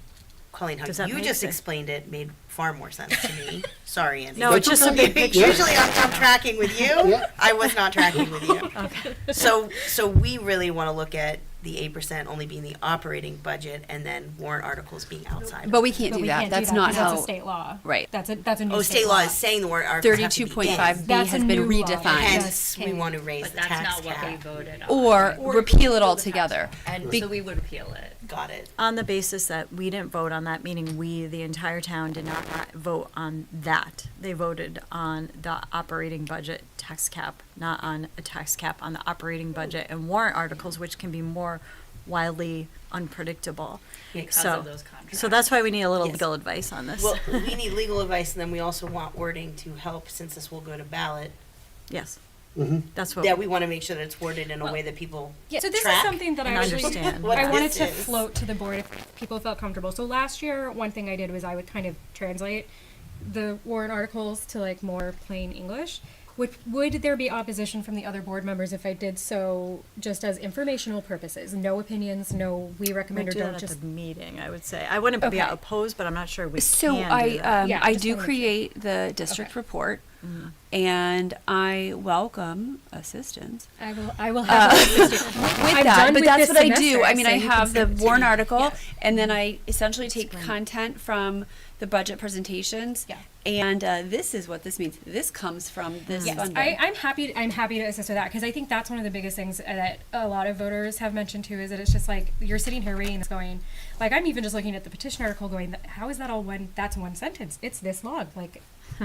Colleen, how Does that you make just sense? explained it made far more sense to me. Sorry, Andy. No, it's just a big picture. Usually I'm tracking with you. Yeah. I was not tracking with you. Okay. So we really want to look at the 8% only being the operating budget and then warrant articles being outside. But we can't But do we that. can't do That's that, not 'cause how. That's a state law. Right. That's a new Oh, state law is saying the warrant articles have to be 32.5 in. B That's has a been new law. redefined. Hence, we Can- want to raise But the that's tax not what we cap. voted on. Or repeal it altogether. And Be- so we would repeal it. Got it. On the basis that we didn't vote on that, meaning we, the entire town, did not vote on that. They voted on the operating budget tax cap, not on a tax cap on the operating budget and warrant articles, which can be more wildly unpredictable. Because So- of those contracts. So that's why we need a little Yes. legal advice on this. Well, we need legal advice, and then we also want wording to help, since this will go to ballot, Yes, Mhm. that's what. that we want to make sure that it's worded in a way that people Yeah, so this track is something that I and actually understand. what I wanted this to is. float to the board if people felt comfortable. So last year, one thing I did was I would kind of translate the warrant articles to like more plain English. Would there be opposition from the other board members if I did so just as informational purposes? No opinions, no we We recommend or do don't that just. at the meeting, I would say. I wouldn't be Okay. opposed, but I'm not sure we So can I do that. Yeah, I just do wanna make sure. create the district Okay. report, and I welcome assistance. I will have an assistant. With I'm that, done but with that's this what I do. semester, I mean, so I you can have the send it to warrant me. article, Yes. and then I essentially take great. content from the budget presentations. Yeah. And this is what this means. This comes from this Yes, funding. I'm happy. I'm happy to assist with that because I think that's one of the biggest things that a lot of voters have mentioned too. Is that it's just like you're sitting here reading this, going, like I'm even just looking at the petition article, going, how is that all one? That's one sentence. It's this log. Like,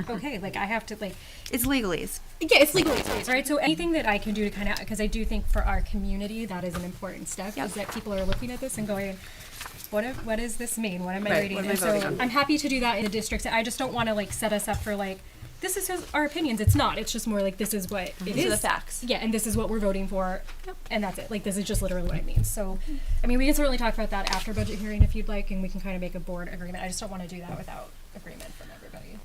okay, like I have to like. It's legalese. Yeah, it's legalese, right? So anything that I can do to kind of, because I do think for our community that is an important step, Yep. is that people are looking at this and going, what does this mean? What am I Right, reading? what am I And voting so on? I'm happy to do that in the districts. I just don't want to like set us up for like, this is our opinions. It's not. It's just more like this is what it These is. are the facts. Yeah, and this is what we're voting for, and that's it. Like this is just literally what it means. So, I mean, we can certainly talk about that after budget hearing if you'd like, and we can kind of make a board agreement. I just don't want to do that without agreement from everybody.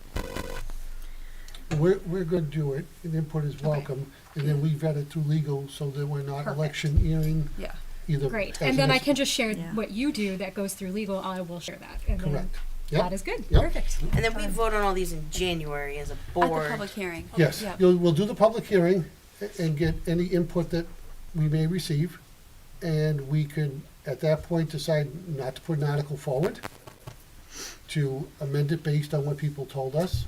We're going to do it, and input is welcome, and then we vet it through legal so that we're not Perfect. electioneering Yeah. either. Great. as And then an I es- can just share Yeah. what you do that goes through legal. I will share that. And then Correct. Yep. that is good. Yep. Perfect. And then we vote on all these in January as a At board. the public hearing. Yes, Yep. we'll do the public hearing and get any input that we may receive. And we can, at that point, decide not to put an article forward, to amend it based on what people told us,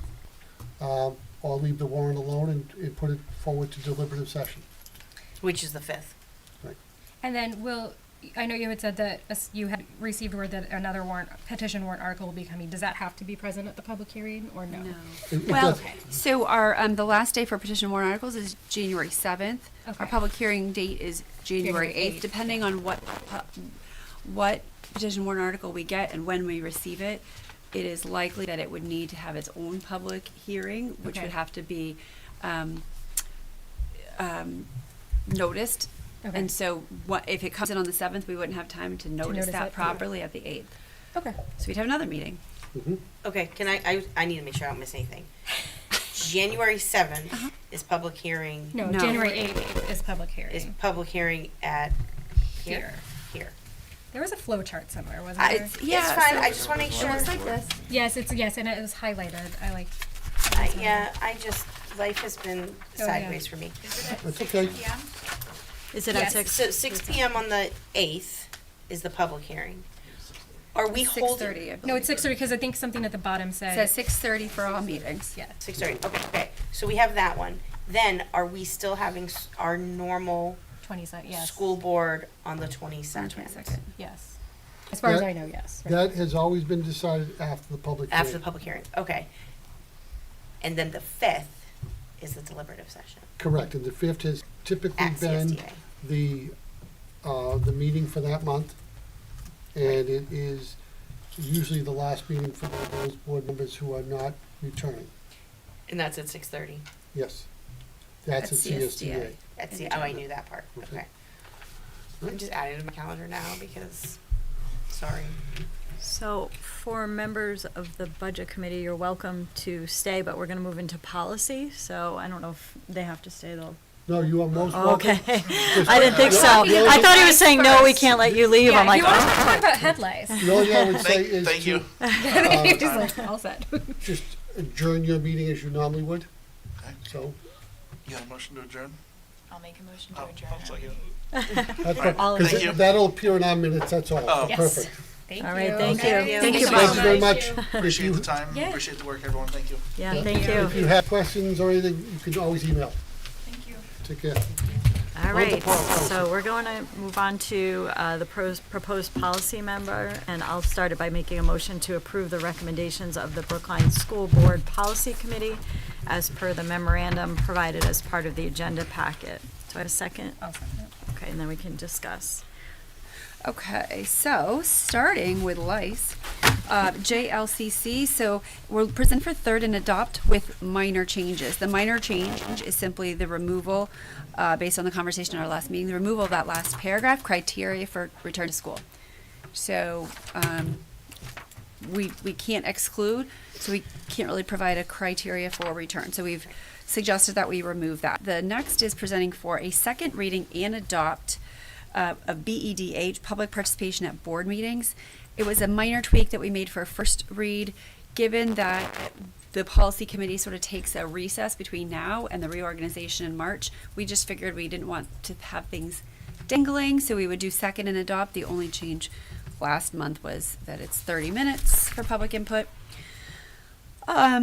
or leave the warrant alone and put it forward to deliberative session. Which is the 5th. And then I know you had said that you had received word that another petition warrant article will be coming. Does that have to be present at the public hearing or no? No. It Well, does- so our the last day for petition warrant articles is January 7th. Our Okay. public hearing date is January January 8th, 8th. depending on what petition warrant article we get and when we receive it. It is likely that it would need to have its own public hearing, which Okay. would have to be noticed. Okay. And so if it comes in on the 7th, we wouldn't have time to notice notice that it. properly at the 8th. Okay. So we'd have another meeting. Okay, I need to make sure I don't miss anything. January 7th is public hearing, No, No. January 8th is public hearing. is public hearing at here? Here. Here. There was a flow chart somewhere, wasn't there? It's fine, I just wanna make sure. It looks like this. Yes, and it was highlighted. I like. Life has been Oh, yeah. sideways for me. That's okay. Is it at Yes. 6? So 6 PM on the 8th is the public hearing. Are we holding? 6:30, I believe. No, it's 6:30 because I think something at the bottom It said. says 6:30 for all meetings. Yeah. 6:30, okay. So we have that one. Then, are we still having our normal 22nd. Yes. school board on the On the 22nd? 22nd. Yes. As far as That- I know, yes. That has always been decided after the public hearing. After the public hearing, okay. And then the 5th is the deliberative session Correct, and the 5th has typically at been CSDA. the meeting for that month. And it is usually the last meeting for those board members who are not returning. And that's at 6:30? Yes. That's a At CSDA. That's In oh, I June. knew that part, Okay. okay. I'm just adding it to my calendar now because, sorry. So for members of the budget committee, you're welcome to stay, but we're gonna move into policy, so I don't know if they have to stay though. No, you are most welcome. Okay, I didn't think so. I thought he was saying, no, we can't let you leave. Yeah, I'm like, you want to oh. talk about headlights? The only thing I would say is Thank you. to Just like, all set. just adjourn your meeting as you normally would. Okay. So, You got a motion to adjourn? I'll make a motion to Oh, adjourn. I'll second. that's right, All in because Thank you. that'll appear in our minutes, that's all. Oh. Yes. Perfect. Thank All you. right, thank you. Thank you. Thank you, Thank Thank you Bob. very much. Appreciate the If time, Yeah. appreciate the work, everyone, thank you. Yeah, Thank thank you. you. you have questions or anything, you can always email. Thank you. Take care. All right, Wonderful. so we're going to move on to the proposed policy member, and I'll start it by making a motion to approve the recommendations of the Brookline School Board Policy Committee as per the memorandum provided as part of the agenda packet. Do I have a second? I'll second it. Okay, and then we can discuss. Okay, so starting with Lease, JLCC, so we'll present for third and adopt with minor changes. The minor change is simply the removal, based on the conversation in our last meeting, the removal of that last paragraph, criteria for return to school. So, we can't exclude, so we can't really provide a criteria for return. So we've suggested that we remove that. The next is presenting for a second reading and adopt of BEDH, public participation at board meetings. It was a minor tweak that we made for a first read, given that the policy committee sort of takes a recess between now and the reorganization in March. We just figured we didn't want to have things dangling, so we would do second and adopt. The only change last month was that it's 30 minutes for public input.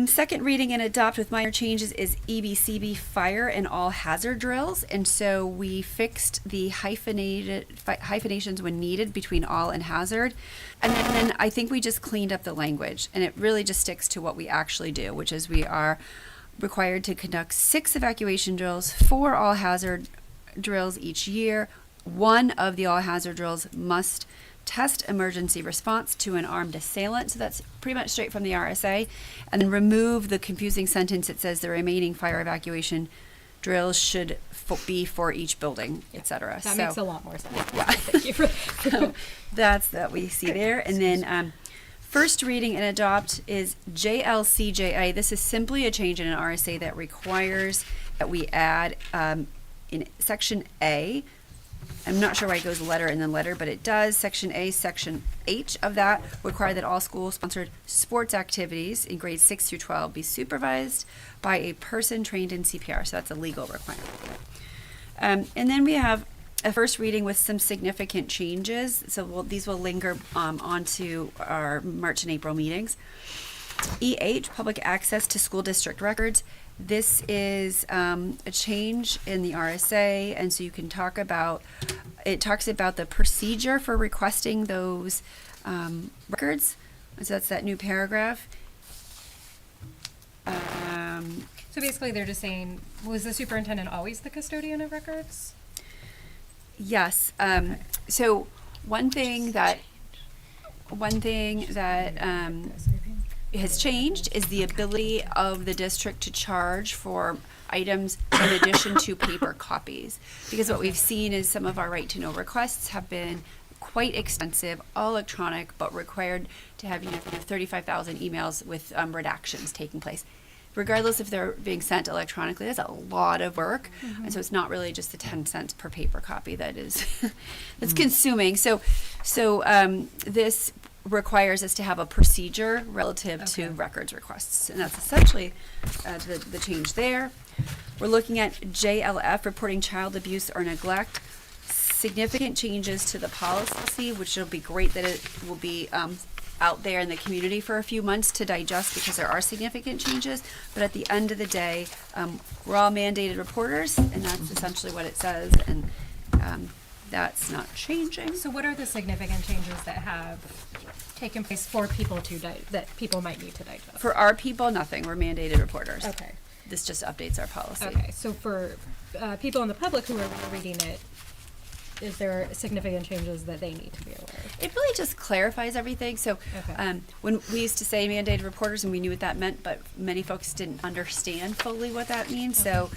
Second reading and adopt with minor changes is EBCB fire and all hazard drills. And so we fixed the hyphenations when needed between all and hazard. And then I think we just cleaned up the language, and it really just sticks to what we actually do, which is we are required to conduct 6 evacuation drills, 4 all hazard drills each year. One of the all hazard drills must test emergency response to an armed assailant. So that's pretty much straight from the RSA. And then remove the confusing sentence that says the remaining fire evacuation drills should be for each building, etc. That makes a lot more sense. Yeah. Thank you for So that's that we see there. And then first reading and adopt is JLCJA. This is simply a change in an RSA that requires that we add in section A. I'm not sure why it goes letter and then letter, but it does. Section A, section H of that require that all school-sponsored sports activities in grades 6 through 12 be supervised by a person trained in CPR. So that's a legal requirement. And then we have a first reading with some significant changes. So these will linger onto our March and April meetings. EH, public access to school district records. This is a change in the RSA, and so you can talk about, it talks about the procedure for requesting those records. So that's that new paragraph. So basically, they're just saying, was the superintendent always the custodian of records? Yes. So one thing that has changed is the ability of the district to charge for items in addition to paper copies. Because what we've seen is some of our right to know requests have been quite extensive, all electronic, but required to have 35,000 emails with redactions taking place. Regardless if they're being sent electronically, that's a lot of work, and so it's not really just the 10 cents per paper copy that is that's consuming. So this requires us to have a procedure relative to records requests, and that's essentially the change there. We're looking at JLF, reporting child abuse or neglect. Significant changes to the policy, which will be great that it will be out there in the community for a few months to digest, because there are significant changes. But at the end of the day, we're all mandated reporters, and that's essentially what it says, and that's not changing. So what are the significant changes that have taken place for people that people might need to digest? For our people, nothing. We're mandated reporters. Okay. This just updates our policy. Okay, so for people in the public who are reading it, is there significant changes that they need to be aware of? It really just clarifies everything. So Okay. when we used to say mandated reporters, and we knew what that meant, but many folks didn't understand fully what that means. So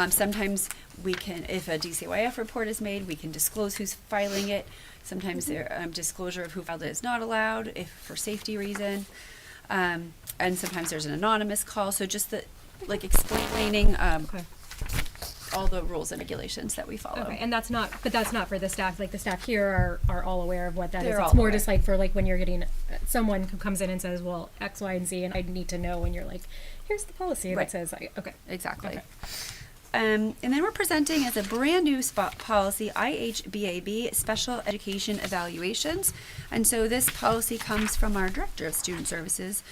sometimes we can, if a DCYF report is made, we can disclose who's filing it. Sometimes disclosure of who filed it is not allowed, if for safety reason. And sometimes there's an anonymous call. So just explaining all the rules and regulations that we follow. Okay, and that's not for the staff. Like the staff here are all aware of what that They're is. all It's more aware. just like for when you're getting someone who comes in and says, well, X, Y, and Z, and I need to know when you're like, here's the policy Right. that says, okay. Exactly. Okay. And then we're presenting as a brand new spot policy, IHBAB, Special Education Evaluations. And so this policy comes from our Director of Student Services.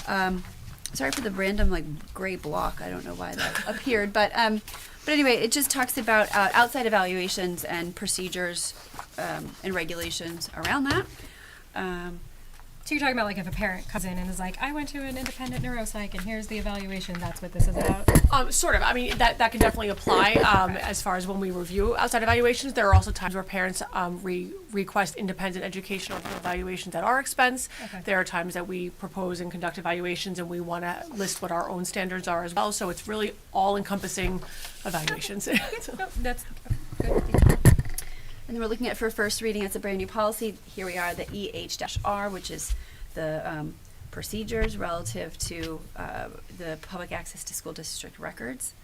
Sorry for the random gray block. I don't know why that appeared, but anyway, it just talks about outside evaluations and procedures and regulations around that. So you're talking about if a parent comes in and is like, I went to an independent neuropsych and here's the evaluation, that's what this is about? Sort of. I mean, that can definitely apply as far as when we review outside evaluations. There are also times where parents request independent educational evaluations at our expense. Okay. There are times that we propose and conduct evaluations, and we want to list what our own standards are as well. So it's really all-encompassing evaluations. No, that's good. And then we're looking at for first reading, it's a brand new policy. Here we are, the EH-R, which is the procedures relative to the public access to school district records.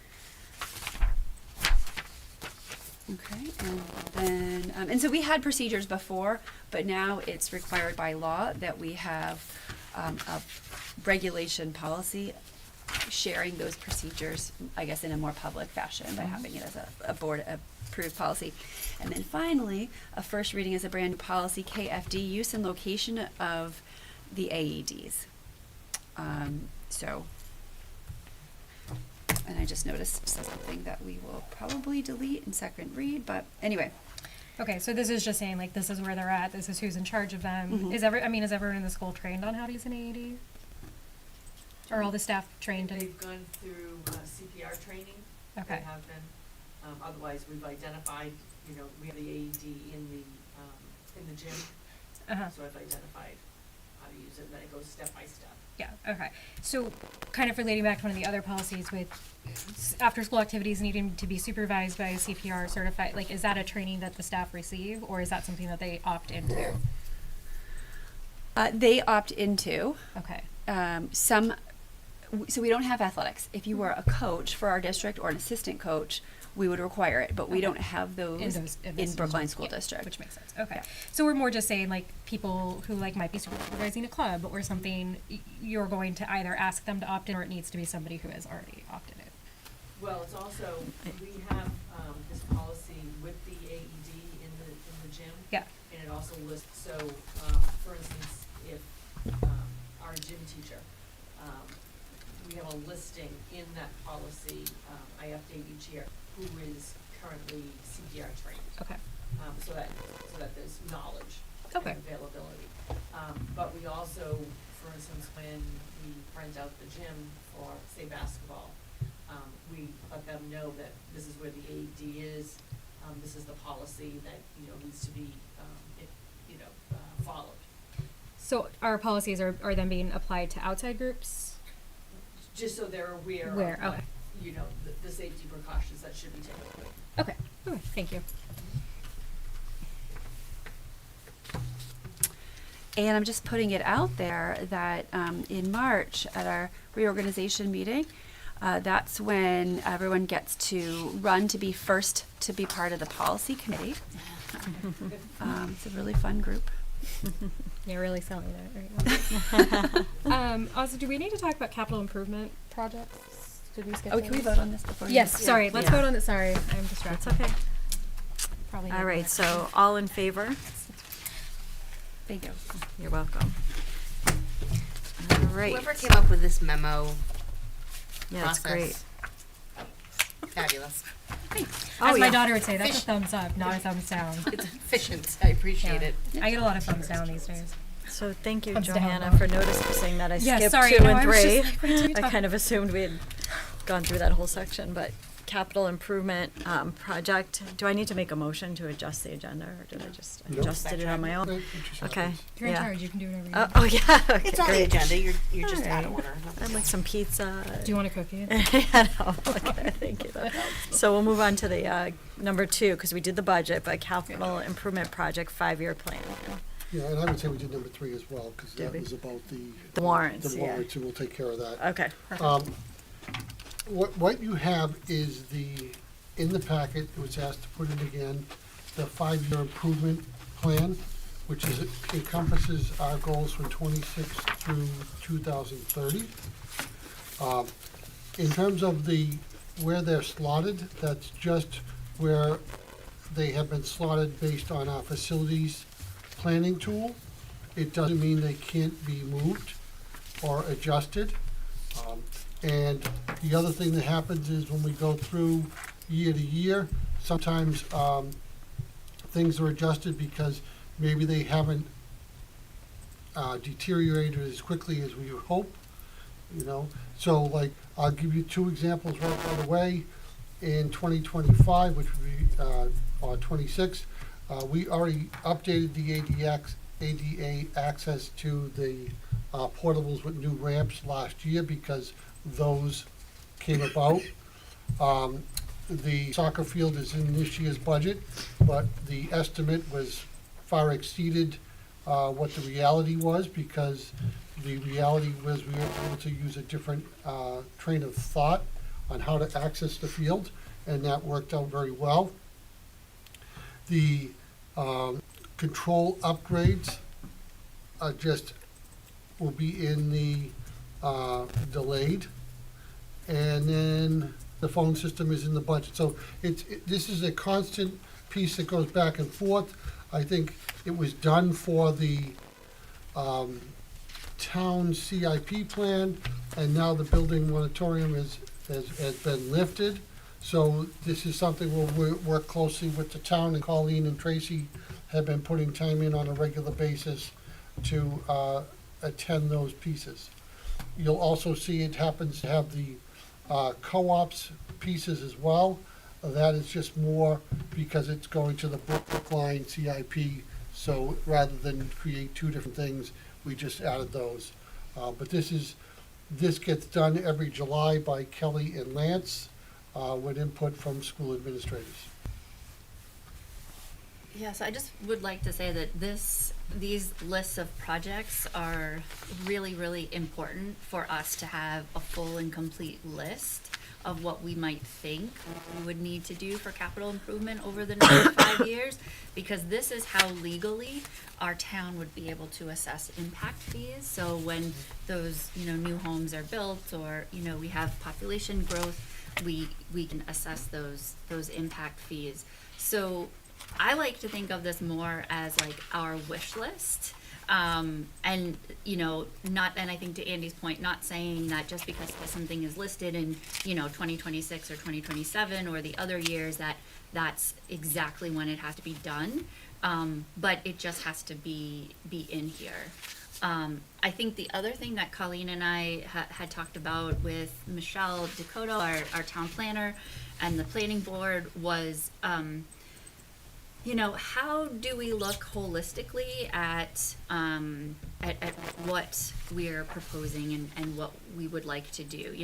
Okay, and then, and so we had procedures before, but now it's required by law that we have a regulation policy sharing those procedures, I guess, in a more public fashion by having it as a board approved policy. And then finally, a first reading is a brand new policy, KFD, use and location of the AEDs. And I just noticed something that we will probably delete in second read, but anyway. Okay, so this is just saying this is where they're at, this is who's in charge of them. Mhm. Is everyone in the school trained on how to use an AED? Are all the staff trained? They've gone through CPR training. Okay. They have been. Otherwise, we've identified, we have the AED in the gym. Uh-huh. So I've identified how to use it, and then it goes step by step. Yeah, okay. So kind of relating back to one of the other policies with after-school activities needing to be supervised by a CPR certified, is that a training that the staff receive, or is that something that they opt into? They opt into. Okay. So we don't have athletics. If you were a coach for our district or an assistant coach, we would require it, but we Okay. don't have those in Brookline School Yeah, District. which makes sense. Okay. Yeah. So we're more just saying people who might be supervising a club or something, you're going to either ask them to opt in, or it needs to be somebody who has already opted in. Well, it's also, we have this policy with the AED in the gym. Yeah. And it also lists, so, for instance, if our gym teacher, we have a listing in that policy, I update each year, who is currently CPR trained. Okay. So that there's knowledge Okay. and availability. But we also, for instance, when we rent out the gym for, say, basketball, we let them know that this is where the AED is, this is the policy that, needs to be, followed. So our policies are then being applied to outside groups? Just so they're aware of Where? what, Okay. you know, the safety precautions that should be taken. Okay, okay, thank you. And I'm just putting it out there that in March at our reorganization meeting, that's when everyone gets to run to be first to be part of the policy committee. It's a really fun group. You're really selling that right now. Also, do we need to talk about capital improvement projects? Did we skip Oh, can we those? vote on this before? you- Yes, sorry, let's Yeah. vote on it, sorry, I'm distracted. That's okay. Probably All need right, that. so all in favor? Thank you. You're welcome. All right. Whoever came up with this memo Yeah, it's great. process, fabulous. Oh, As my yeah. daughter would say, that's a thumbs up, not a thumbs down. It's efficient. I appreciate Yeah. it. I get a lot of thumbs down these days. So thank you, Thumbs down, Johanna, though. for noticing that I Yeah, skipped sorry, 2 no, and I was 3. just like, wait till you I talk. kind of assumed we had gone through that whole section, but capital improvement project. Do I need to make a motion to adjust the agenda, or did I just No. adjusted it on my own? It just Okay. happens. You're in Yeah. charge, you can do whatever you Oh, want. oh yeah. Okay, It's on the great. agenda. You're just out of Alright. order. I'd like some pizza. Do you want a cookie? Yeah, no, okay, thank you. That helps. So we'll move on to the number 2, because we did the budget, but capital improvement project 5-year plan. Yeah, and I would say we did number 3 as well, because Did that we? was about The warrants, the yeah. warrants, and we'll take care of that. Okay. What you have is in the packet, it was asked to put in again, the 5-year improvement plan, which encompasses our goals from 26 through 2030. In terms of where they're slotted, that's just where they have been slotted based on our facilities planning tool. It doesn't mean they can't be moved or adjusted. And the other thing that happens is when we go through year to year, sometimes things are adjusted because maybe they haven't deteriorated as quickly as we would hope, you know? So like, I'll give you 2 examples right away. In 2025, which would be, or 26, we already updated the ADA access to the portables with new ramps last year because those came about. The soccer field is in this year's budget, but the estimate was far exceeded what the reality was, because the reality was we were able to use a different train of thought on how to access the field, and that worked out very well. The control upgrades will be in the delayed, and then the phone system is in the budget. So this is a constant piece that goes back and forth. I think it was done for the town CIP plan, and now the building moratorium has been lifted. So this is something we'll work closely with the town, and Colleen and Tracy have been putting time in on a regular basis to attend those pieces. You'll also see it happens to have the co-ops pieces as well. That is just more because it's going to the Brookline CIP. So rather than create 2 different things, we just added those. But this gets done every July by Kelly and Lance with input from school administrators. Yes, I just would like to say that these lists of projects are really, really important for us to have a full and complete list of what we might think we would need to do for capital improvement over the next 5 years, because this is how legally our town would be able to assess impact fees. So when those, new homes are built, or, we have population growth, we can assess those impact fees. So I like to think of this more as like our wish list. And I think to Andy's point, not saying that just because something is listed in, 2026 or 2027 or the other years that's exactly when it has to be done. But it just has to be in here. I think the other thing that Colleen and I had talked about with Michelle Dakota, our town planner, and the planning board was, how do we look holistically at what we're proposing and what we would like to do?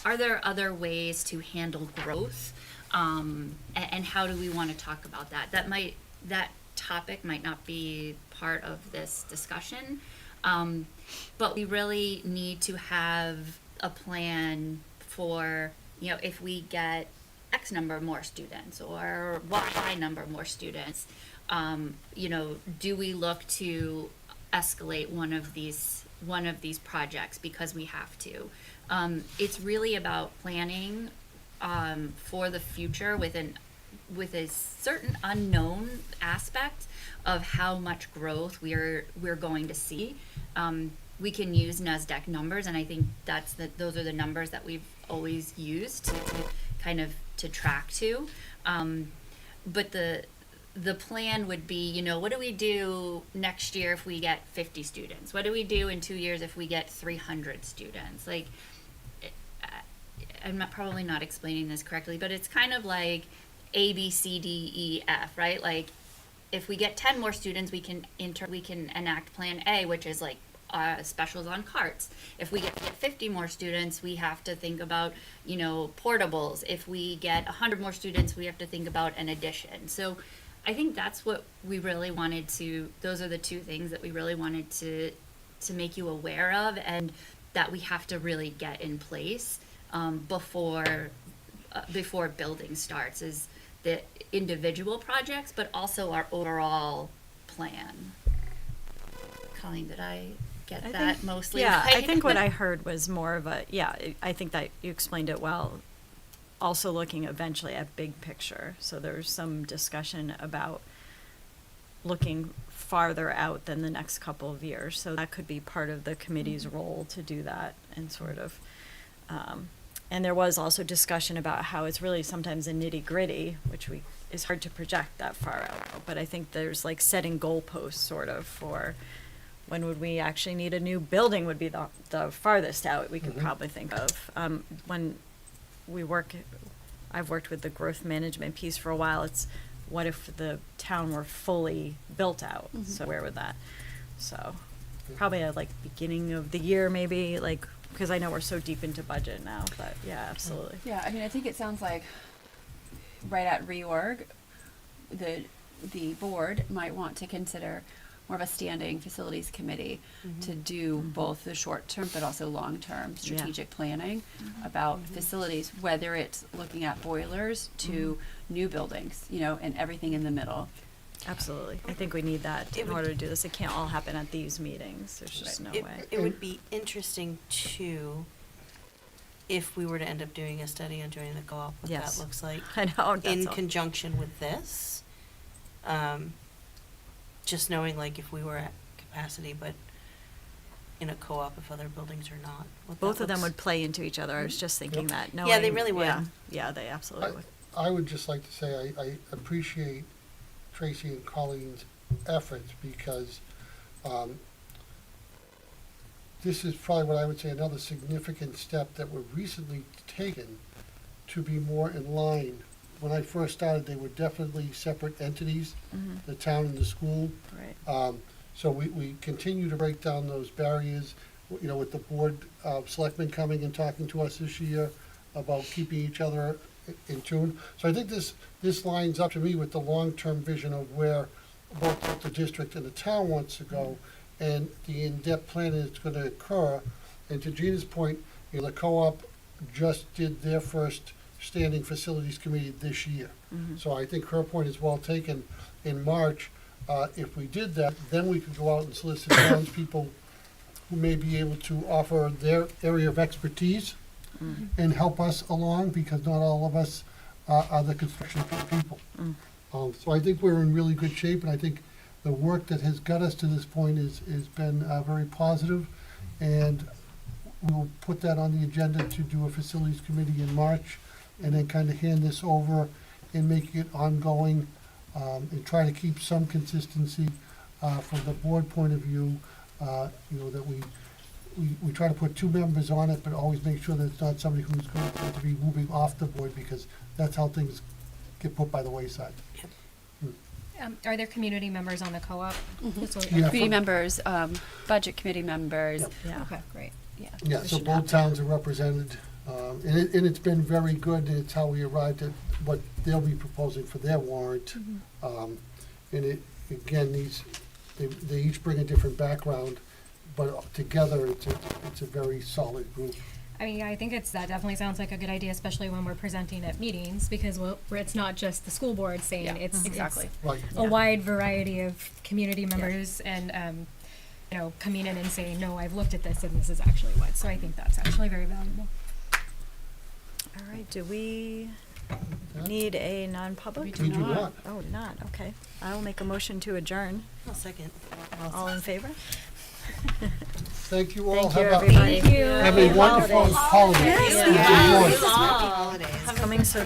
are there other ways to handle growth? And how do we want to talk about that? That topic might not be part of this discussion, but we really need to have a plan for, if we get X number more students or Y number more students, do we look to escalate one of these projects because we have to? It's really about planning for the future with a certain unknown aspect of how much growth we're going to see. We can use NASDAQ numbers, and I think those are the numbers that we've always used to kind of to track to. But the plan would be, what do we do next year if we get 50 students? What do we do in 2 years if we get 300 students? Like, I'm probably not explaining this correctly, but it's kind of like A, B, C, D, E, F, right? Like, if we get 10 more students, we can enact Plan A, which is like specials on carts. If we get 50 more students, we have to think about, portables. If we get 100 more students, we have to think about an addition. So I think that's what we really wanted to, those are the two things that we really wanted to make you aware of, and that we have to really get in place before building starts, is the individual projects, but also our overall plan. Colleen, did I get that mostly? Yeah, right? I think what I heard was more of I think that you explained it well. Also looking eventually at big picture. So there's some discussion about looking farther out than the next couple of years. So that could be part of the committee's role to do that and sort of, and there was also discussion about how it's really sometimes a nitty gritty, which is hard to project that far out. But I think there's like setting goalposts sort of for when would we actually need a new building would be the farthest out we could probably think of. When I've worked with the growth management piece for a while. It's what if the town were fully built out? So where would that? So probably at like beginning of the year maybe, like, because I know we're so deep into budget now, but yeah, absolutely. Yeah, I mean, I think it sounds like right at reorg, the board might want to consider more of a standing facilities committee to do both the short-term but also long-term strategic planning about facilities, whether it's looking at boilers to new buildings, and everything in the middle. Absolutely. I think we need that in order to do this. It can't all happen at these meetings. There's just no way. It would be interesting too, if we were to end up doing a study on joining the co-op, what Yes. that looks like. I know. In conjunction with this. Just knowing like if we were at capacity, but in a co-op, if other buildings are not. what that Both of them looks- would play into each other. I was just thinking that. Yeah, they really would. Yeah, they absolutely would. I would just like to say I appreciate Tracy and Colleen's efforts because this is probably what I would say another significant step that we've recently taken to be more in line. When I first started, they were definitely separate entities, the town and the school. Right. So we continue to break down those barriers, with the board of selectmen coming and talking to us this year about keeping each other in tune. So I think this lines up to me with the long-term vision of where both the district and the town wants to go and the in-depth planning that's going to occur. And to Gina's point, the co-op just did their first standing facilities committee this year. So I think her point is well taken. In March, if we did that, then we could go out and solicit townspeople who may be able to offer their area of expertise and help us along, because not all of us are the construction people. So I think we're in really good shape, and I think the work that has got us to this point has been very positive, and we'll put that on the agenda to do a facilities committee in March, and then kind of hand this over and make it ongoing, and try to keep some consistency from the board point of view, that we try to put two members on it, but always make sure that it's not somebody who's going to be moving off the board, because that's how things get put by the wayside. Are there community members on the co-op? Just so- Yeah. Committee members, budget committee members, Yep. Yeah. Okay, great. Yeah. Yeah, we so should both have to- towns are represented, and it's been very good, and it's how we arrived at what they'll be proposing for their warrant. And it, again, they each bring a different background, but together, it's a very solid group. I mean, I think that definitely sounds like a good idea, especially when we're presenting at meetings, because where it's not just the school board saying, Yeah, it's exactly. Right. a wide variety of community members and, you know, coming in and saying, no, I've looked at this and this is actually what, so I think that's actually very valuable. All right, do we need a non-public? We do not. Oh, not, okay. I'll make a motion to adjourn. I'll second. All in favor? Thank you all. Thank you, Have a- everybody. Thank you. Have a wonderful holiday. Yes, Enjoy. Happy holidays. It's coming so